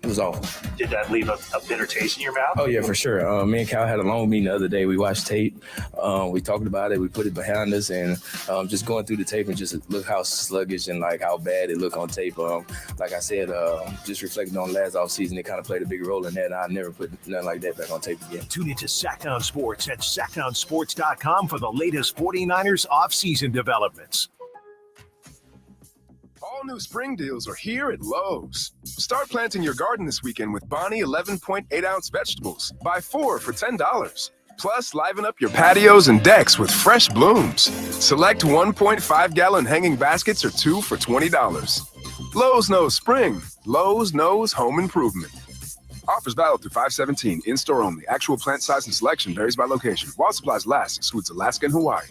S7: It was awful.
S8: Did that leave a bitter taste in your mouth?
S7: Oh, yeah, for sure. Me and Kyle had a long meeting the other day. We watched tape. We talked about it. We put it behind us. And just going through the tape and just look how sluggish and like how bad it looked on tape. Like I said, just reflecting on last offseason, it kind of played a big role in that. I never put nothing like that back on tape again.
S3: Tune into Sactown Sports at SactownSports.com for the latest 49ers offseason developments.
S9: All new spring deals are here at Lowe's. Start planting your garden this weekend with Bonnie 11.8-ounce vegetables. Buy 4 for $10. Plus, liven up your patios and decks with fresh blooms. Select 1.5-gallon hanging baskets or 2 for $20. Lowe's knows spring. Lowe's knows home improvement. Offers valid through 5/17. In-store only. Actual plant size and selection varies by location. While supplies last, excludes Alaska and Hawaii.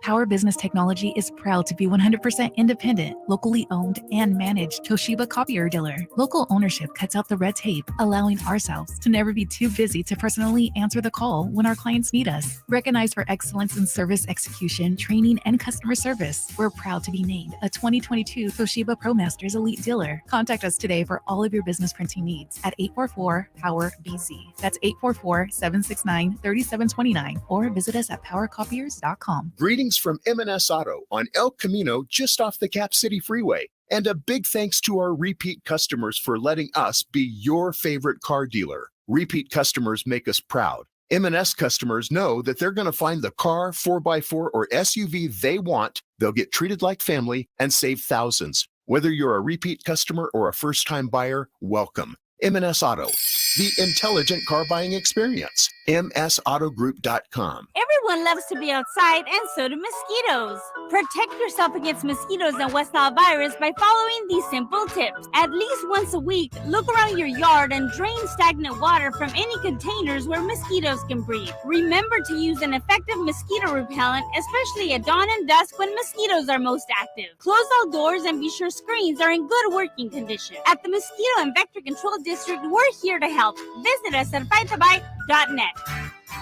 S10: Power Business Technology is proud to be 100% independent, locally owned, and managed Toshiba copier dealer. Local ownership cuts out the red tape, allowing ourselves to never be too busy to personally answer the call when our clients need us. Recognized for excellence in service execution, training, and customer service, we're proud to be named a 2022 Toshiba ProMasters Elite Dealer. Contact us today for all of your business printing needs at 844-POWER-BZ. That's 844-769-3729, or visit us at powercopiers.com.
S11: Greetings from M&S Auto on El Camino, just off the Cap City Freeway. And a big thanks to our repeat customers for letting us be your favorite car dealer. Repeat customers make us proud. M&S customers know that they're going to find the car, 4x4, or SUV they want. They'll get treated like family and save thousands. Whether you're a repeat customer or a first-time buyer, welcome. M&S Auto, the intelligent car buying experience. MSAutogroup.com.
S13: Everyone loves to be outside, and so do mosquitoes. Protect yourself against mosquitoes and West Nile virus by following these simple tips. At least once a week, look around your yard and drain stagnant water from any containers where mosquitoes can breed. Remember to use an effective mosquito repellent, especially at dawn and dusk when mosquitoes are most active. Close all doors and be sure screens are in good working condition. At the Mosquito and Vector Control District, we're here to help. Visit us at fighttobite.net.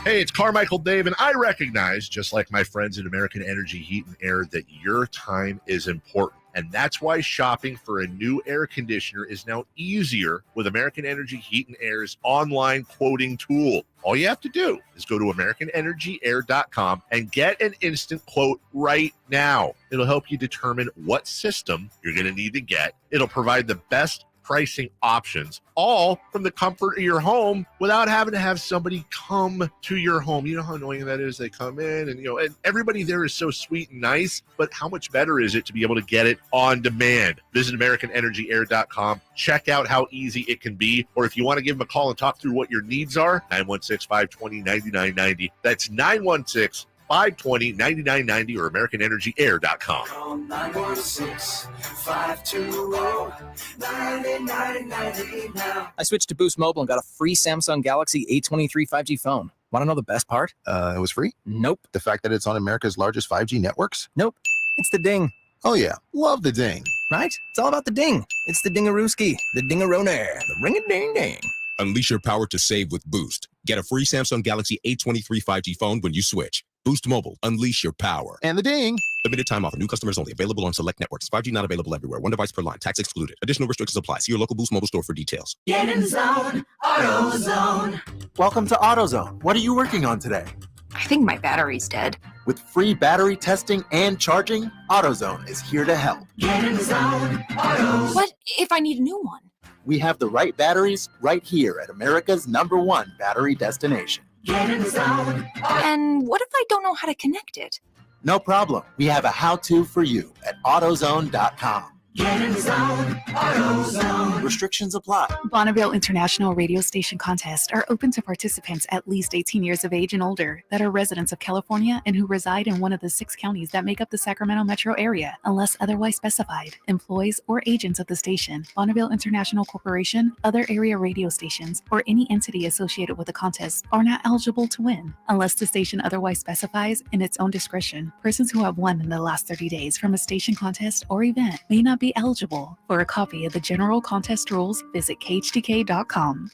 S15: Hey, it's Carmichael Dave, and I recognize, just like my friends at American Energy Heat and Air, that your time is important. And that's why shopping for a new air conditioner is now easier with American Energy Heat and Air's online quoting tool. All you have to do is go to AmericanEnergyAir.com and get an instant quote right now. It'll help you determine what system you're going to need to get. It'll provide the best pricing options, all from the comfort of your home without having to have somebody come to your home. You know how annoying that is? They come in and, and everybody there is so sweet and nice, but how much better is it to be able to get it on demand? Visit AmericanEnergyAir.com. Check out how easy it can be. Or if you want to give them a call and talk through what your needs are, 916-520-9990. That's 916-520-9990 or AmericanEnergyAir.com.
S27: Call 916-520-9990 now.
S28: I switched to Boost Mobile and got a free Samsung Galaxy A23 5G phone. Want to know the best part?
S29: It was free?
S28: Nope.
S29: The fact that it's on America's largest 5G networks?
S28: Nope. It's the ding.
S29: Oh, yeah. Love the ding.
S28: Right? It's all about the ding. It's the dingarooski, the dingaroner, the ring-a-ding-ding.
S14: Unleash your power to save with Boost. Get a free Samsung Galaxy A23 5G phone when you switch. Boost Mobile. Unleash your power.
S29: And the ding.
S14: Limited time offer. New customers only. Available on select networks. 5G not available everywhere. One device per line. Tax excluded. Additional restrictions apply. See your local Boost Mobile store for details.
S27: Get in zone, AutoZone.
S16: Welcome to AutoZone. What are you working on today?
S17: I think my battery's dead.
S16: With free battery testing and charging, AutoZone is here to help.
S27: Get in zone, AutoZone.
S17: What if I need a new one?
S16: We have the right batteries right here at America's #1 battery destination.
S27: Get in zone,
S17: And what if I don't know how to connect it?
S16: No problem. We have a how-to for you at AutoZone.com.
S27: Get in zone, AutoZone.
S16: Restrictions apply.
S10: Bonneville International Radio Station contests are open to participants at least 18 years of age and older that are residents of California and who reside in one of the 6 counties that make up the Sacramento metro area, unless otherwise specified. Employees or agents of the station, Bonneville International Corporation, other area radio stations, or any entity associated with the contest are not eligible to win, unless the station otherwise specifies in its own discretion. Persons who have won in the last 30 days from a station contest or event may not be eligible. For a copy of the general contest rules, visit khtk.com.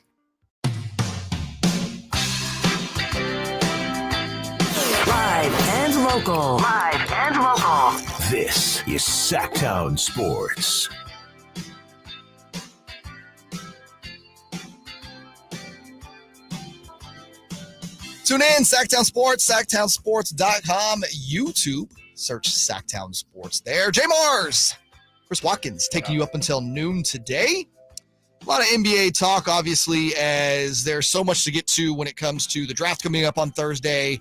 S27: Live and local. Live and local.
S3: This is Sactown Sports.
S5: Tune in, Sactown Sports, SactownSports.com, YouTube. Search Sactown Sports there. JayMarzz, Chris Watkins taking you up until noon today. A lot of NBA talk, obviously, as there's so much to get to when it comes to the draft coming up on Thursday.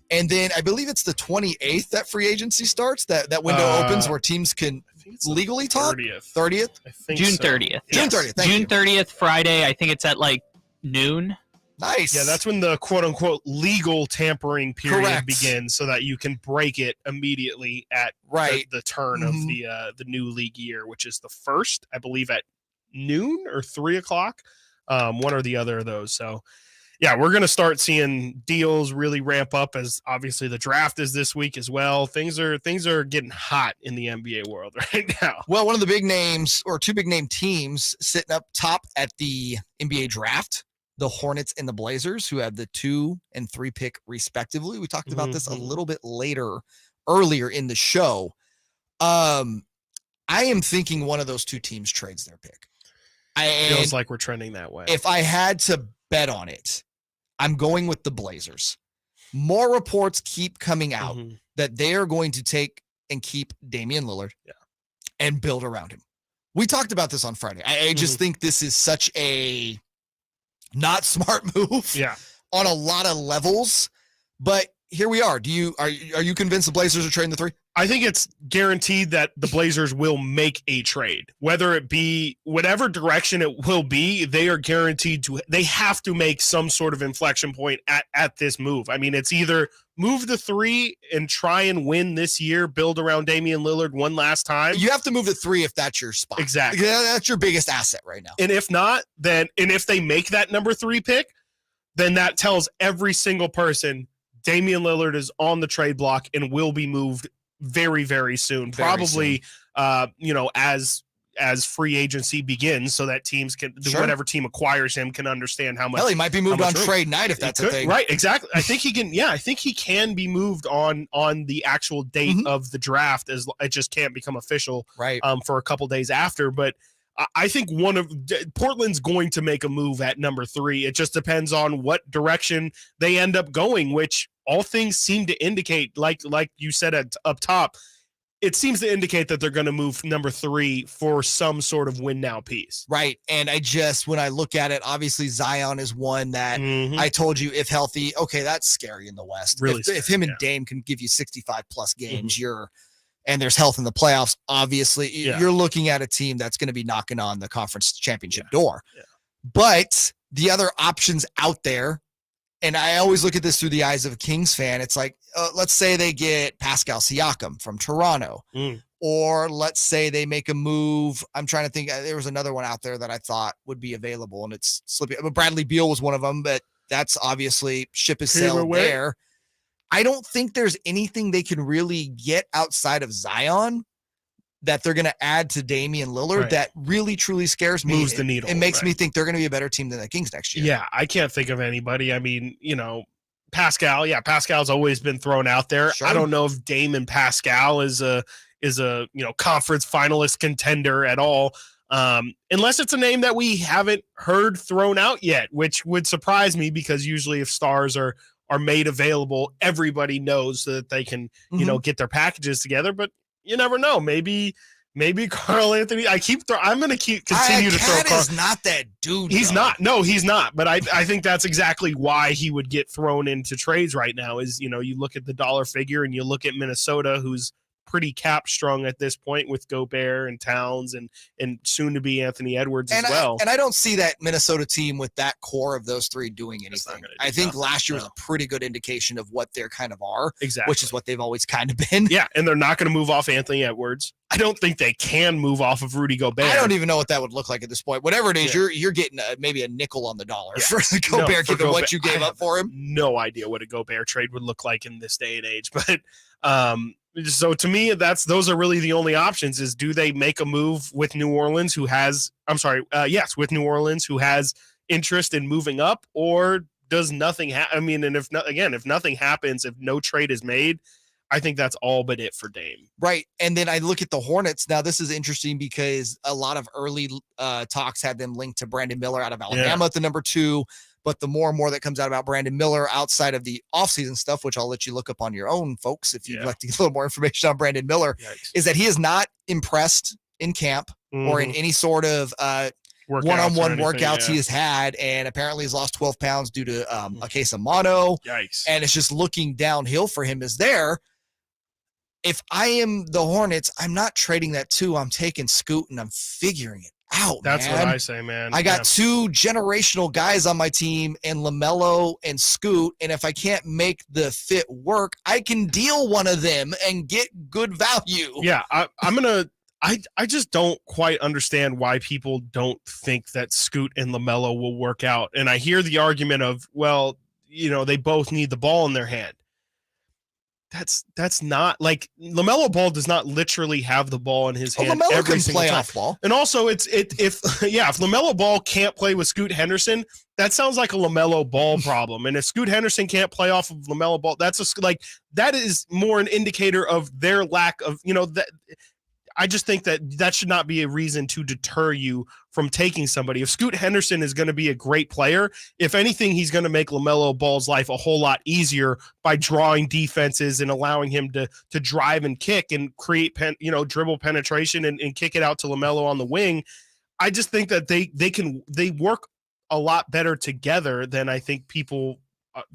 S5: And then I believe it's the 28th that free agency starts, that window opens where teams can legally talk. 30th?
S2: I think June 30th.
S5: June 30th.
S2: June 30th, Friday. I think it's at like noon.
S5: Nice.
S6: Yeah, that's when the quote-unquote legal tampering period
S5: Correct.
S6: begins, so that you can break it immediately at the turn of the new league year, which is the first, I believe, at noon or 3 o'clock, one or the other of those. So, yeah, we're going to start seeing deals really ramp up, as obviously the draft is this week as well. Things are getting hot in the NBA world right now.
S5: Well, one of the big names, or 2 big name teams sitting up top at the NBA draft, the Hornets and the Blazers, who have the 2 and 3 pick respectively. We talked about this a little bit earlier in the show. I am thinking one of those 2 teams trades their pick.
S6: Feels like we're trending that way.
S5: If I had to bet on it, I'm going with the Blazers. More reports keep coming out that they are going to take and keep Damian Lillard and build around him. We talked about this on Friday. I just think this is such a not smart move on a lot of levels, but here we are. Are you convinced the Blazers are trading the 3?
S6: I think it's guaranteed that the Blazers will make a trade, whether it be whatever direction it will be. They are guaranteed they have to make some sort of inflection point at this move. I mean, it's either move the 3 and try and win this year, build around Damian Lillard one last time.
S5: You have to move the 3 if that's your spot.
S6: Exactly.
S5: Yeah, that's your biggest asset right now.
S6: And if not, and if they make that number 3 pick, then that tells every single person Damian Lillard is on the trade block and will be moved very, very soon. Probably, as free agency begins, so that teams can, whatever team acquires him, can understand how much.
S5: Hell, he might be moved on trade night if that's a thing.
S6: Right, exactly. I think he can. Yeah, I think he can be moved on the actual date of the draft, as it just can't become official for a couple days after. But I think Portland's going to make a move at number 3. It just depends on what direction they end up going, which all things seem to indicate, like you said up top, it seems to indicate that they're going to move number 3 for some sort of win now piece.
S5: Right. And when I look at it, obviously Zion is one that I told you, if healthy, okay, that's scary in the West.
S6: Really
S5: if him and Dame can give you 65 plus games, and there's health in the playoffs, obviously you're looking at a team that's going to be knocking on the conference championship door. Yeah. But the other options out there, and I always look at this through the eyes of a Kings fan, it's like, let's say they get Pascal Siakam from Toronto, or let's say they make a move. I'm trying to think. There was another one out there that I thought would be available, and it's slipping. Bradley Beal was one of them, but that's obviously ship is sailed there. I don't think there's anything they can really get outside of Zion that they're going to add to Damian Lillard
S6: Right.
S5: that really, truly scares me.
S6: Moves the needle,
S5: It makes
S6: right.
S5: me think they're going to be a better team than the Kings next year.
S6: Yeah, I can't think of anybody. I mean, Pascal. Yeah, Pascal's always been thrown out there.
S5: Sure.
S6: I don't know if Dame and Pascal is a conference finalist contender at all. Unless it's a name that we haven't heard thrown out yet, which would surprise me because usually if stars are made available, everybody knows so that they can, get their packages together. But you never know. Maybe Carl Anthony. I'm going to continue to throw.
S5: Cat is not that dude.
S6: He's
S5: though.
S6: not. No, he's not. But I think that's exactly why he would get thrown into trades right now. Is you look at the dollar figure and you look at Minnesota, who's pretty cap strung at this point with Gobert and Towns and soon to be Anthony Edwards as well.
S5: And I don't see that Minnesota team with that core of those three doing anything. I think last year was a pretty good indication of what they kind of are,
S6: Exactly.
S5: which is what they've always kind of been.
S6: Yeah, and they're not going to move off Anthony Edwards. I don't think they can move off of Rudy Gobert.
S5: I don't even know what that would look like at this point. Whatever it is, you're getting maybe a nickel on the dollar for Gobert, given what you gave up for him.
S6: No idea what a Gobert trade would look like in this day and age. But so to me, those are really the only options. Is do they make a move with New Orleans, with New Orleans, who has interest in moving up, or does nothing happen? I mean, and if nothing happens, if no trade is made, I think that's all but it for Dame.
S5: Right. And then I look at the Hornets. Now, this is interesting because a lot of early talks had them linked to Brandon Miller out of Alabama at the number 2. But the more and more that comes out about Brandon Miller outside of the offseason stuff, which I'll let you look up on your own, folks, if you'd like to get a little more information on Brandon Miller, is that he is not impressed in camp or in any sort of one-on-one workouts he has had, and apparently he's lost 12 pounds due to a case of mono.
S6: Yikes.
S5: And it's just looking downhill for him is there. If I am the Hornets, I'm not trading that 2. I'm taking Scoot and I'm figuring it out.
S6: That's
S5: man.
S6: what I say, man.
S5: I got 2 generational guys on my team and LaMelo and Scoot. And if I can't make the fit work, I can deal one of them and get good value.
S6: Yeah. I just don't quite understand why people don't think that Scoot and LaMelo will work out. And I hear the argument of, well, they both need the ball in their hand. That's not like LaMelo Ball does not literally have the ball in his hand.
S5: LaMelo
S6: every
S5: can
S6: single
S5: play
S6: time.
S5: off ball.
S6: And also if LaMelo Ball can't play with Scoot Henderson, that sounds like a LaMelo Ball problem. And if Scoot Henderson can't play off of LaMelo Ball, that is more an indicator of their lack of, that I just think that should not be a reason to deter you from taking somebody. If Scoot Henderson is going to be a great player, if anything, he's going to make LaMelo Ball's life a whole lot easier by drawing defenses and allowing him to drive and kick and create dribble penetration and kick it out to LaMelo on the wing. I just think that they work a lot better together than I think people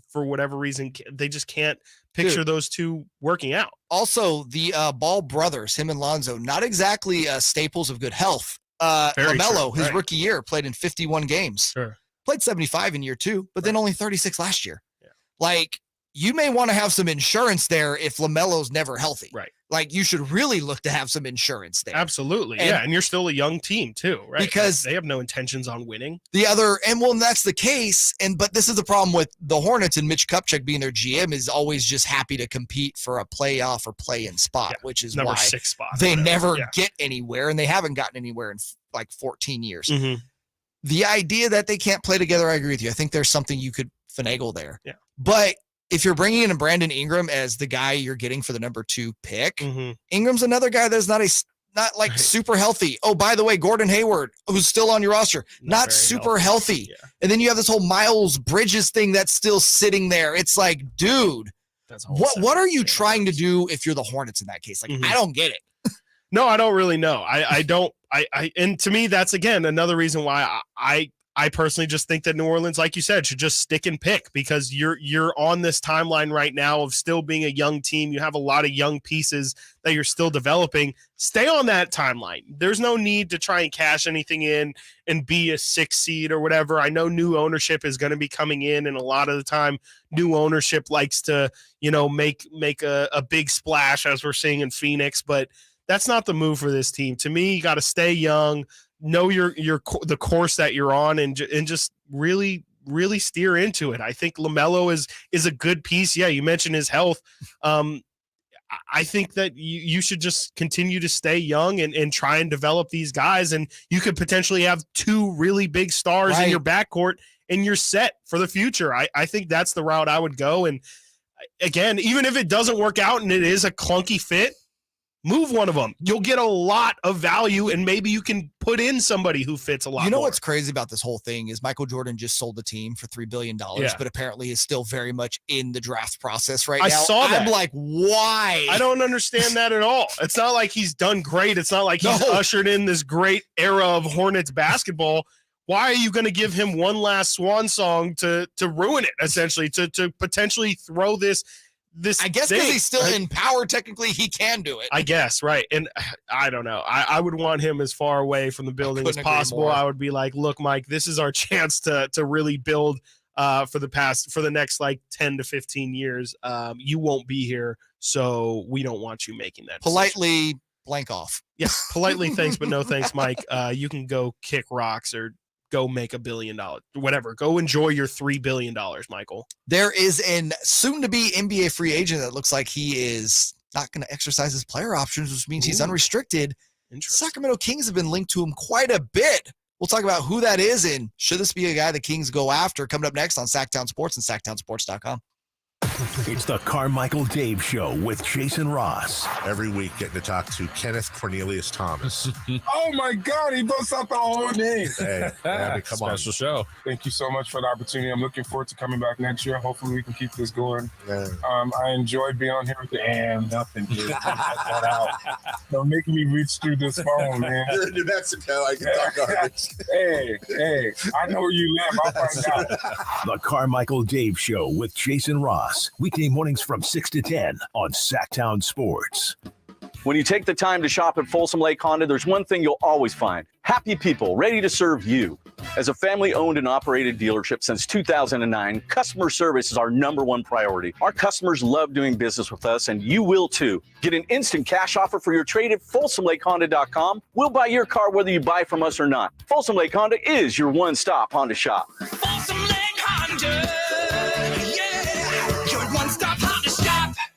S6: for whatever reason they just can't picture those two working out.
S5: Also, the Ball brothers, him and Lonzo, not exactly staples of good health. LaMelo, his rookie year, played in 51 games.
S6: Sure.
S5: Played 75 in year 2, but then only 36 last year. Yeah. Like, you may want to have some insurance there if LaMelo's never healthy.
S6: Right.
S5: Like, you should really look to have some insurance there.
S6: Absolutely. And you're still a young team too, right?
S5: Because
S6: they have no intentions on winning.
S5: That's the case. But this is the problem with the Hornets and Mitch Kupchak being their GM is always just happy to compete for a playoff or play-in spot, which is
S6: number
S5: why
S6: 6 spot.
S5: They never get anywhere, and they haven't gotten anywhere in like 14 years.
S6: Mm-hmm.
S5: The idea that they can't play together, I agree with you. I think there's something you could finagle there.
S6: Yeah.
S5: But if you're bringing in Brandon Ingram as the guy you're getting for the number 2 pick, Ingram's another guy that's not super healthy. Oh, by the way, Gordon Hayward, who's still on your roster, not super healthy. Yeah. And then you have this whole Miles Bridges thing that's still sitting there. It's like, dude, what are you trying to do if you're the Hornets in that case? Like, I don't get it.
S6: No, I don't really know. I don't. And to me, that's again another reason why I personally just think that New Orleans, like you said, should just stick and pick because you're on this timeline right now of still being a young team. You have a lot of young pieces that you're still developing. Stay on that timeline. There's no need to try and cash anything in and be a 6 seed or whatever. I know new ownership is going to be coming in, and a lot of the time new ownership likes to, make a big splash as we're seeing in Phoenix, but that's not the move for this team. To me, you got to stay young, know the course that you're on, and just really steer into it. I think LaMelo is a good piece. Yeah, you mentioned his health. I think that you should just continue to stay young and try and develop these guys. And you could potentially have 2 really big stars in your backcourt and you're set for the future. I think that's the route I would go. And again, even if it doesn't work out and it is a clunky fit, move one of them. You'll get a lot of value, and maybe you can put in somebody who fits a lot more.
S5: You know what's crazy about this whole thing is Michael Jordan just sold the team for $3 billion, but apparently is still very much in the draft process right now.
S6: I saw that.
S5: I'm like, why?
S6: I don't understand that at all. It's not like he's done great. It's not like he's ushered in this great era of Hornets basketball. Why are you going to give him one last swan song to ruin it, essentially, to potentially throw this
S5: I guess because he's still in power, technically he can do it.
S6: I guess, right. And I don't know. I would want him as far away from the building as possible. I would be like, look, Mike, this is our chance to really build for the next like 10 to 15 years. You won't be here, so we don't want you making that
S5: politely
S6: decision.
S5: Blank off.
S6: Yes, politely thanks, but no thanks, Mike. You can go kick rocks or go make $1 billion, whatever. Go enjoy your $3 billion, Michael.
S5: There is an soon-to-be NBA free agent that looks like he is not going to exercise his player options, which means he's unrestricted. Sacramento Kings have been linked to him quite a bit. We'll talk about who that is and should this be a guy the Kings go after, coming up next on Sactown Sports and SactownSports.com.
S3: It's the Carmichael Dave Show with Jason Ross.
S15: Every week getting to talk to Kenneth Cornelius Thomas.
S12: Oh my God, he busts out the whole name.
S15: Hey, come on.
S12: Special show. Thank you so much for the opportunity. I'm looking forward to coming back next year. Hopefully we can keep this going.
S15: Yeah.
S12: I enjoyed being on here with nothing, dude. Don't make me reach through this phone, man.
S15: You're in New Mexico. I can talk garbage.
S12: Hey, I know where you live. I'll find out.
S3: The Carmichael Dave Show with Jason Ross. Weekday mornings from 6 to 10 on Sactown Sports.
S18: When you take the time to shop at Folsom Lake Honda, there's one thing you'll always find. Happy people ready to serve you. As a family-owned and operated dealership since 2009, customer service is our #1 priority. Our customers love doing business with us, and you will too. Get an instant cash offer for your trade at FolsomLakeHonda.com. We'll buy your car whether you buy from us or not. Folsom Lake Honda is your one-stop Honda shop.
S19: Folsom Lake Honda.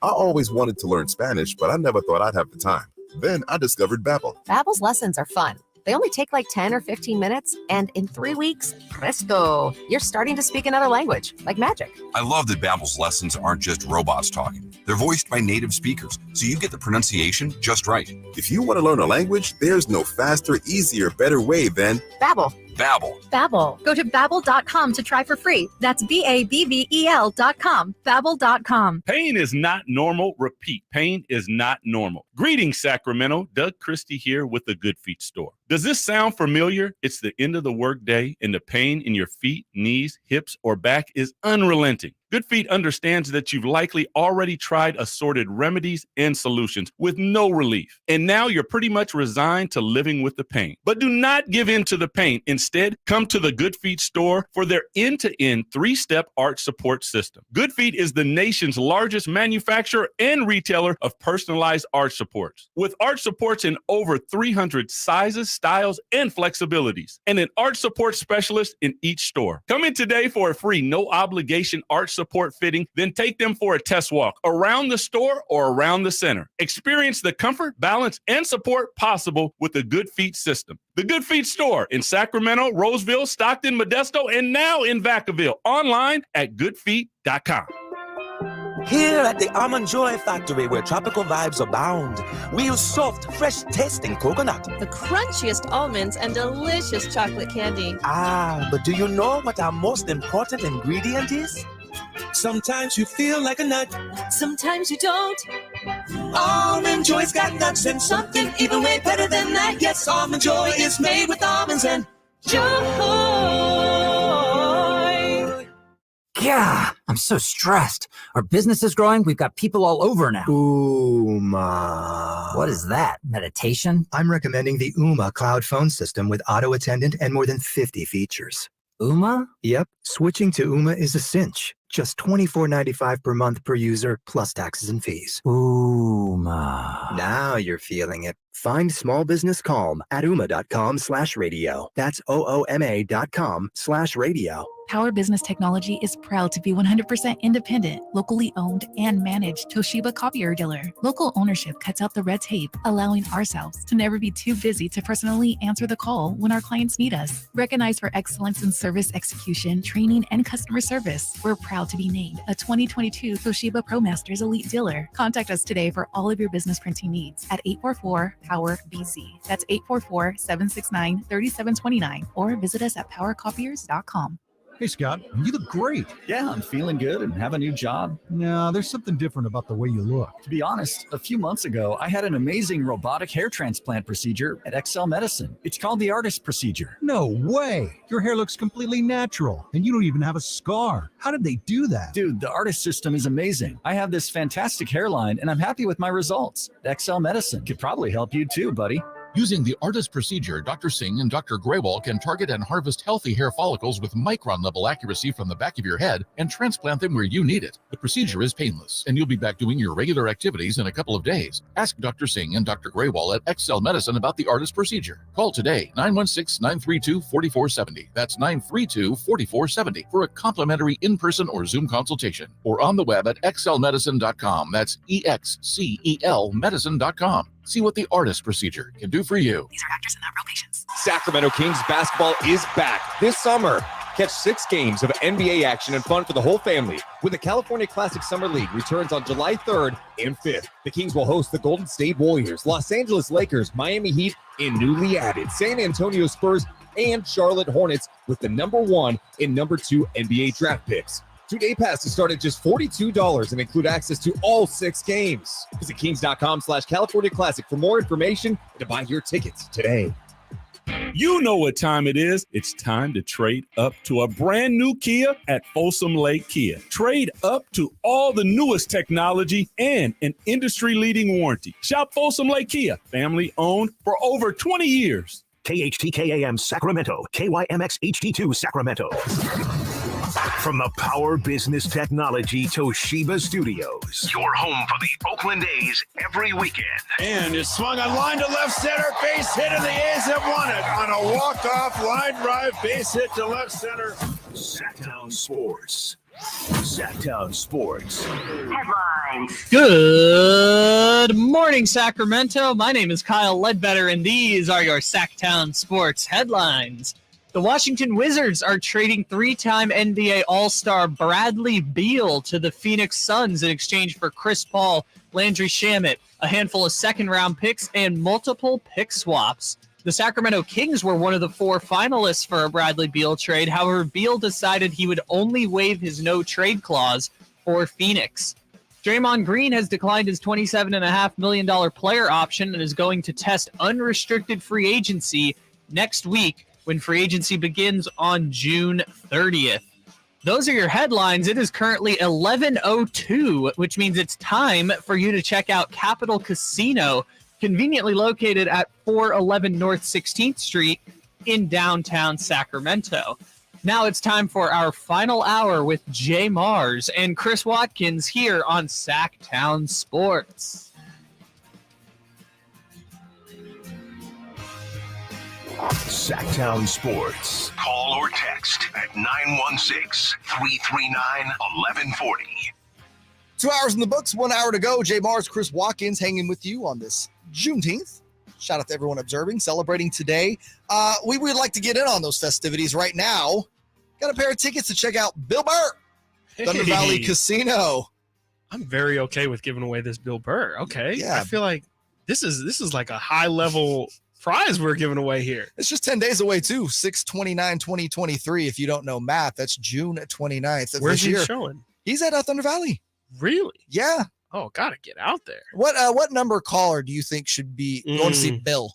S20: I always wanted to learn Spanish, but I never thought I'd have the time. Then I discovered Babbel.
S21: Babbel's lessons are fun. They only take like 10 or 15 minutes, and in 3 weeks, presto, you're starting to speak another language, like magic.
S22: I love that Babbel's lessons aren't just robots talking. They're voiced by native speakers, so you get the pronunciation just right.
S20: If you want to learn a language, there's no faster, easier, better way than
S21: Babbel.
S22: Babbel.
S21: Babbel. Go to Babbel.com to try for free. That's BABBEL.com. Babbel.com.
S23: Pain is not normal. Repeat, pain is not normal. Greetings, Sacramento. Doug Christie here with the Good Feet store. Does this sound familiar? It's the end of the workday, and the pain in your feet, knees, hips, or back is unrelenting. Good Feet understands that you've likely already tried assorted remedies and solutions with no relief. And now you're pretty much resigned to living with the pain. But do not give in to the pain. Instead, come to the Good Feet store for their end-to-end 3-step arch support system. Good Feet is the nation's largest manufacturer and retailer of personalized arch supports. With arch supports in over 300 sizes, styles, and flexibilities, and an arch support specialist in each store. Come in today for a free, no-obligation arch support fitting, then take them for a test walk around the store or around the center. Experience the comfort, balance, and support possible with the Good Feet system. The Good Feet store in Sacramento, Roseville, Stockton, Modesto, and now in Vacaville. Online at goodfeet.com.
S27: Here at the Almond Joy Factory, where tropical vibes abound, we use soft, fresh-tasting coconut.
S24: The crunchiest almonds and delicious chocolate candy.
S27: Ah, but do you know what our most important ingredient is? Sometimes you feel like a nut.
S24: Sometimes you don't.
S27: Almond Joy's got nuts and something even way better than that. Yes, Almond Joy is made with almonds and joy.
S25: Yeah, I'm so stressed. Our business is growing. We've got people all over now.
S30: Ooma.
S25: What is that? Meditation?
S30: I'm recommending the Ooma cloud phone system with auto attendant and more than 50 features.
S25: Ooma?
S30: Yep. Switching to Ooma is a cinch. Just $24.95 per month per user, plus taxes and fees.
S25: Ooma.
S30: Now you're feeling it. Find small business calm at ooma.com/radio. That's OOMA.com/radio.
S10: Power Business Technology is proud to be 100% independent, locally owned, and managed Toshiba copier dealer. Local ownership cuts out the red tape, allowing ourselves to never be too busy to personally answer the call when our clients need us. Recognized for excellence in service execution, training, and customer service, we're proud to be named a 2022 Toshiba ProMasters Elite Dealer. Contact us today for all of your business printing needs at 844-POWER-BZ. That's 844-769-3729, or visit us at powercopiers.com.
S1: Hey, Scott, you look great.
S4: Yeah, I'm feeling good and have a new job.
S1: No, there's something different about the way you look.
S4: To be honest, a few months ago, I had an amazing robotic hair transplant procedure at XL Medicine. It's called the artist procedure.
S1: No way. Your hair looks completely natural, and you don't even have a scar. How did they do that?
S4: Dude, the artist system is amazing. I have this fantastic hairline, and I'm happy with my results. XL Medicine could probably help you too, buddy.
S7: Using the ARTIST procedure, Dr. Singh and Dr. Graywall can target and harvest healthy hair follicles with micron-level accuracy from the back of your head and transplant them where you need it. The procedure is painless, and you'll be back doing your regular activities in a couple of days. Ask Dr. Singh and Dr. Graywall at XL Medicine about the ARTIST procedure. Call today, 916-932-4470. That's 932-4470 for a complimentary in-person or Zoom consultation, or on the web at xlmedicine.com. That's EXCEL medicine.com. See what the ARTIST procedure can do for you.
S10: These are actors and not real patients.
S8: Sacramento Kings basketball is back this summer. Catch 6 games of NBA action and fun for the whole family when the California Classic Summer League returns on July 3rd and 5th. The Kings will host the Golden State Warriors, Los Angeles Lakers, Miami Heat, and newly added San Antonio Spurs and Charlotte Hornets with the number 1 and number 2 NBA draft picks. 2-day passes start at just $42 and include access to all 6 games. Visit kings.com/California Classic for more information and to buy your tickets today.
S23: You know what time it is. It's time to trade up to a brand new Kia at Folsom Lake Kia. Trade up to all the newest technology and an industry-leading warranty. Shop Folsom Lake Kia, family owned for over 20 years.
S3: KHTKAM Sacramento, KYMX HD2 Sacramento. From the Power Business Technology Toshiba Studios, your home for the Oakland A's every weekend.
S9: And it's swung on line to left center, base hit, and the A's have won it on a walk-off line drive, base hit to left center.
S3: Sactown Sports. Sactown Sports.
S2: Headlines. Good morning, Sacramento. My name is Kyle Ledbetter, and these are your Sactown Sports headlines. The Washington Wizards are trading 3-time NBA All-Star Bradley Beal to the Phoenix Suns in exchange for Chris Paul, Landry Shamet, a handful of second-round picks, and multiple pick swaps. The Sacramento Kings were one of the 4 finalists for a Bradley Beal trade. However, Beal decided he would only waive his no-trade clause for Phoenix. Draymond Green has declined his $27.5 million player option and is going to test unrestricted free agency next week, when free agency begins on June 30th. Those are your headlines. It is currently 11:02, which means it's time for you to check out Capital Casino, conveniently located at 411 North 16th Street in downtown Sacramento. Now it's time for our final hour with JayMarzz and Chris Watkins here on Sactown Sports.
S3: Sactown Sports. Call or text at 916-339-1140.
S5: 2 hours in the books, 1 hour to go. JayMarzz, Chris Watkins hanging with you on this Juneteenth. Shout out to everyone observing, celebrating today. We would like to get in on those festivities right now. Got a pair of tickets to check out Bill Burr, Thunder Valley Casino.
S6: I'm very okay with giving away this Bill Burr. Okay.
S5: Yeah.
S6: I feel like this is like a high level prize we're giving away here.
S5: It's just 10 days away, too. 6/29/2023. If you don't know math, that's June 29th of
S6: Where's
S5: this
S6: he
S5: year.
S6: showing?
S5: He's at Thunder Valley.
S6: Really?
S5: Yeah.
S6: Oh, gotta get out there.
S5: What number caller do you think should be going to see Bill?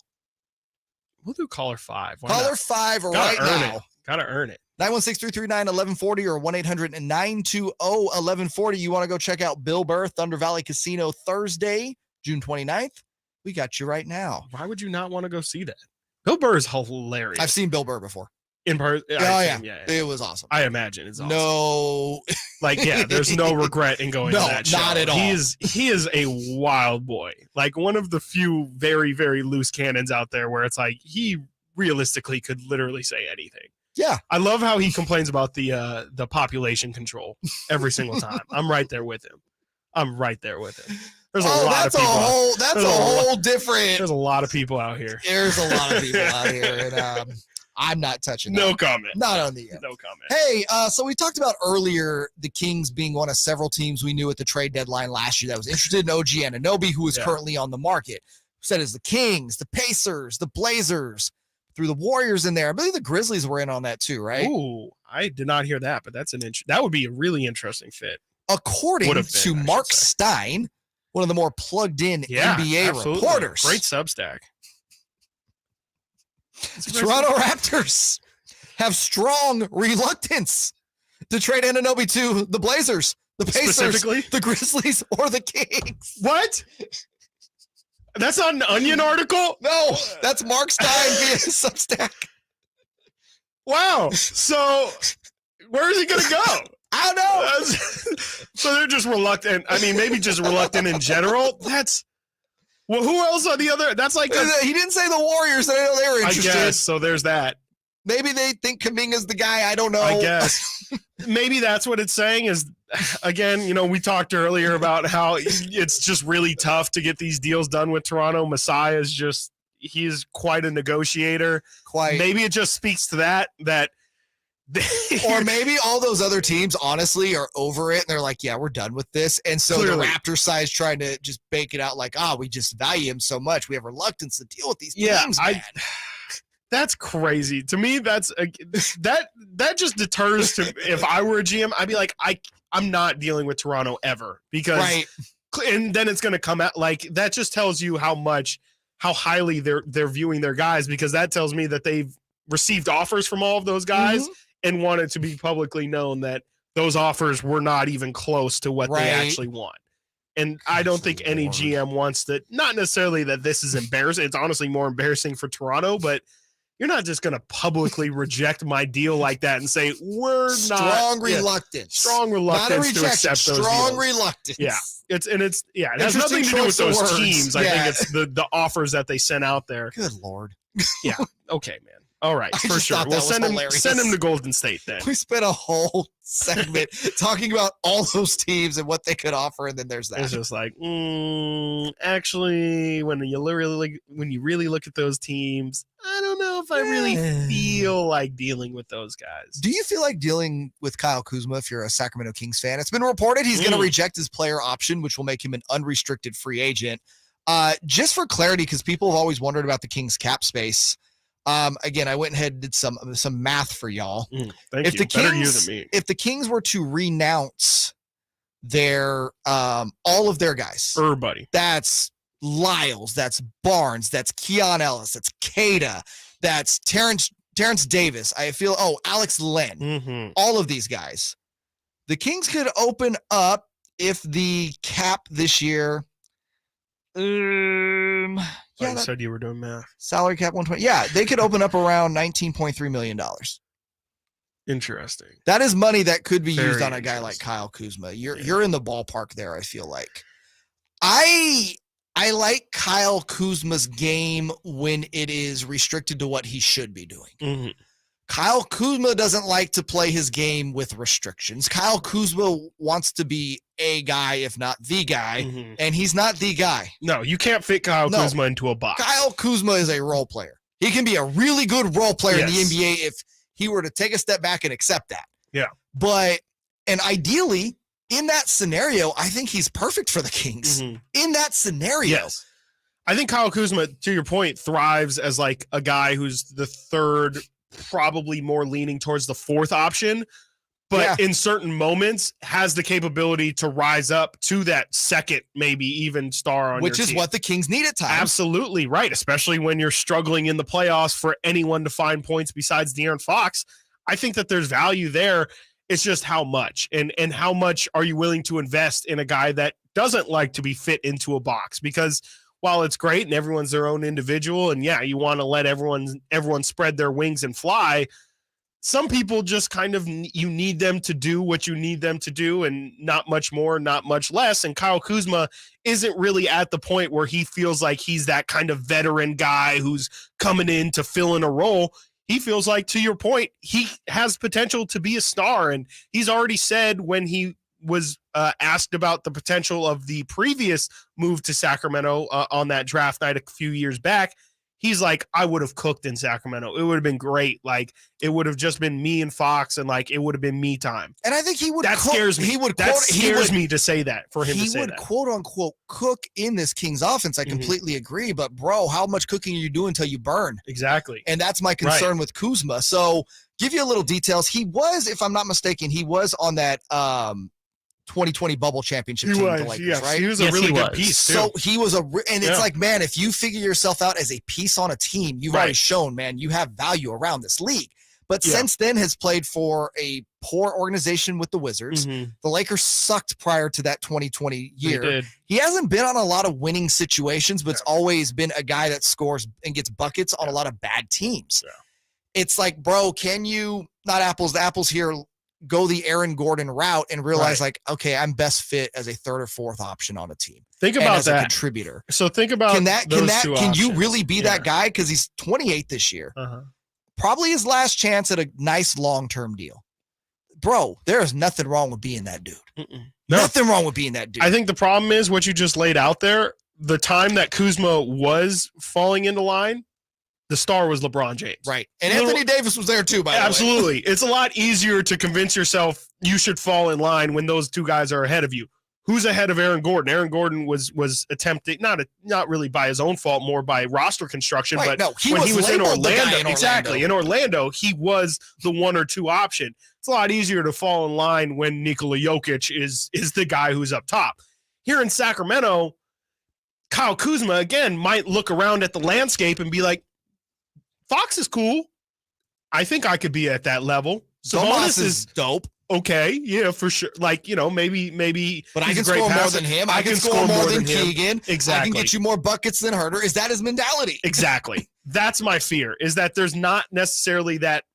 S6: We'll do caller 5. Why
S5: Caller
S6: not?
S5: 5
S6: Gotta
S5: right
S6: earn
S5: now.
S6: it. Gotta earn it.
S5: 916-339-1140 or 1-800-920-1140. You want to go check out Bill Burr, Thunder Valley Casino, Thursday, June 29th? We got you right now.
S6: Why would you not want to go see that? Bill Burr is hilarious.
S5: I've seen Bill Burr before.
S6: In person.
S5: Yeah. It was awesome.
S6: I imagine it's awesome.
S5: No.
S6: There's no regret in going to that show.
S5: Not at all.
S6: He is a wild boy. Like one of the few very, very loose cannons out there where it's like he realistically could literally say anything.
S5: Yeah.
S6: I love how he complains about the population control every single time. I'm right there with him. There's a lot of people.
S5: That's a whole different.
S6: There's a lot of people out here.
S5: There's a lot of people out here, and I'm not touching that.
S6: No comment.
S5: Not on the air.
S6: No comment.
S5: Hey, so we talked about earlier the Kings being one of several teams we knew at the trade deadline last year that was interested in OG Anunoby, who is currently on the market. Said as the Kings, the Pacers, the Blazers, threw the Warriors in there. I believe the Grizzlies were in on that too, right?
S6: Ooh, I did not hear that, but that would be a really interesting fit.
S5: According to Mark Stein, one of the more plugged-in NBA reporters.
S6: Great Substack.
S5: Toronto Raptors have strong reluctance to trade Anunoby to the Blazers, the Pacers, the Grizzlies, or the Kings.
S6: What? That's not an Onion article?
S5: No, that's Mark Stein via Substack.
S6: Wow. So where is he going to go?
S5: I don't know.
S6: So they're just reluctant. I mean, maybe just reluctant in general. Well, who else on the other? That's like
S5: he didn't say the Warriors. I know they were interested.
S6: I guess so. There's that.
S5: Maybe they think Kuminga's the guy. I don't know.
S6: I guess maybe that's what it's saying. Is again, we talked earlier about how it's just really tough to get these deals done with Toronto. Masai is he's quite a negotiator. Maybe it just speaks to that.
S5: Or maybe all those other teams honestly are over it and they're like, yeah, we're done with this. And so the Raptor side's trying to just bake it out like, we just value him so much. We have reluctance to deal with these teams, man.
S6: That's crazy. To me, that's that just deters to if I were a GM, I'd be like, I'm not dealing with Toronto ever because and then it's gonna come out like that just tells you how highly they're viewing their guys, because that tells me that they've received offers from all of those guys and want it to be publicly known that those offers were not even close to what they actually want. And I don't think any GM wants that. Not necessarily that this is embarrassing. It's honestly more embarrassing for Toronto, but you're not just going to publicly reject my deal like that and say,
S5: strong reluctance
S6: to accept those
S5: strong
S6: deals.
S5: Reluctance.
S6: Yeah. It has nothing to do with those teams. I think it's the offers that they sent out there.
S5: Good Lord.
S6: Yeah. Okay, man. All right, for sure. We'll send him to Golden State then.
S5: We spent a whole segment talking about all those teams and what they could offer, and then there's that.
S6: It's just like, actually, when you really look at those teams, I don't know if I really feel like dealing with those guys.
S5: Do you feel like dealing with Kyle Kuzma if you're a Sacramento Kings fan? It's been reported he's going to reject his player option, which will make him an unrestricted free agent. Just for clarity, because people have always wondered about the Kings cap space. Again, I went ahead and did some math for y'all.
S6: Thank you. Better you than me.
S5: If the Kings were to renounce their all of their guys,
S6: everybody,
S5: that's Lyles, that's Barnes, that's Keon Ellis, that's Cada, that's Terrence Davis. Alex Len, all of these guys. The Kings could open up if the cap this year.
S6: You said you were doing math.
S5: Salary cap 120. Yeah, they could open up around $19.3 million.
S6: Interesting.
S5: That is money that could be used on a guy like Kyle Kuzma. You're in the ballpark there, I feel like. I like Kyle Kuzma's game when it is restricted to what he should be doing. Kyle Kuzma doesn't like to play his game with restrictions. Kyle Kuzma wants to be a guy, if not the guy, and he's not the guy.
S6: No, you can't fit Kyle Kuzma into a box.
S5: Kyle Kuzma is a role player. He can be a really good role player in the NBA if he were to take a step back and accept that.
S6: Yeah.
S5: And ideally, in that scenario, I think he's perfect for the Kings. In that scenario.
S6: Yes. I think Kyle Kuzma, to your point, thrives as like a guy who's the third, probably more leaning towards the fourth option, but in certain moments has the capability to rise up to that second, maybe even star on
S5: which
S6: your
S5: is
S6: team.
S5: what the Kings need at times.
S6: Absolutely right, especially when you're struggling in the playoffs for anyone to find points besides De'Aaron Fox. I think that there's value there. It's just how much and how much are you willing to invest in a guy that doesn't like to be fit into a box? Because while it's great and everyone's their own individual and you want to let everyone spread their wings and fly, some people just kind of, you need them to do what you need them to do and not much more, not much less. And Kyle Kuzma isn't really at the point where he feels like he's that kind of veteran guy who's coming in to fill in a role. He feels like, to your point, he has potential to be a star. And he's already said when he was asked about the potential of the previous move to Sacramento on that draft night a few years back, he's like, I would have cooked in Sacramento. It would have been great. Like, it would have just been me and Fox, and like, it would have been me time.
S5: And I think he would.
S6: That scares me. That scares me to say that, for him to say that.
S5: He would quote unquote cook in this Kings offense. I completely agree. But bro, how much cooking are you doing until you burn?
S6: Exactly.
S5: And that's my concern with Kuzma. So give you a little details. He was, if I'm not mistaken, he was on that 2020 bubble championship team with the Lakers, right?
S6: He was a really good piece, too.
S5: So he was it's like, man, if you figure yourself out as a piece on a team, you've already shown, man, you have value around this league. But since then has played for a poor organization with the Wizards. The Lakers sucked prior to that 2020 year.
S6: They did.
S5: He hasn't been on a lot of winning situations, but it's always been a guy that scores and gets buckets on a lot of bad teams. It's like, bro, can you, not apples to apples here, go the Aaron Gordon route and realize like, okay, I'm best fit as a third or fourth option on a team.
S6: Think about that.
S5: A contributor.
S6: So think about
S5: can you really be that guy? Because he's 28 this year. Probably his last chance at a nice long-term deal. Bro, there is nothing wrong with being that dude. Nothing wrong with being that dude.
S6: I think the problem is what you just laid out there. The time that Kuzma was falling into line, the star was LeBron James.
S5: Right. And Anthony Davis was there too, by the way.
S6: Absolutely. It's a lot easier to convince yourself you should fall in line when those two guys are ahead of you. Who's ahead of Aaron Gordon? Aaron Gordon was attempting, not really by his own fault, more by roster construction, but when he was in Orlando, exactly. In Orlando, he was the one or two option. It's a lot easier to fall in line when Nikola Jokic is the guy who's up top. Here in Sacramento, Kyle Kuzma, again, might look around at the landscape and be like, Fox is cool. I think I could be at that level.
S5: Sabonis is dope.
S6: Okay, yeah, for sure. Like, maybe.
S5: But I can score more than him. I can score more than Keegan.
S6: Exactly.
S5: I can get you more buckets than Herter. Is that his mentality?
S6: Exactly. That's my fear, is that there's not necessarily that,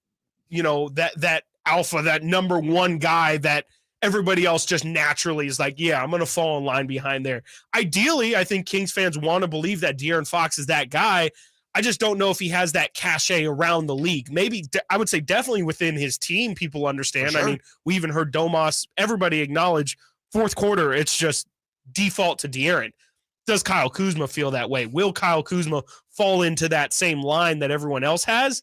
S6: that alpha, that number one guy that everybody else just naturally is like, yeah, I'm going to fall in line behind there. Ideally, I think Kings fans want to believe that De'Aaron Fox is that guy. I just don't know if he has that cachet around the league. Maybe I would say definitely within his team, people understand.
S5: Sure.
S6: I mean, we even heard Domas, everybody acknowledge fourth quarter, it's just default to De'Aaron. Does Kyle Kuzma feel that way? Will Kyle Kuzma fall into that same line that everyone else has?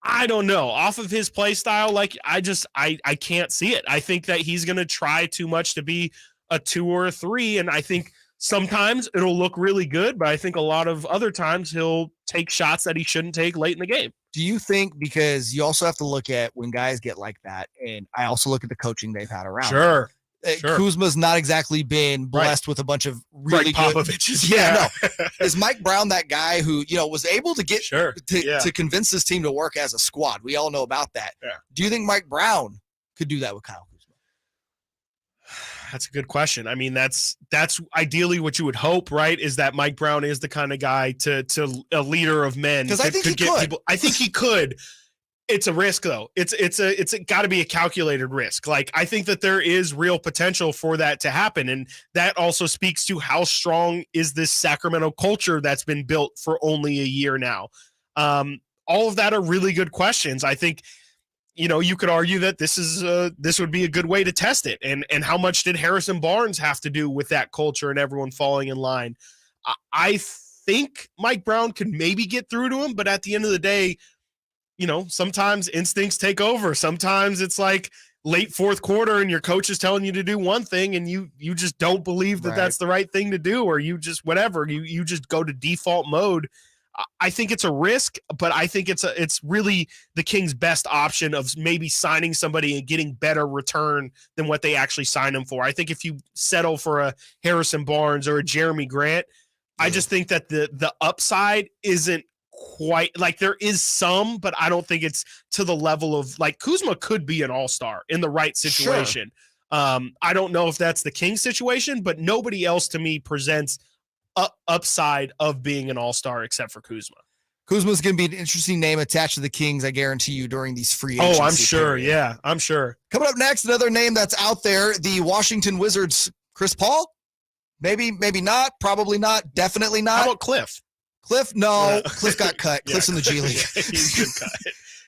S6: I don't know. Off of his play style, I can't see it. I think that he's going to try too much to be a 2 or a 3, and I think sometimes it'll look really good, but I think a lot of other times he'll take shots that he shouldn't take late in the game.
S5: Do you think, because you also have to look at when guys get like that, and I also look at the coaching they've had around.
S6: Sure.
S5: Kuzma's not exactly been blessed with a bunch of really good
S6: Popovich's.
S5: No. Is Mike Brown that guy who, was able to get to convince his team to work as a squad? We all know about that.
S6: Yeah.
S5: Do you think Mike Brown could do that with Kyle Kuzma?
S6: That's a good question. I mean, that's ideally what you would hope, right? Is that Mike Brown is the kind of guy to a leader of men.
S5: Because I think he could.
S6: People. I think he could. It's a risk, though. It's got to be a calculated risk. Like, I think that there is real potential for that to happen, and that also speaks to how strong is this Sacramento culture that's been built for only a year now. All of that are really good questions. I think, you could argue that this would be a good way to test it, and how much did Harrison Barnes have to do with that culture and everyone falling in line? I think Mike Brown could maybe get through to him, but at the end of the day, sometimes instincts take over. Sometimes it's like late fourth quarter and your coach is telling you to do one thing and you just don't believe that that's the right thing to do, or you just whatever, you just go to default mode. I think it's a risk, but I think it's really the Kings' best option of maybe signing somebody and getting better return than what they actually signed him for. I think if you settle for a Harrison Barnes or a Jeremy Grant, I just think that the upside isn't quite, like, there is some, but I don't think it's to the level of, like, Kuzma could be an all-star in the right situation. Sure. I don't know if that's the Kings situation, but nobody else to me presents upside of being an all-star except for Kuzma.
S5: Kuzma's going to be an interesting name attached to the Kings, I guarantee you, during these free agency.
S6: Oh, I'm sure.
S5: period.
S6: Yeah, I'm sure.
S5: Coming up next, another name that's out there, the Washington Wizards, Chris Paul? Maybe not, probably not, definitely not.
S6: How about Cliff?
S5: Cliff? No, Cliff got cut. Cliff's in the G League.
S6: He's been cut.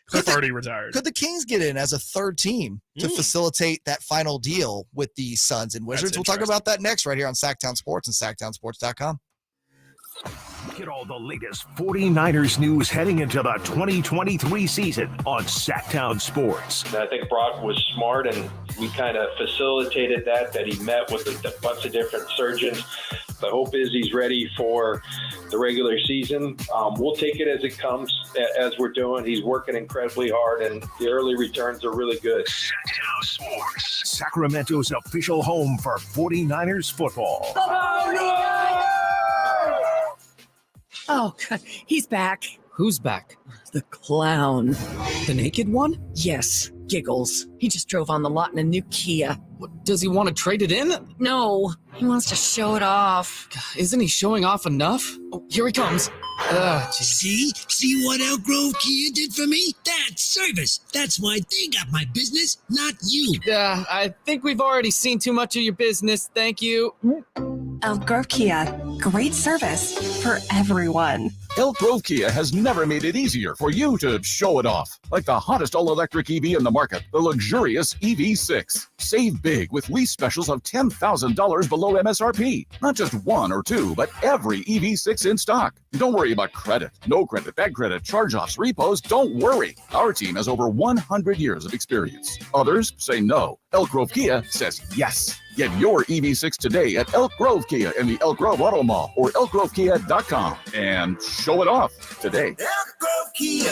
S6: Cliff already retired.
S5: Could the Kings get in as a third team to facilitate that final deal with the Suns and Wizards? We'll talk about that next right here on Sactown Sports and SactownSports.com.
S3: Get all the latest 49ers news heading into the 2023 season on Sactown Sports.
S11: I think Brock was smart, and we kind of facilitated that he met with a bunch of different surgeons. The hope is he's ready for the regular season. We'll take it as it comes, as we're doing. He's working incredibly hard, and the early returns are really good.
S3: Sactown Sports, Sacramento's official home for 49ers football.
S12: Oh, God. He's back.
S13: Who's back?
S12: The clown.
S13: The naked one?
S12: Yes, Giggles. He just drove on the lot in a new Kia.
S13: Does he want to trade it in?
S12: No, he wants to show it off.
S13: Isn't he showing off enough? Oh, here he comes.
S14: See what Elk Grove Kia did for me? That's service. That's why they got my business, not you.
S13: I think we've already seen too much of your business. Thank you.
S15: Elk Grove Kia. Great service for everyone.
S7: Elk Grove Kia has never made it easier for you to show it off. Like the hottest all-electric EV in the market, the luxurious EV6. Save big with lease specials of $10,000 below MSRP. Not just one or two, but every EV6 in stock. Don't worry about credit. No credit, bad credit, charge-offs, repos. Don't worry. Our team has over 100 years of experience. Others say no. Elk Grove Kia says yes. Get your EV6 today at Elk Grove Kia in the Elk Grove Auto Mall or elkgrovekia.com and show it off today.
S14: Elk Grove Kia.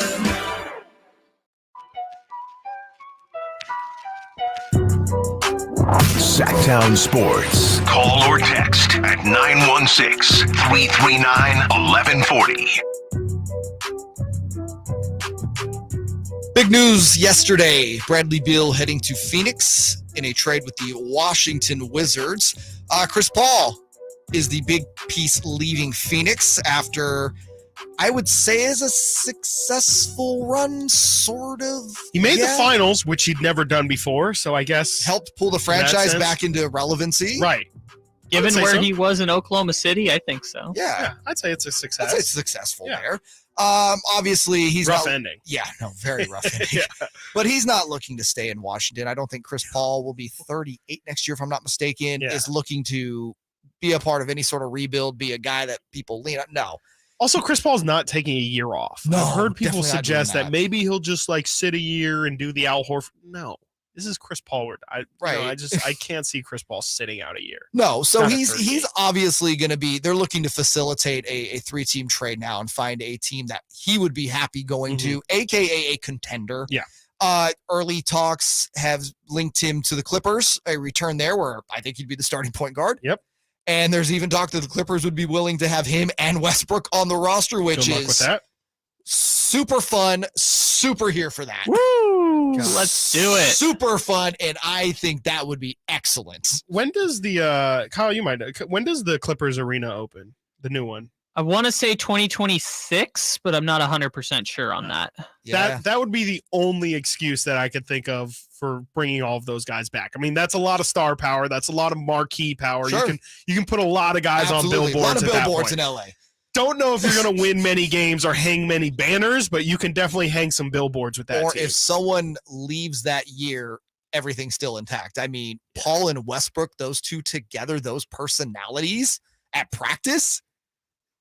S3: Sactown Sports. Call or text at 916-339-1140.
S5: Big news yesterday. Bradley Beal heading to Phoenix in a trade with the Washington Wizards. Chris Paul is the big piece leaving Phoenix after, I would say, is a successful run, sort of.
S6: He made the finals, which he'd never done before, so I guess
S5: helped pull the franchise back into relevancy.
S6: Right.
S2: Given where he was in Oklahoma City, I think so.
S5: Yeah,
S6: I'd say it's a success.
S5: I'd say it's successful there. Obviously, he's
S6: rough
S5: not,
S6: ending.
S5: Yeah, no, very rough ending. But he's not looking to stay in Washington. I don't think Chris Paul will be 38 next year, if I'm not mistaken. Is looking to be a part of any sort of rebuild, be a guy that people lean on. No.
S6: Also, Chris Paul's not taking a year off.
S5: No,
S6: I've heard people
S5: definitely not
S6: suggest
S5: doing
S6: that maybe he'll just like sit a year and do the Al Horford. No, this is Chris Paul. I can't see Chris Paul sitting out a year.
S5: No, so he's obviously going to be. They're looking to facilitate a 3-team trade now and find a team that he would be happy going to, aka a contender.
S6: Yeah.
S5: Early talks have linked him to the Clippers. A return there, where I think he'd be the starting point guard.
S6: Yep.
S5: And there's even talk that the Clippers would be willing to have him and Westbrook on the roster, which is super fun. Super here for that.
S2: Woo! Let's do it.
S5: Super fun, and I think that would be excellent.
S6: When does the Kyle? You might know. When does the Clippers arena open? The new one.
S2: I want to say 2026, but I'm not 100% sure on that.
S6: That would be the only excuse that I could think of for bringing all of those guys back. I mean, that's a lot of star power. That's a lot of marquee power.
S5: Sure.
S6: You can put a lot of guys on billboards.
S5: A lot of
S6: at that
S5: billboards
S6: point.
S5: in LA.
S6: Don't know if you're going to win many games or hang many banners, but you can definitely hang some billboards with that.
S5: Or
S6: team.
S5: if someone leaves that year, everything's still intact. I mean, Paul and Westbrook, those two together, those personalities at practice.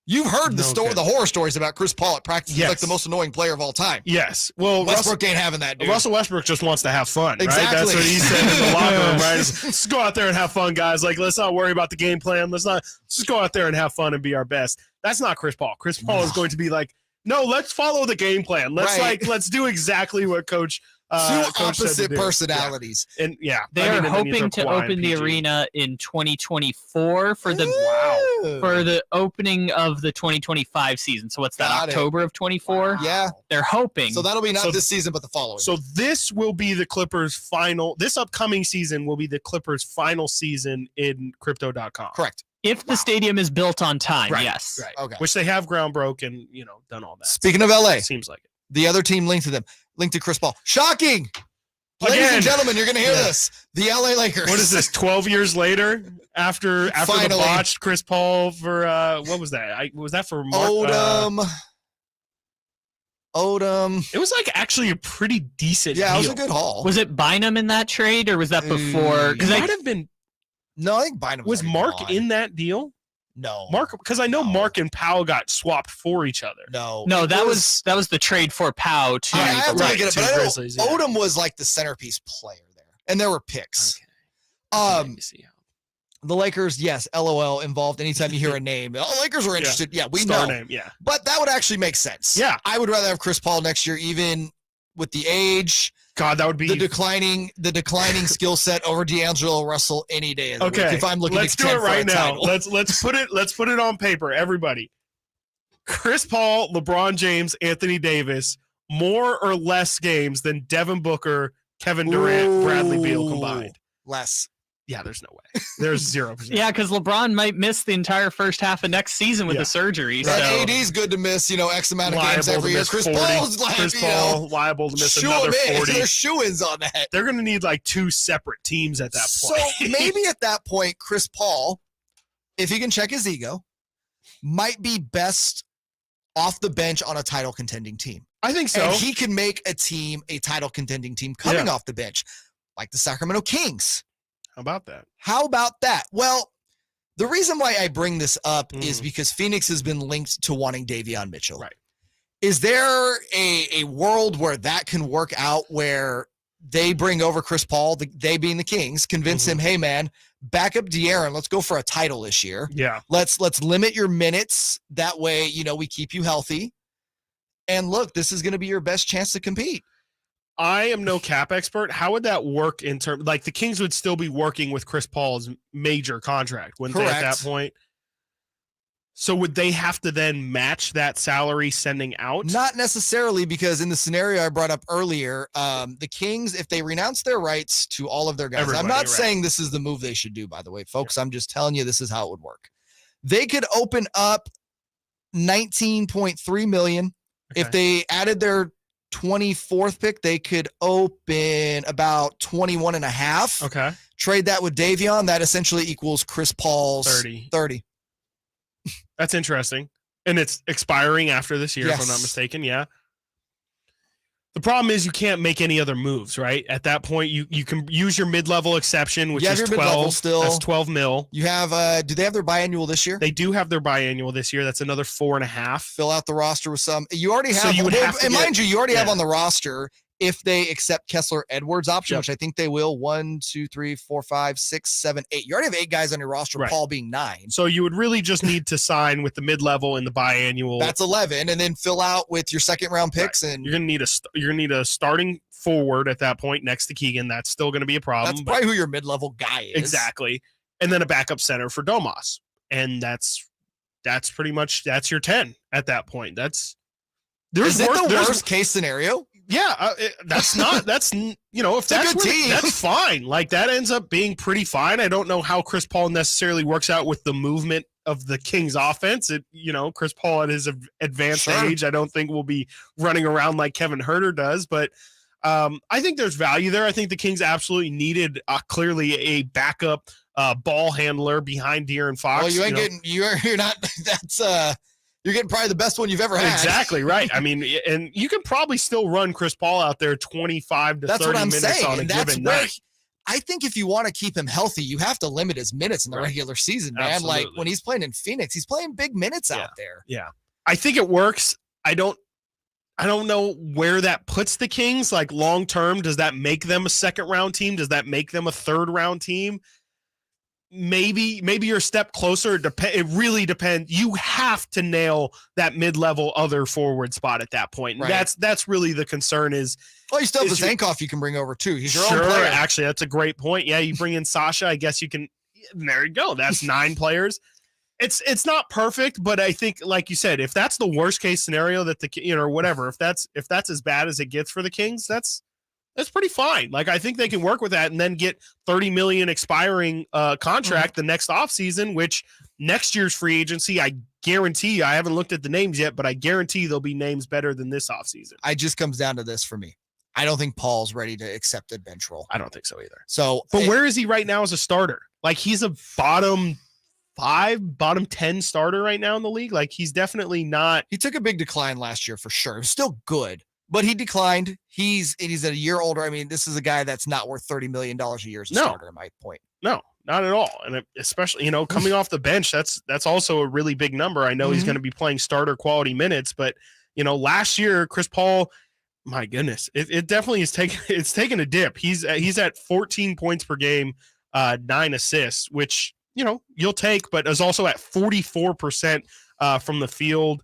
S5: You've heard the horror stories about Chris Paul at practice. He's like the most annoying player of all time.
S6: Yes. Well,
S5: Westbrook ain't having that, dude.
S6: Russell Westbrook just wants to have fun,
S5: Exactly.
S6: right? That's what he said in the locker room, right? Let's go out there and have fun, guys. Like, let's not worry about the game plan. Let's just go out there and have fun and be our best. That's not Chris Paul. Chris Paul is going to be like, no, let's follow the game plan. Let's do exactly what Coach
S5: two opposite personalities.
S6: Yeah. And
S2: they are hoping to open the arena in 2024 for the opening of the 2025 season. So what's that? October of 24?
S5: Yeah.
S2: They're hoping.
S5: So that'll be not this season, but the following.
S6: So this will be the Clippers' final. This upcoming season will be the Clippers' final season in crypto.com.
S5: Correct.
S2: If the stadium is built on time,
S6: Right,
S2: yes.
S6: Right.
S5: Okay.
S6: Which they have ground broke and, done all that.
S5: Speaking of LA,
S6: seems like it.
S5: The other team linked to Chris Paul. Shocking. Ladies
S6: Again.
S5: and gentlemen, you're going to hear this. The LA Lakers.
S6: What is this? 12 years later, after the
S5: Finally.
S6: botched Chris Paul for what was that? Was that for Mark?
S5: Odom.
S6: It was like actually a pretty decent.
S5: Yeah, it was
S6: deal.
S5: a good haul.
S2: Was it Bynum in that trade, or was that before?
S6: It might have been.
S5: No, I think Bynum
S6: was Mark in that deal.
S5: No,
S6: Mark, because I know Mark and Powell got swapped for each other.
S5: No,
S2: that was the trade for Powell to
S5: I have to look at it, but I know
S6: Grizzlies, yeah.
S5: Odom was like the centerpiece player there, and there were picks. The Lakers, yes, LOL involved. Anytime you hear a name, Lakers are interested. Yeah, we
S6: Star
S5: know.
S6: name, yeah.
S5: But that would actually make sense.
S6: Yeah.
S5: I would rather have Chris Paul next year, even with the age.
S6: God, that would be
S5: the declining skill set over D'Angelo Russell any day of the week.
S6: Okay.
S5: If I'm looking
S6: let's
S5: to
S6: do it
S5: contend for a
S6: right now.
S5: title.
S6: Let's put it on paper, everybody. Chris Paul, LeBron James, Anthony Davis, more or less games than Devin Booker, Kevin Durant, Bradley Beal combined.
S5: Less.
S6: Yeah, there's no way. There's 0%.
S2: Yeah, because LeBron might miss the entire first half of next season with the surgery.
S5: Right.
S2: So.
S5: AD's good to miss, X amount of games
S6: Liable to
S5: every year.
S6: miss
S5: Chris
S6: 40.
S5: Paul's
S6: Chris Paul liable to miss another 40.
S5: There's shoo-ins on that.
S6: They're going to need like 2 separate teams at that point.
S5: So maybe at that point, Chris Paul, if he can check his ego, might be best off the bench on a title contending team.
S6: I think so.
S5: And he can make a title contending team coming off the bench, like the Sacramento Kings.
S6: How about that?
S5: Well, the reason why I bring this up is because Phoenix has been linked to wanting Davion Mitchell.
S6: Right.
S5: Is there a world where that can work out where they bring over Chris Paul, they being the Kings, convince him, hey, man, back up De'Aaron. Let's go for a title this year.
S6: Yeah.
S5: Let's limit your minutes. That way, we keep you healthy. And look, this is going to be your best chance to compete.
S6: I am no cap expert. How would that work in terms, like the Kings would still be working with Chris Paul's major contract, wouldn't they, at that point? So would they have to then match that salary sending out?
S5: Not necessarily, because in the scenario I brought up earlier, the Kings, if they renounce their rights to all of their guys, I'm not saying this is the move they should do, by the way, folks. I'm just telling you this is how it would work. They could open up $19.3 million. If they added their 24th pick, they could open about 21.5.
S6: Okay.
S5: Trade that with Davion. That essentially equals Chris Paul's 30.
S6: That's interesting. And it's expiring after this year, if I'm not mistaken. Yeah. The problem is you can't make any other moves, right? At that point, you can use your mid-level exception, which is 12.
S5: Still.
S6: That's 12 mil.
S5: You have, do they have their biannual this year?
S6: They do have their biannual this year. That's another 4.5.
S5: Fill out the roster with some. You already have.
S6: So you would have to
S5: and
S6: get,
S5: mind you already have on the roster, if they accept Kessler Edwards option, which I think they will, 1, 2, 3, 4, 5, 6, 7, 8. You already have 8 guys on your roster, Paul being 9.
S6: So you would really just need to sign with the mid-level and the biannual.
S5: That's 11, and then fill out with your second round picks. And
S6: you're gonna need a starting forward at that point next to Keegan. That's still gonna be a problem.
S5: That's probably who your mid-level guy is.
S6: Exactly. And then a backup center for Domas. And that's pretty much your 10 at that point. Is it
S5: the worst case scenario?
S6: Yeah, if that's a good team, that's fine. Like that ends up being pretty fine. I don't know how Chris Paul necessarily works out with the movement of the Kings offense. Chris Paul at his advanced age, I don't think will be running around like Kevin Huerter does, but I think there's value there. I think the Kings absolutely needed clearly a backup ball handler behind De'Aaron Fox.
S5: Well, you ain't getting, you're not, you're getting probably the best one you've ever had.
S6: Exactly right. I mean, and you can probably still run Chris Paul out there 25 to 30 minutes on a given night.
S5: I think if you want to keep him healthy, you have to limit his minutes in the regular season, man.
S6: Absolutely.
S5: Like when he's playing in Phoenix, he's playing big minutes out there.
S6: Yeah. I think it works. I don't know where that puts the Kings. Like long term, does that make them a second round team? Does that make them a third round team? Maybe you're a step closer. It really depends. You have to nail that mid-level other forward spot at that point. And that's really the concern is.
S5: Well, you still have Zankoff you can bring over too. He's your own player.
S6: Actually, that's a great point. Yeah, you bring in Sasha. I guess you can. There you go. That's 9 players. It's not perfect, but I think, like you said, if that's the worst case scenario that or whatever, if that's as bad as it gets for the Kings, that's That's pretty fine. Like, I think they can work with that and then get $30 million expiring contract the next offseason, which next year's free agency, I guarantee, I haven't looked at the names yet, but I guarantee there'll be names better than this offseason.
S5: It just comes down to this for me. I don't think Paul's ready to accept a bench role.
S6: I don't think so either.
S5: So,
S6: but where is he right now as a starter? Like, he's a bottom 5, bottom 10 starter right now in the league. Like, he's definitely not.
S5: He took a big decline last year for sure. It was still good, but he declined. He's at a year older. I mean, this is a guy that's not worth $30 million a year as a starter, in my point.
S6: No, not at all. And especially, coming off the bench, that's also a really big number. I know he's going to be playing starter quality minutes, but last year, Chris Paul, my goodness, it definitely is taken a dip. He's at 14 points per game, 9 assists, which, you'll take, but is also at 44% from the field.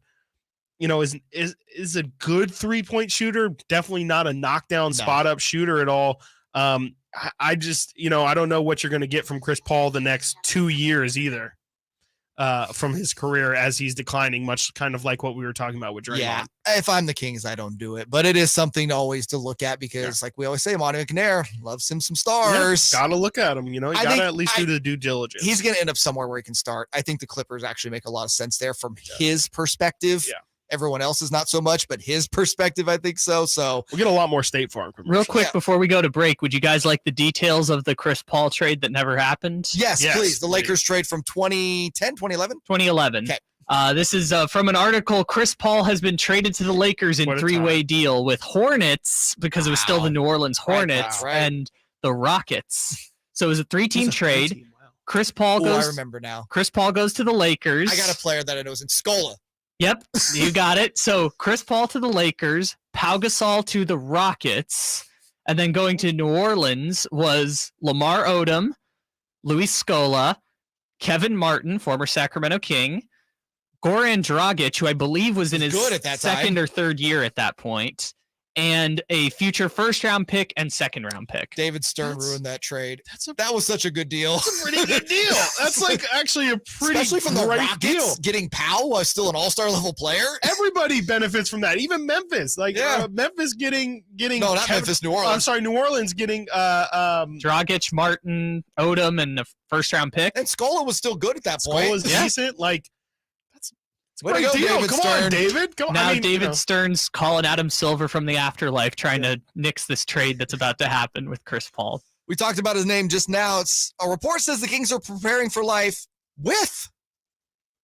S6: Is a good 3-point shooter, definitely not a knockdown spot up shooter at all. I just, I don't know what you're going to get from Chris Paul the next 2 years either, from his career as he's declining, much kind of like what we were talking about with Draymond.
S5: Yeah, if I'm the Kings, I don't do it, but it is something always to look at because, like we always say, Monty McNair loves him some stars.
S6: Got to look at him. You got to at least do the due diligence.
S5: He's going to end up somewhere where he can start. I think the Clippers actually make a lot of sense there from his perspective.
S6: Yeah.
S5: Everyone else is not so much, but his perspective, I think so. So
S6: we'll get a lot more State Farm commercials.
S2: Real quick before we go to break, would you guys like the details of the Chris Paul trade that never happened?
S5: Yes, please. The Lakers trade from 2010, 2011?
S2: 2011.
S5: Okay.
S2: This is from an article. Chris Paul has been traded to the Lakers in three-way deal with Hornets because it was still the New Orleans Hornets and the Rockets. So it was a 3-team trade.
S6: Wow.
S2: Chris Paul goes.
S5: I remember now.
S2: Chris Paul goes to the Lakers.
S5: I got a player that I know is in Scola.
S2: Yep, you got it. So Chris Paul to the Lakers, Pau Gasol to the Rockets, and then going to New Orleans was Lamar Odom, Luis Scola, Kevin Martin, former Sacramento King, Goran Dragic, who I believe was in his second or third year at that point, and a future first-round pick and second-round pick.
S5: David Stern ruined that trade. That was such a good deal.
S6: That's a pretty good deal. That's like actually a pretty
S5: Especially from the
S6: great
S5: Rockets,
S6: deal.
S5: getting Powell was still an all-star level player.
S6: Everybody benefits from that. Even Memphis. Memphis getting
S5: No, not Memphis, New Orleans.
S6: I'm sorry, New Orleans getting
S2: Dragic, Martin, Odom, and a first-round pick.
S5: And Scola was still good at that point.
S6: Scola's decent. Like,
S5: way to go,
S6: deal.
S5: David
S6: Come
S5: Stern.
S6: on, David.
S2: Now David Stern's calling Adam Silver from the afterlife, trying to nix this trade that's about to happen with Chris Paul.
S5: We talked about his name just now. It's a report says the Kings are preparing for life with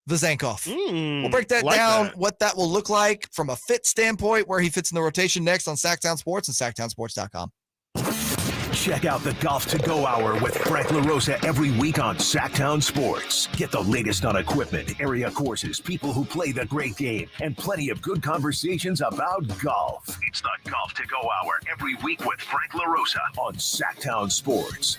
S5: the Zankoff. We'll break that down, what that will look like from a fit standpoint, where he fits in the rotation next on Sactown Sports and SactownSports.com.
S3: Check out the Golf to Go Hour with Frank LaRosa every week on Sactown Sports. Get the latest on equipment, area courses, people who play the great game, and plenty of good conversations about golf. It's the Golf to Go Hour every week with Frank LaRosa on Sactown Sports.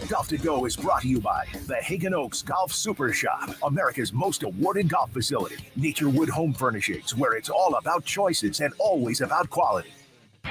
S3: Golf to Go is brought to you by the Hagen Oaks Golf Super Shop, America's most awarded golf facility. Naturewood Home Furnishings, where it's all about choices and always about quality.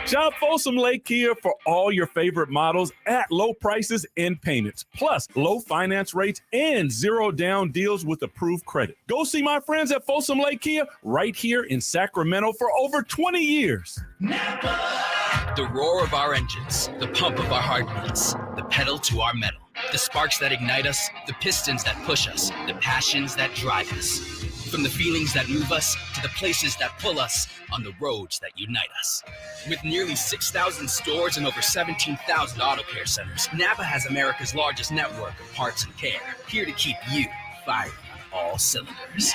S23: Shop Folsom Lake Kia for all your favorite models at low prices and payments, plus low finance rates and zero down deals with approved credit. Go see my friends at Folsom Lake Kia right here in Sacramento for over 20 years.
S16: The roar of our engines, the pump of our heartbeats, the pedal to our metal, the sparks that ignite us, the pistons that push us, the passions that drive us. From the feelings that move us to the places that pull us on the roads that unite us. With nearly 6,000 stores and over 17,000 auto care centers, Napa has America's largest network of parts and care, here to keep you firing on all cylinders.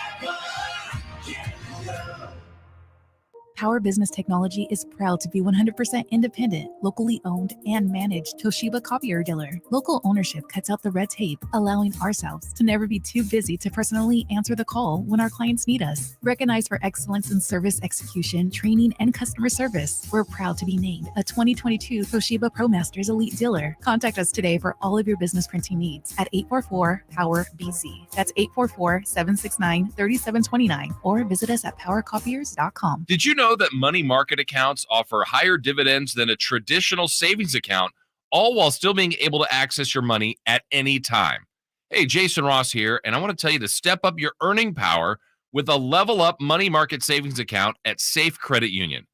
S10: Power Business Technology is proud to be 100% independent, locally owned, and managed Toshiba copier dealer. Local ownership cuts out the red tape, allowing ourselves to never be too busy to personally answer the call when our clients need us. Recognized for excellence in service execution, training, and customer service, we're proud to be named a 2022 Toshiba ProMasters Elite Dealer. Contact us today for all of your business printing needs at 844-POWER-BZ. That's 844-769-3729, or visit us at powercopiers.com.
S17: Did you know that money market accounts offer higher dividends than a traditional savings account, all while still being able to access your money at any time? Hey, Jason Ross here, and I want to tell you to step up your earning power with a Level Up money market savings account at Safe Credit Union.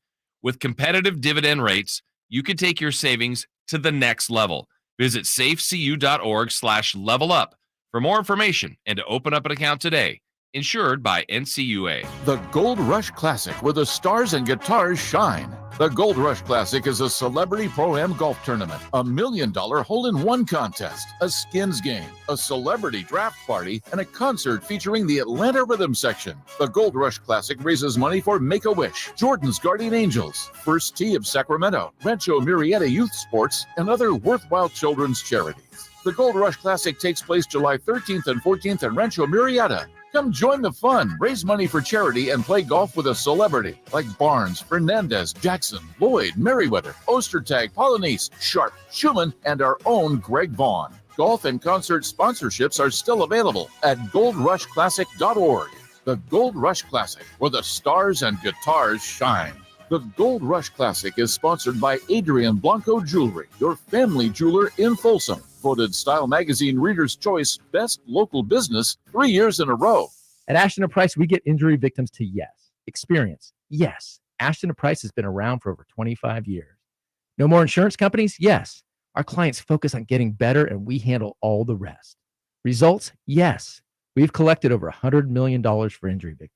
S17: With competitive dividend rates, you can take your savings to the next level. Visit safecu.org/level up for more information and to open up an account today. Insured by NCUA.
S7: The Gold Rush Classic, where the stars and guitars shine. The Gold Rush Classic is a celebrity pro-am golf tournament, a $1 million hole-in-one contest, a skins game, a celebrity draft party, and a concert featuring the Atlanta Rhythm Section. The Gold Rush Classic raises money for Make-A-Wish, Jordan's Guardian Angels, First Tee of Sacramento, Rancho Murrieta Youth Sports, and other worthwhile children's charities. The Gold Rush Classic takes place July 13th and 14th in Rancho Murrieta. Come join the fun, raise money for charity, and play golf with a celebrity like Barnes, Fernandez, Jackson, Lloyd, Merriweather, Ostertag, Polynice, Sharp, Schumann, and our own Greg Vaughn. Golf and concert sponsorships are still available at goldrushclassic.org. The Gold Rush Classic, where the stars and guitars shine. The Gold Rush Classic is sponsored by Adrian Blanco Jewelry, your family jeweler in Folsom. Voted Style Magazine Reader's Choice Best Local Business 3 years in a row.
S18: At Ashton & Price, we get injury victims to yes. Experience, yes. Ashton & Price has been around for over 25 years. No more insurance companies? Yes. Our clients focus on getting better and we handle all the rest. Results? Yes. We've collected over $100 million for injury victims.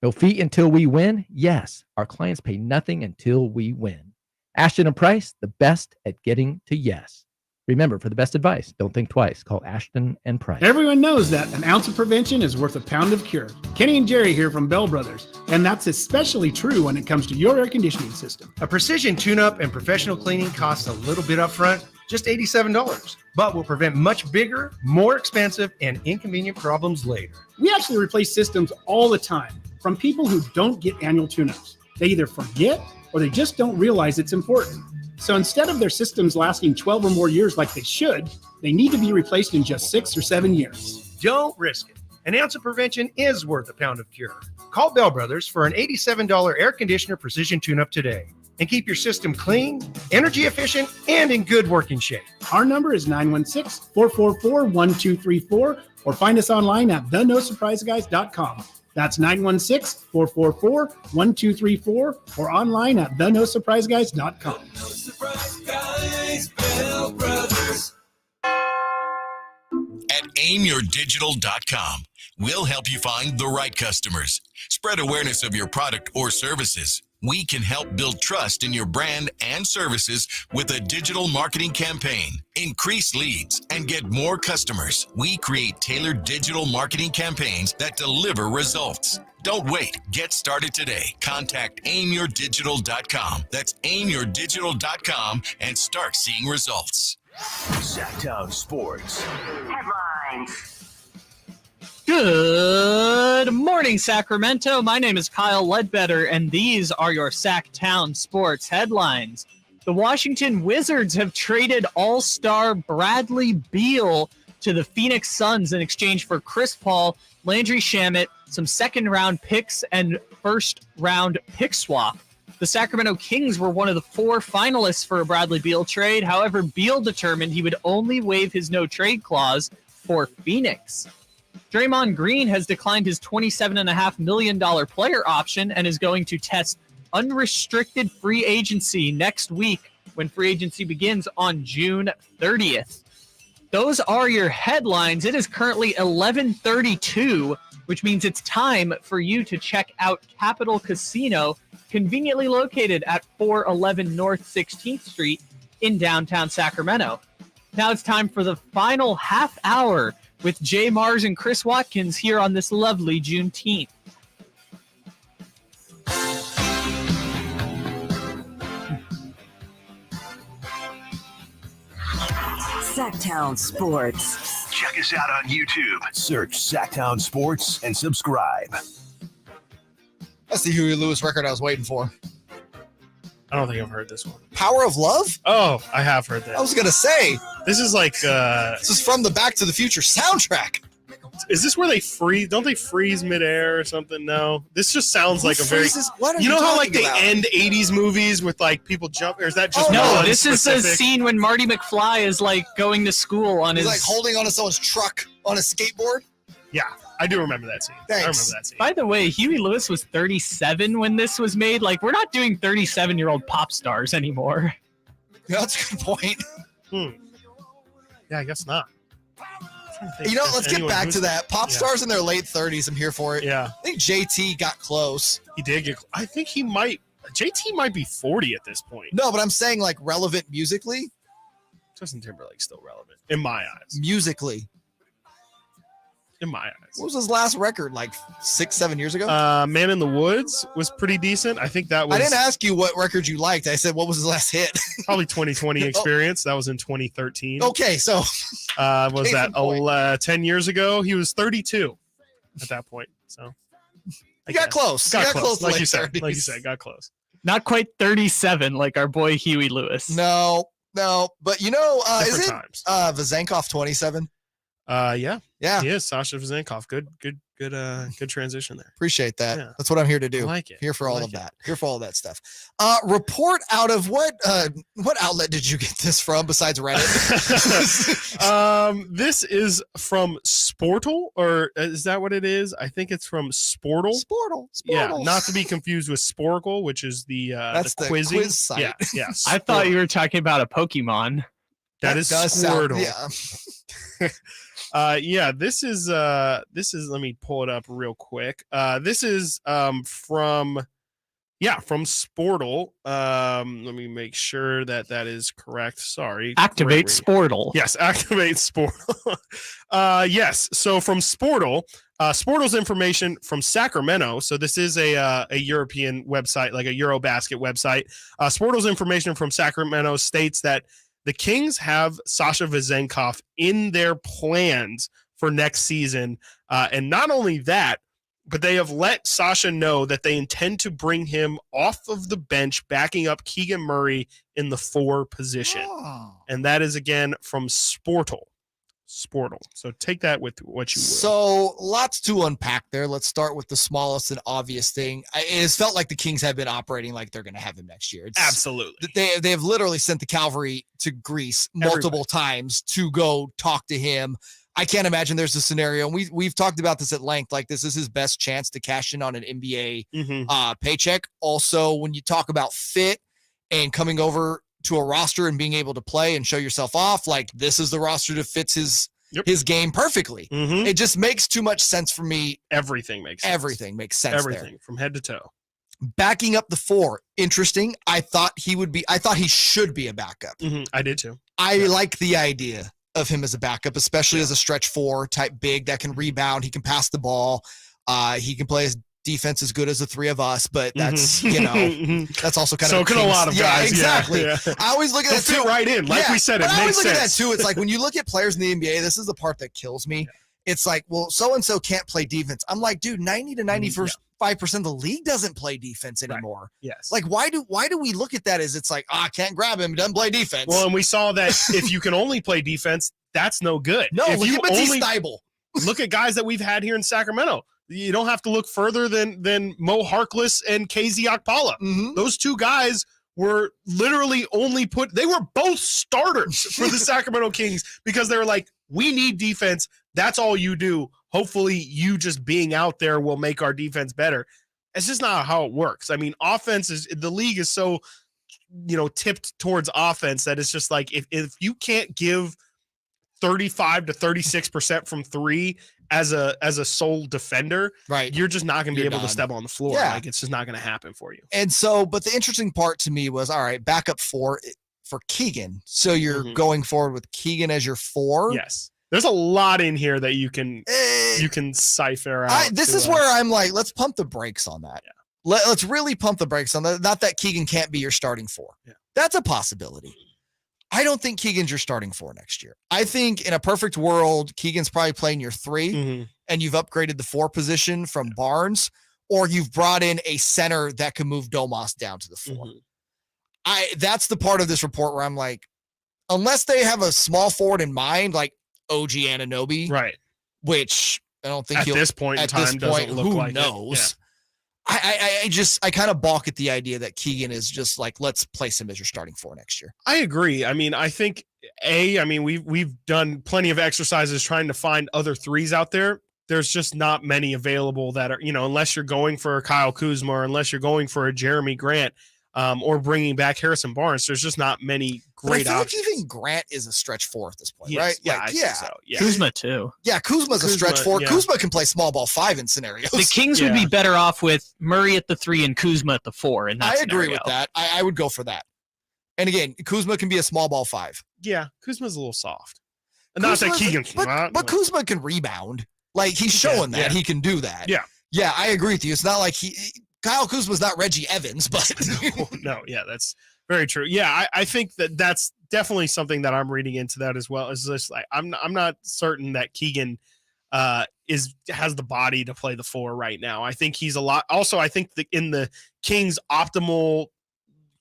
S18: No fee until we win? Yes. Our clients pay nothing until we win. Ashton & Price, the best at getting to yes. Remember, for the best advice, don't think twice. Call Ashton & Price.
S19: Everyone knows that an ounce of prevention is worth a pound of cure. Kenny and Jerry here from Bell Brothers, and that's especially true when it comes to your air conditioning system.
S20: A precision tune-up and professional cleaning costs a little bit up front, just $87, but will prevent much bigger, more expensive, and inconvenient problems later.
S19: We actually replace systems all the time from people who don't get annual tune-ups. They either forget or they just don't realize it's important. So instead of their systems lasting 12 or more years like they should, they need to be replaced in just 6 or 7 years.
S20: Don't risk it. An ounce of prevention is worth a pound of cure. Call Bell Brothers for an $87 air conditioner precision tune-up today and keep your system clean, energy efficient, and in good working shape.
S19: Our number is 916-444-1234 or find us online at thenosurpriseguys.com. That's 916-444-1234 or online at thenosurpriseguys.com.
S21: No Surprise Guys, Bell Brothers.
S22: At aimyourdigital.com, we'll help you find the right customers. Spread awareness of your product or services. We can help build trust in your brand and services with a digital marketing campaign. Increase leads and get more customers. We create tailored digital marketing campaigns that deliver results. Don't wait. Get started today. Contact aimyourdigital.com. That's aimyourdigital.com and start seeing results.
S3: Sactown Sports.
S2: Headlines. Good morning, Sacramento. My name is Kyle Ledbetter, and these are your Sactown Sports headlines. The Washington Wizards have traded all-star Bradley Beal to the Phoenix Suns in exchange for Chris Paul, Landry Shamet, some second-round picks, and first-round pick swap. The Sacramento Kings were one of the 4 finalists for a Bradley Beal trade. However, Beal determined he would only waive his no-trade clause for Phoenix. Draymond Green has declined his $27.5 million player option and is going to test unrestricted free agency next week when free agency begins on June 30th. Those are your headlines. It is currently 11:32, which means it's time for you to check out Capital Casino, conveniently located at 411 North 16th Street in downtown Sacramento. Now it's time for the final half hour with JayMarzz and Chris Watkins here on this lovely Juneteenth.
S24: Sactown Sports.
S3: Check us out on YouTube. Search Sactown Sports and subscribe.
S5: That's the Huey Lewis record I was waiting for.
S6: I don't think I've heard this one.
S5: Power of Love?
S6: Oh, I have heard that.
S5: I was going to say.
S6: This is like...
S5: this is from the Back to the Future soundtrack.
S6: Is this where they freeze? Don't they freeze midair or something? No. This just sounds like a very... You know how like they end 80s movies with like people jump? Or is that just...
S2: No, this is the scene when Marty McFly is like going to school on his...
S5: He's like holding onto someone's truck on a skateboard?
S6: Yeah. I do remember that scene.
S5: Thanks.
S6: I remember that scene.
S2: By the way, Huey Lewis was 37 when this was made. Like, we're not doing 37-year-old pop stars anymore.
S5: Yeah, that's a good point.
S6: Yeah, I guess not.
S5: You know, let's get back to that. Pop stars in their late 30s. I'm here for it.
S6: Yeah.
S5: I think JT got close.
S6: He did get. I think he might. JT might be 40 at this point.
S5: No, but I'm saying like relevant musically.
S6: Justin Timberlake's still relevant in my eyes.
S5: Musically.
S6: In my eyes.
S5: What was his last record? Like 6-7 years ago?
S6: Man in the Woods was pretty decent. I think that was.
S5: I didn't ask you what record you liked. I said, what was his last hit?
S6: Probably 2020 Experience. That was in 2013.
S5: Okay, so.
S6: Was that 10 years ago? He was 32 at that point. So.
S5: You got close.
S6: Got close. Like you
S5: 30s.
S6: said, got close.
S2: Not quite 37 like our boy Huey Lewis.
S5: No. But you know, is it
S6: times.
S5: Vazenkov 27?
S6: Yeah.
S5: Yeah.
S6: He is Sasha Vazenkov. Good transition there.
S5: Appreciate that.
S6: Yeah.
S5: That's what I'm here to do.
S6: I like it.
S5: Here for all of that. Here for all of that stuff. Report out of what outlet did you get this from besides Reddit?
S6: This is from Sportle, or is that what it is? I think it's from Sportle.
S5: Sportle.
S6: Yeah, not to be confused with Sporkle, which is the quizzing.
S5: quiz site.
S6: Yeah.
S2: I thought you were talking about a Pokemon.
S6: That is
S5: does
S6: Squirtle.
S5: Sound,
S6: Yeah, this is let me pull it up real quick. This is from Sportle. Let me make sure that is correct. Sorry.
S2: Activate Sportle.
S6: Yes, activate Sportle. Yes. So from Sportle, Sportle's information from Sacramento. So this is a European website, like a Eurobasket website. Sportle's information from Sacramento states that the Kings have Sasha Vazenkov in their plans for next season. And not only that, but they have let Sasha know that they intend to bring him off of the bench, backing up Keegan Murray in the 4 position.
S5: Oh.
S6: And that is, again, from Sportle. So take that with what you will.
S5: So lots to unpack there. Let's start with the smallest and obvious thing. It has felt like the Kings have been operating like they're going to have him next year.
S6: Absolutely.
S5: They have literally sent the cavalry to Greece multiple times to go talk to him. I can't imagine there's a scenario, and we've talked about this at length, like this is his best chance to cash in on an NBA paycheck. Also, when you talk about fit and coming over to a roster and being able to play and show yourself off, like this is the roster that fits his game perfectly. It just makes too much sense for me.
S6: Everything makes sense.
S5: Everything
S6: from head to toe.
S5: Backing up the 4, interesting. I thought he should be a backup.
S6: I did too.
S5: I like the idea of him as a backup, especially as a stretch 4 type big that can rebound. He can pass the ball. He can play his defense as good as the 3 of us, but that's, that's also kind of,
S6: so can a lot of guys.
S5: Yeah, exactly.
S6: Yeah.
S5: I always look at that
S6: fit
S5: too.
S6: right in. Like we said, it
S5: I always
S6: makes
S5: look
S6: sense.
S5: at that too. It's like when you look at players in the NBA, this is the part that kills me. It's like, well, so-and-so can't play defense. I'm like, dude, 90 to 95% of the league doesn't play defense anymore.
S6: Right. Yes.
S5: Like, why do we look at that as it's like, I can't grab him, doesn't play defense.
S6: Well, and we saw that if you can only play defense, that's no good.
S5: No,
S6: if
S5: look
S6: you
S5: at Matisse
S6: only
S5: Thybulle.
S6: look at guys that we've had here in Sacramento. You don't have to look further than Mo Harkless and KZ Okpala. Those 2 guys were literally they were both starters for the Sacramento Kings because they were like, we need defense. That's all you do. Hopefully you just being out there will make our defense better. It's just not how it works. I mean, the league is so, tipped towards offense that it's just like, if you can't give 35 to 36% from 3 as a sole defender,
S5: right,
S6: you're just not going to be able
S5: done.
S6: to step on the floor.
S5: Yeah.
S6: Like it's just not going to happen for you.
S5: And so, but the interesting part to me was, all right, backup 4 for Keegan. So you're going forward with Keegan as your 4.
S6: Yes. There's a lot in here that you can cipher out.
S5: This is where I'm like, let's pump the brakes on that.
S6: Yeah.
S5: Let's really pump the brakes on that. Not that Keegan can't be your starting 4.
S6: Yeah.
S5: That's a possibility. I don't think Keegan's your starting 4 next year. I think in a perfect world, Keegan's probably playing your 3 and you've upgraded the 4 position from Barnes, or you've brought in a center that can move Domas down to the 4. That's the part of this report where I'm like, unless they have a small forward in mind, like OG Anunoby,
S6: right?
S5: Which I don't think
S6: at this point in time doesn't look like it.
S5: Who knows? I kind of balk at the idea that Keegan is just like, let's place him as your starting 4 next year.
S6: I agree. I mean, I think we've done plenty of exercises trying to find other 3s out there. there's just not many available that are, unless you're going for a Kyle Kuzma or unless you're going for a Jeremy Grant or bringing back Harrison Barnes. There's just not many great options.
S5: Like even Grant is a stretch 4 at this point,
S6: Yes,
S5: right?
S6: Yeah, I think so. Yeah.
S2: Kuzma too.
S5: Yeah, Kuzma's a stretch 4.
S6: yeah.
S5: Kuzma can play small ball 5 in scenarios.
S2: The Kings would be better off with Murray at the 3 and Kuzma at the 4. In that
S5: I agree
S2: scenario.
S5: with that. I would go for that. And again, Kuzma can be a small ball 5.
S6: Yeah, Kuzma's a little soft. Not that Keegan cannot.
S5: But Kuzma can rebound. Like, he's showing that. He can do that.
S6: Yeah.
S5: Yeah, I agree with you. It's not like Kyle Kuzma's not Reggie Evans, but
S6: no, yeah, that's very true. Yeah, I think that's definitely something that I'm reading into that as well. Is just like I'm not certain that Keegan has the body to play the 4 right now. I think he's a lot. Also, I think in the Kings' optimal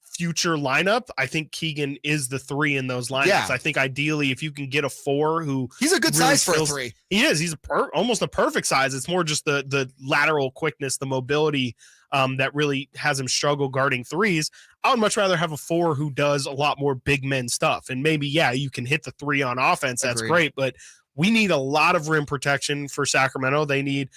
S6: future lineup, I think Keegan is the 3 in those lineups.
S5: Yeah.
S6: I think ideally, if you can get a 4 who
S5: he's a good size for a 3.
S6: He is. He's almost a perfect size. It's more just the lateral quickness, the mobility that really has him struggle guarding 3s. I would much rather have a 4 who does a lot more big men stuff. And maybe, you can hit the 3 on offense. That's great. But we need a lot of rim protection for Sacramento. They need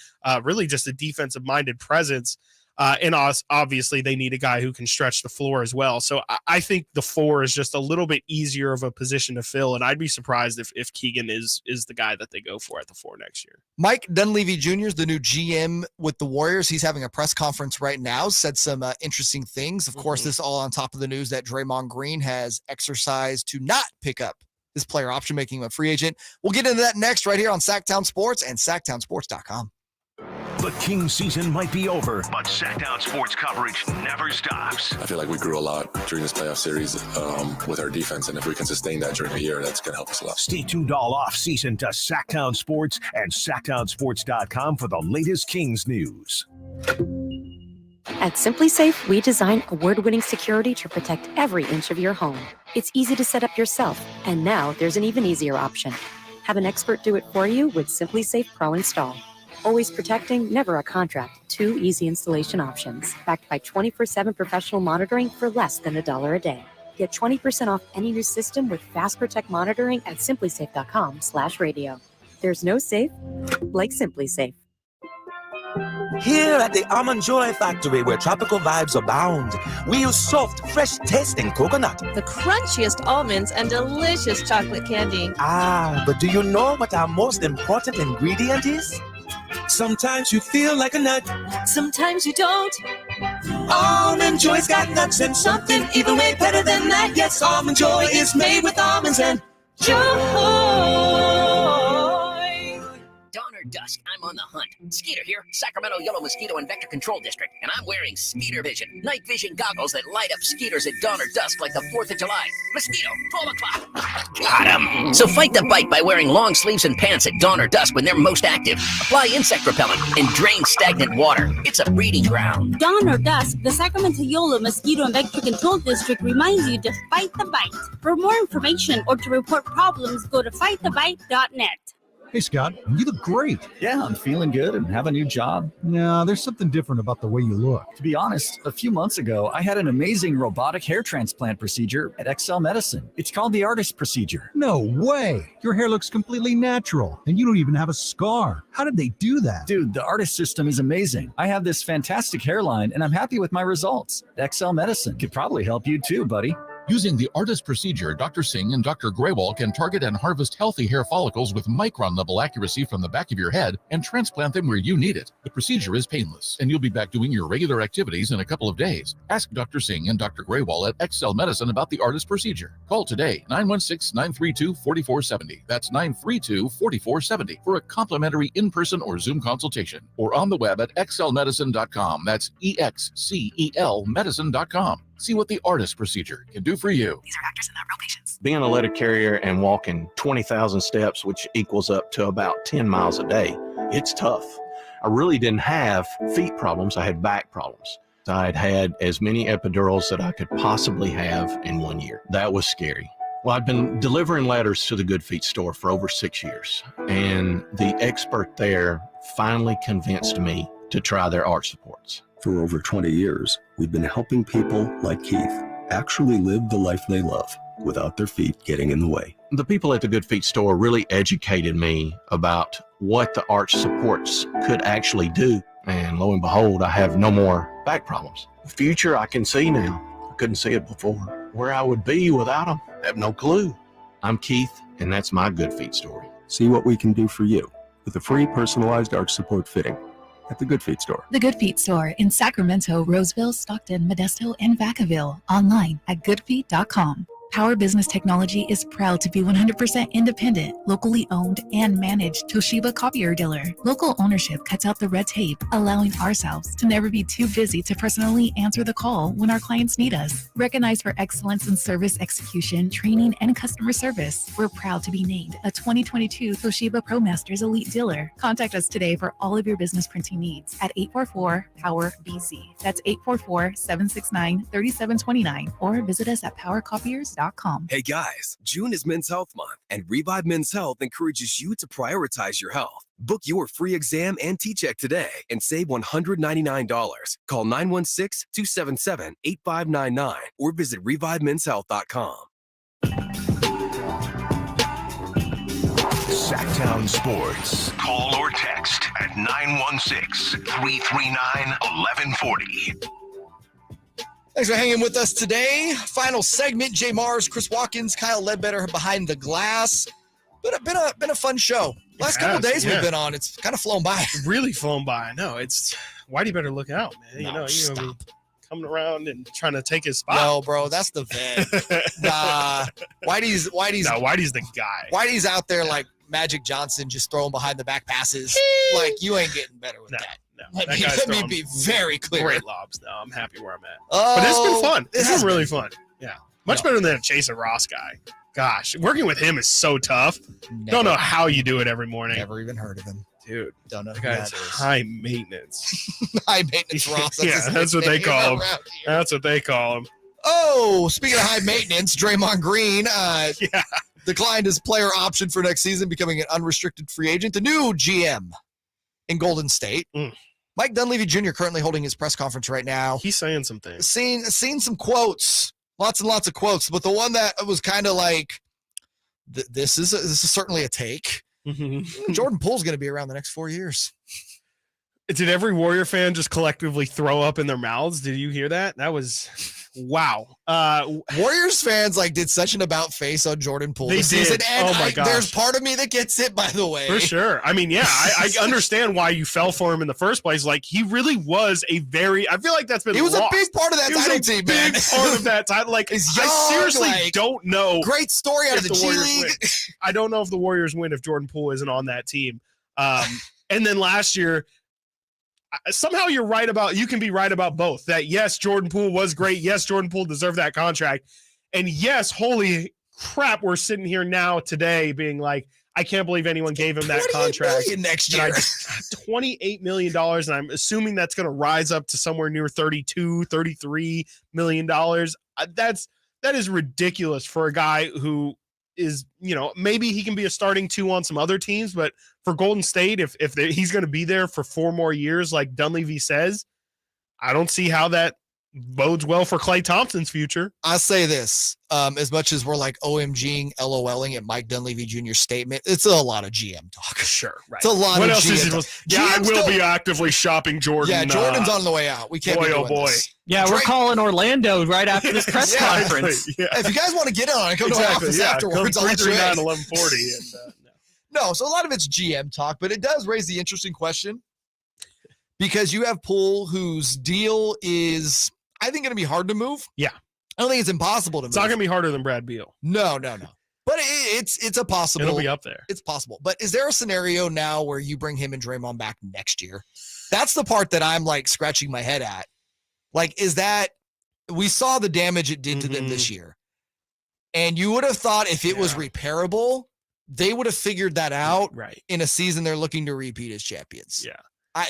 S6: really just a defensive-minded presence. And obviously, they need a guy who can stretch the floor as well. So I think the 4 is just a little bit easier of a position to fill. And I'd be surprised if Keegan is the guy that they go for at the 4 next year.
S5: Mike Dunleavy Jr. is the new GM with the Warriors. He's having a press conference right now, said some interesting things. Of course, this all on top of the news that Draymond Green has exercised to not pick up his player option, making him a free agent. We'll get into that next right here on Sactown Sports and SactownSports.com.
S3: The Kings season might be over, but Sactown Sports coverage never stops.
S1: I feel like we grew a lot during this playoff series with our defense, and if we can sustain that during the year, that's going to help us a lot.
S3: Stay tuned all off-season to Sactown Sports and SactownSports.com for the latest Kings news.
S4: At Simply Safe, we design award-winning security to protect every inch of your home. It's easy to set up yourself, and now there's an even easier option. Have an expert do it for you with Simply Safe Pro Install. Always protecting, never a contract. 2 easy installation options, backed by 24/7 professional monitoring for less than $1 a day. Get 20% off any new system with Fast Protect monitoring at simplysafe.com/radio. There's no safe like Simply Safe.
S8: Here at the Almond Joy Factory, where tropical vibes abound, we use soft, fresh-tasting coconut.
S9: The crunchiest almonds and delicious chocolate candy.
S8: But do you know what our most important ingredient is? Sometimes you feel like a nut.
S9: Sometimes you don't.
S8: Almond Joy's got nuts and something even way better than that. Yes, Almond Joy is made with almonds and joy.
S25: Dawn or dusk, I'm on the hunt. Skeeter here, Sacramento Yellow Mosquito and Vector Control District, and I'm wearing Skeeter Vision, night vision goggles that light up skeeters at dawn or dusk like the 4th of July. Mosquito, 12 o'clock. Got 'em. So fight the bite by wearing long sleeves and pants at dawn or dusk when they're most active. Apply insect repellent and drain stagnant water. It's a breeding ground.
S26: Dawn or dusk, the Sacramento Yolo Mosquito and Vector Control District reminds you to fight the bite. For more information or to report problems, go to fightthebite.net.
S27: Hey, Scott, you look great. Yeah, I'm feeling good and have a new job. No, there's something different about the way you look. To be honest, a few months ago, I had an amazing robotic hair transplant procedure at XL Medicine. It's called the artist procedure. No way. Your hair looks completely natural, and you don't even have a scar. How did they do that? Dude, the artist system is amazing. I have this fantastic hairline, and I'm happy with my results. XL Medicine could probably help you too, buddy.
S7: Using the ARTIST procedure, Dr. Singh and Dr. Graywall can target and harvest healthy hair follicles with micron-level accuracy from the back of your head and transplant them where you need it. The procedure is painless, and you'll be back doing your regular activities in a couple of days. Ask Dr. Singh and Dr. Graywall at XL Medicine about the ARTIST procedure. Call today, 916-932-4470. That's 932-4470 for a complimentary in-person or Zoom consultation, or on the web at xlmedicine.com. That's EXCEL medicine.com. See what the ARTIST procedure can do for you.
S26: These are actors and not real patients.
S28: Being a letter carrier and walking 20,000 steps, which equals up to about 10 miles a day, it's tough. I really didn't have feet problems. I had back problems. I had had as many epidurals that I could possibly have in 1 year. That was scary. Well, I've been delivering letters to the Good Feet store for over 6 years, and the expert there finally convinced me to try their arch supports.
S29: For over 20 years, we've been helping people like Keith.
S10: actually live the life they love without their feet getting in the way.
S28: The people at the Good Feet store really educated me about what the arch supports could actually do. And lo and behold, I have no more back problems. The future I can see now. I couldn't see it before. Where I would be without them, I have no clue. I'm Keith, and that's my Good Feet story.
S10: See what we can do for you with a free personalized arch support fitting at the Good Feet store.
S11: The Good Feet store in Sacramento, Roseville, Stockton, Modesto, and Vacaville. Online at goodfeet.com. Power Business Technology is proud to be 100% independent, locally owned, and managed Toshiba copier dealer. Local ownership cuts out the red tape, allowing ourselves to never be too busy to personally answer the call when our clients need us. Recognized for excellence in service execution, training, and customer service, we're proud to be named a 2022 Toshiba ProMasters Elite Dealer. Contact us today for all of your business printing needs at 844-POWER-BZ. That's 844-769-3729, or visit us at powercopiers.com.
S12: Hey guys, June is Men's Health Month, and Revive Men's Health encourages you to prioritize your health. Book your free exam and T-check today and save $199. Call 916-277-8599 or visit ReviveMen'sHealth.com.
S3: Sactown Sports. Call or text at 916-339-1140.
S5: Thanks for hanging with us today. Final segment, JayMarzz, Chris Watkins, Kyle Ledbetter behind the glass. Been a fun show. Last couple of days we've been on, it's kind of flown by.
S6: Really flown by. No, it's Whitey better look out, man.
S5: No,
S6: you're
S5: stop.
S6: gonna be coming around and trying to take his spot.
S5: No, bro, that's the vet. Nah, Whitey's
S6: the guy.
S5: Whitey's out there like Magic Johnson, just throwing behind the back passes. Like, you ain't getting better with that.
S6: No,
S5: Let me be very clear.
S6: Great lobs. No, I'm happy where I'm at. But it's been fun. It's been really fun. Yeah. Much better than a Jason Ross guy. Gosh, working with him is so tough. Don't know how you do it every morning.
S5: Never even heard of him.
S6: Dude.
S5: Don't know
S6: The
S5: who
S6: guy's
S5: that is.
S6: high maintenance.
S5: High maintenance Ross.
S6: That's what they call him. That's what they call him.
S5: Oh, speaking of high maintenance, Draymond Green declined his player option for next season, becoming an unrestricted free agent. The new GM in Golden State. Mike Dunleavy Jr. currently holding his press conference right now.
S6: He's saying some things.
S5: Seen some quotes, lots and lots of quotes, but the one that was kind of like, this is certainly a take. Jordan Poole's going to be around the next 4 years.
S6: Did every Warrior fan just collectively throw up in their mouths? Did you hear that? That was wow.
S5: Warriors fans did such an about face on Jordan Poole this season. And
S6: oh my gosh.
S5: There's part of me that gets it, by the way.
S6: For sure. I mean, yeah, I understand why you fell for him in the first place. Like, he really was I feel like that's been
S5: He was
S6: lost.
S5: a big part of that title team, man.
S6: Big part of that title. Like,
S5: He's young,
S6: I seriously don't know.
S5: Great story out of the G League.
S6: Win. I don't know if the Warriors win if Jordan Poole isn't on that team. And then last year, somehow you can be right about both. That yes, Jordan Poole was great. Yes, Jordan Poole deserved that contract. And yes, holy crap, we're sitting here now today being like, I can't believe anyone gave him that contract.
S5: Next year.
S6: $28 million. And I'm assuming that's going to rise up to somewhere near $32, $33 million. That is ridiculous for a guy who is, maybe he can be a starting 2 on some other teams, but for Golden State, if he's going to be there for 4 more years, like Dunleavy says, I don't see how that bodes well for Klay Thompson's future.
S5: I'll say this, as much as we're OMGing, LOLing at Mike Dunleavy Jr.'s statement, it's a lot of GM talk.
S6: Sure, right.
S5: It's a lot
S6: what
S5: of
S6: else
S5: GM
S6: is it?
S5: talk.
S6: Yeah,
S5: GM's
S6: I will be actively shopping Jordan.
S5: Yeah, Jordan's on the way out. We can't be doing this.
S2: Yeah, we're calling Orlando right after this press conference.
S5: Yeah. If you guys want to get on it, come to our office afterwards. I'll let you in.
S6: 339-1140.
S5: No, so a lot of it's GM talk, but it does raise the interesting question because you have Poole, whose deal is, I think, going to be hard to move.
S6: Yeah.
S5: I don't think it's impossible to move.
S6: It's not going to be harder than Brad Beal.
S5: No. But it's a possible.
S6: It'll be up there.
S5: It's possible. But is there a scenario now where you bring him and Draymond back next year? That's the part that I'm scratching my head at. Is that we saw the damage it did to them this year. And you would have thought if it was repairable, they would have figured that out in a season they're looking to repeat as champions.
S6: Yeah.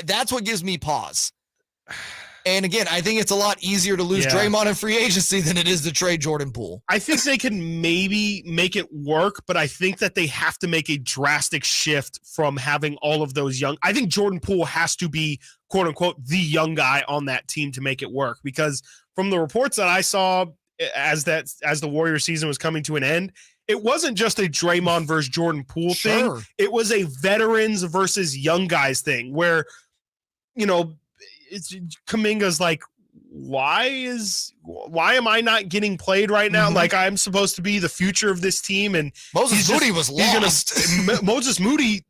S5: That's what gives me pause. And again, I think it's a lot easier to lose Draymond in free agency than it is to trade Jordan Poole.
S6: I think they can maybe make it work, but I think that they have to make a drastic shift from having all of those young. I think Jordan Poole has to be, quote unquote, the young guy on that team to make it work, because from the reports that I saw, as the Warriors season was coming to an end, it wasn't just a Draymond versus Jordan Poole thing. It was a veterans versus young guys thing where, Kuminga's like, why am I not getting played right now? Like, I'm supposed to be the future of this team. And
S5: Moses Moody was lost.
S6: Moses Moody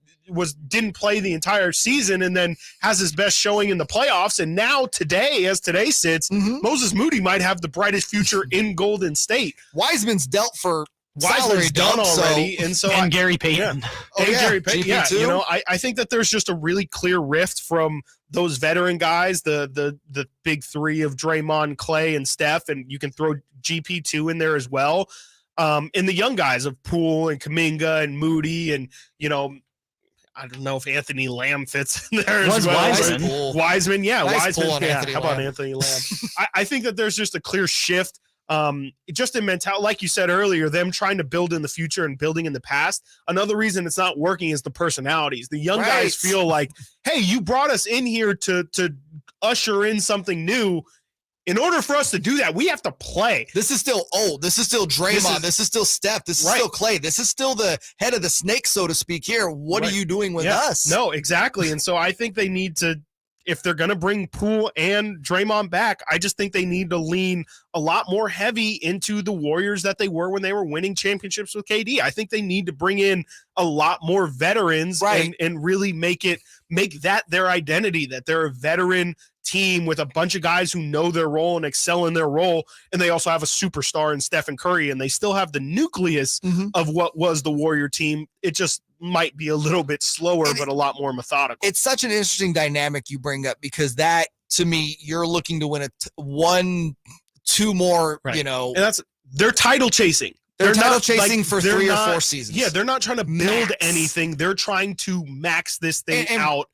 S6: didn't play the entire season and then has his best showing in the playoffs. And now today sits, Moses Moody might have the brightest future in Golden State.
S5: Wiseman's dealt for
S6: Wiseman's done already.
S2: And Gary Payton.
S6: Gary Payton.
S5: GP
S6: Yeah.
S5: too.
S6: I think that there's just a really clear rift from those veteran guys, the big three of Draymond, Clay, and Steph, and you can throw GP2 in there as well. And the young guys of Poole and Kuminga and Moody and, I don't know if Anthony Lamb fits in there as well. Wiseman, yeah.
S5: Nice pull on
S6: yeah.
S5: Anthony
S6: How about
S5: Lamb.
S6: Anthony Lamb? I think that there's just a clear shift. Just in mentality, like you said earlier, them trying to build in the future and building in the past. Another reason it's not working is the personalities. The young guys feel like, hey, you brought us in here to usher in something new. In order for us to do that, we have to play.
S5: This is still old. This is still Draymond. This is still Steph. This is still Clay. This is still the head of the snake, so to speak, here. What are you doing with us?
S6: No, exactly. And so I think they need to, if they're going to bring Poole and Draymond back, I just think they need to lean a lot more heavy into the Warriors that they were when they were winning championships with KD. I think they need to bring in a lot more veterans and really make that their identity, that they're a veteran team with a bunch of guys who know their role and excel in their role. And they also have a superstar in Stephen Curry, and they still have the nucleus of what was the Warrior team. It just might be a little bit slower, but a lot more methodical.
S5: It's such an interesting dynamic you bring up, because that, to me, you're looking to win two more,
S6: and they're title chasing.
S5: They're title chasing for 3 or 4 seasons.
S6: Yeah, they're not trying to build anything. They're trying to max this thing out.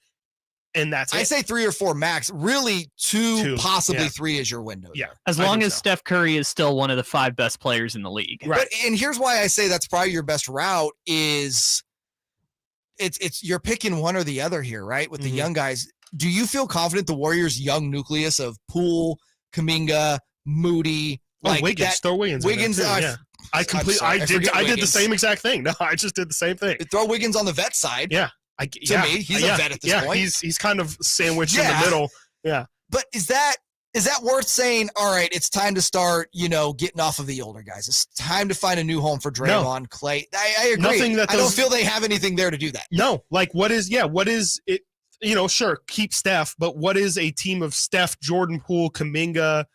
S6: And that's it.
S5: I say 3 or 4 max. Really, two possibly 3 is your window.
S6: Yeah.
S2: As long as Steph Curry is still one of the 5 best players in the league.
S5: Right. And here's why I say that's probably your best route is it's you're picking one or the other here, right? With the young guys. Do you feel confident the Warriors' young nucleus of Poole, Kuminga, Moody,
S6: Wiggins, throw Wiggins.
S5: Wiggins,
S6: I did the same exact thing. No, I just did the same thing.
S5: Throw Wiggins on the vet side.
S6: Yeah.
S5: To me, he's a vet at this point.
S6: He's kind of sandwiched in the middle. Yeah.
S5: But is that worth saying, all right, it's time to start, getting off of the older guys. It's time to find a new home for Draymond, Clay. I agree. I don't feel they have anything there to do that.
S6: No. Like, what is it? Sure, keep Steph, but what is a team of Steph, Jordan Poole, Kuminga,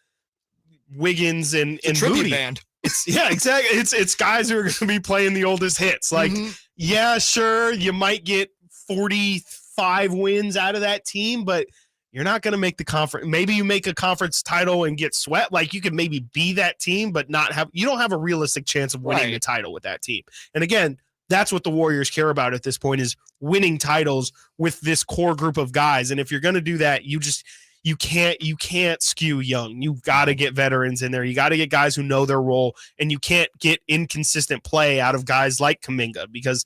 S6: Wiggins, and Moody?
S5: Band.
S6: Exactly. It's guys who are going to be playing the oldest hits. Like, yeah, sure, you might get 45 wins out of that team, but you're not going to make the conference. Maybe you make a conference title and get swept. Like, you could maybe be that team, but you don't have a realistic chance of winning the title with that team. And again, that's what the Warriors care about at this point, is winning titles with this core group of guys. And if you're going to do that, you can't skew young. You've got to get veterans in there. You got to get guys who know their role, and you can't get inconsistent play out of guys like Kuminga, because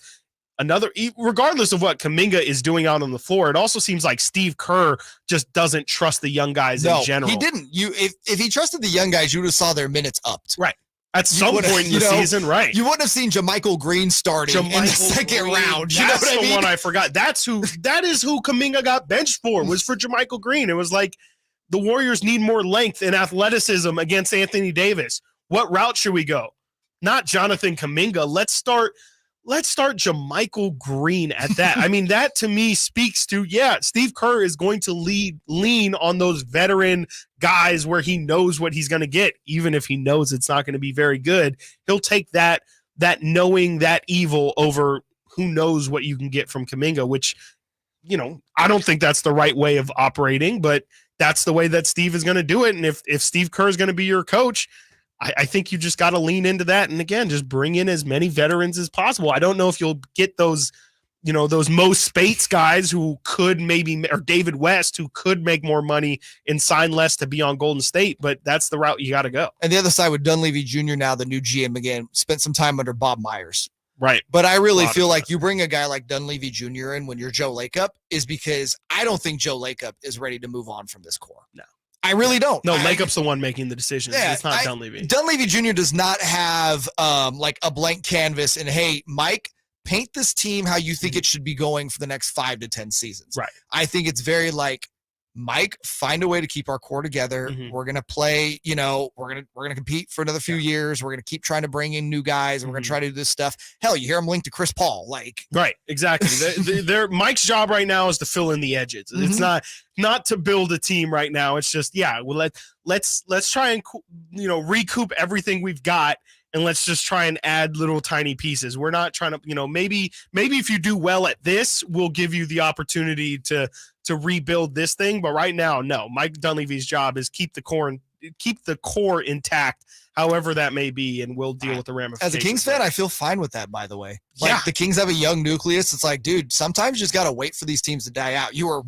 S6: regardless of what Kuminga is doing out on the floor, it also seems like Steve Kerr just doesn't trust the young guys in general.
S5: He didn't. If he trusted the young guys, you would have saw their minutes upped.
S6: Right. At some point in the season, right.
S5: You wouldn't have seen JaMychal Green starting in the second round. You know what I mean?
S6: That's the one I forgot. That is who Kuminga got benched for, was for JaMychal Green. It was like, the Warriors need more length and athleticism against Anthony Davis. What route should we go? Not Jonathan Kuminga. Let's start JaMychal Green at that. I mean, that to me speaks to, Steve Kerr is going to lean on those veteran guys where he knows what he's going to get. Even if he knows it's not going to be very good, he'll take that knowing that evil over who knows what you can get from Kuminga, which, I don't think that's the right way of operating, but that's the way that Steve is going to do it. And if Steve Kerr is going to be your coach, I think you just got to lean into that. And again, just bring in as many veterans as possible. I don't know if you'll get those Mo Spates guys who could or David West, who could make more money and sign less to be on Golden State, but that's the route you got to go.
S5: And the other side with Dunleavy Jr., now the new GM again, spent some time under Bob Myers.
S6: Right.
S5: But I really feel like you bring a guy like Dunleavy Jr. in when you're Joe Lacob is because I don't think Joe Lacob is ready to move on from this core.
S6: No.
S5: I really don't.
S6: No, Lakeup's the one making the decisions.
S5: Yeah,
S6: it's not Dunleavy.
S5: Dunleavy Jr. does not have like a blank canvas and, hey, Mike, paint this team how you think it should be going for the next 5 to 10 seasons.
S6: Right.
S5: I think it's very like, Mike, find a way to keep our core together. We're going to play, we're going to compete for another few years. We're going to keep trying to bring in new guys, and we're going to try to do this stuff. Hell, you hear him linked to Chris Paul.
S6: Right, exactly. Mike's job right now is to fill in the edges. It's not to build a team right now. It's just, let's try and, recoup everything we've got. And let's just try and add little tiny pieces. We're not trying to, maybe if you do well at this, we'll give you the opportunity to rebuild this thing. But right now, no. Mike Dunleavy's job is keep the core intact, however that may be, and we'll deal with the ramifications.
S5: As a Kings fan, I feel fine with that, by the way. The Kings have a young nucleus. It's like, dude, sometimes you just got to wait for these teams to die out. You were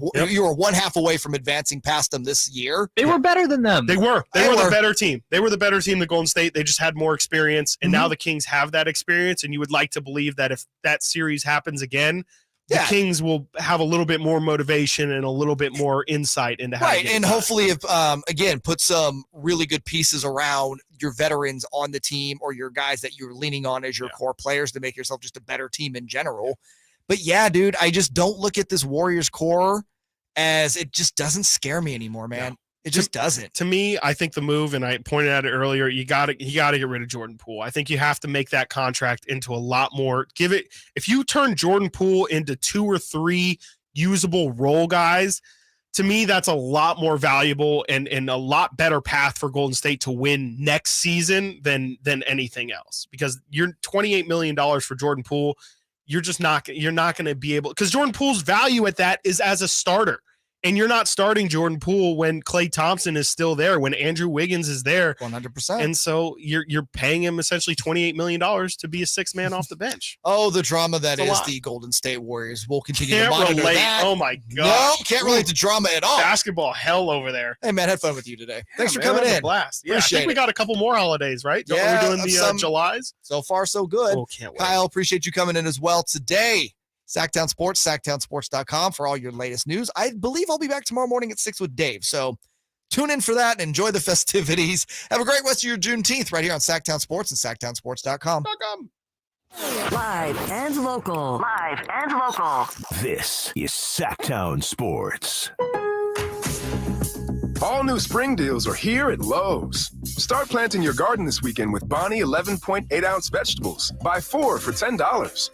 S5: one half away from advancing past them this year.
S2: They were better than them.
S6: They were the better team. They were the better team than Golden State. They just had more experience, and now the Kings have that experience, and you would like to believe that if that series happens again, the Kings will have a little bit more motivation and a little bit more insight into how to get
S5: and
S6: done.
S5: hopefully if again put some really good pieces around your veterans on the team or your guys that you're leaning on as your core players to make yourself just a better team in general. But yeah, dude, I just don't look at this Warriors core as it just doesn't scare me anymore, man. No. It just doesn't.
S6: To me, I think the move, and I pointed at it earlier, you got to get rid of Jordan Poole. I think you have to make that contract into a lot more. If you turn Jordan Poole into 2 or 3 usable role guys, to me, that's a lot more valuable and a lot better path for Golden State to win next season than anything else. Because you're $28 million for Jordan Poole, you're not going to be able, because Jordan Poole's value at that is as a starter. And you're not starting Jordan Poole when Klay Thompson is still there, when Andrew Wiggins is there.
S5: 100%.
S6: And so you're paying him essentially $28 million to be a 6th man off the bench.
S5: Oh, the drama that is the Golden State Warriors. We'll continue to
S6: Can't
S5: monitor
S6: relate.
S5: that.
S6: Oh, my God.
S5: No, can't relate to drama at all.
S6: Basketball hell over there.
S5: Hey, man, had fun with you today. Thanks for
S6: man,
S5: coming in.
S6: A blast. Yeah,
S5: Appreciate
S6: I think we got a couple more holidays, right?
S5: Yeah,
S6: we're doing the Julys.
S5: So far, so good.
S6: Oh, can't wait.
S5: Kyle, appreciate you coming in as well today. Sactown Sports, SactownSports.com for all your latest news. I believe I'll be back tomorrow morning at 6 with Dave. So tune in for that and enjoy the festivities. Have a great rest of your Juneteenth right here on Sactown Sports and SactownSports.com.
S24: Live and local.
S3: This is Sactown Sports.
S13: All new spring deals are here at Lowe's. Start planting your garden this weekend with Bonnie 11.8-ounce vegetables. Buy 4 for $10.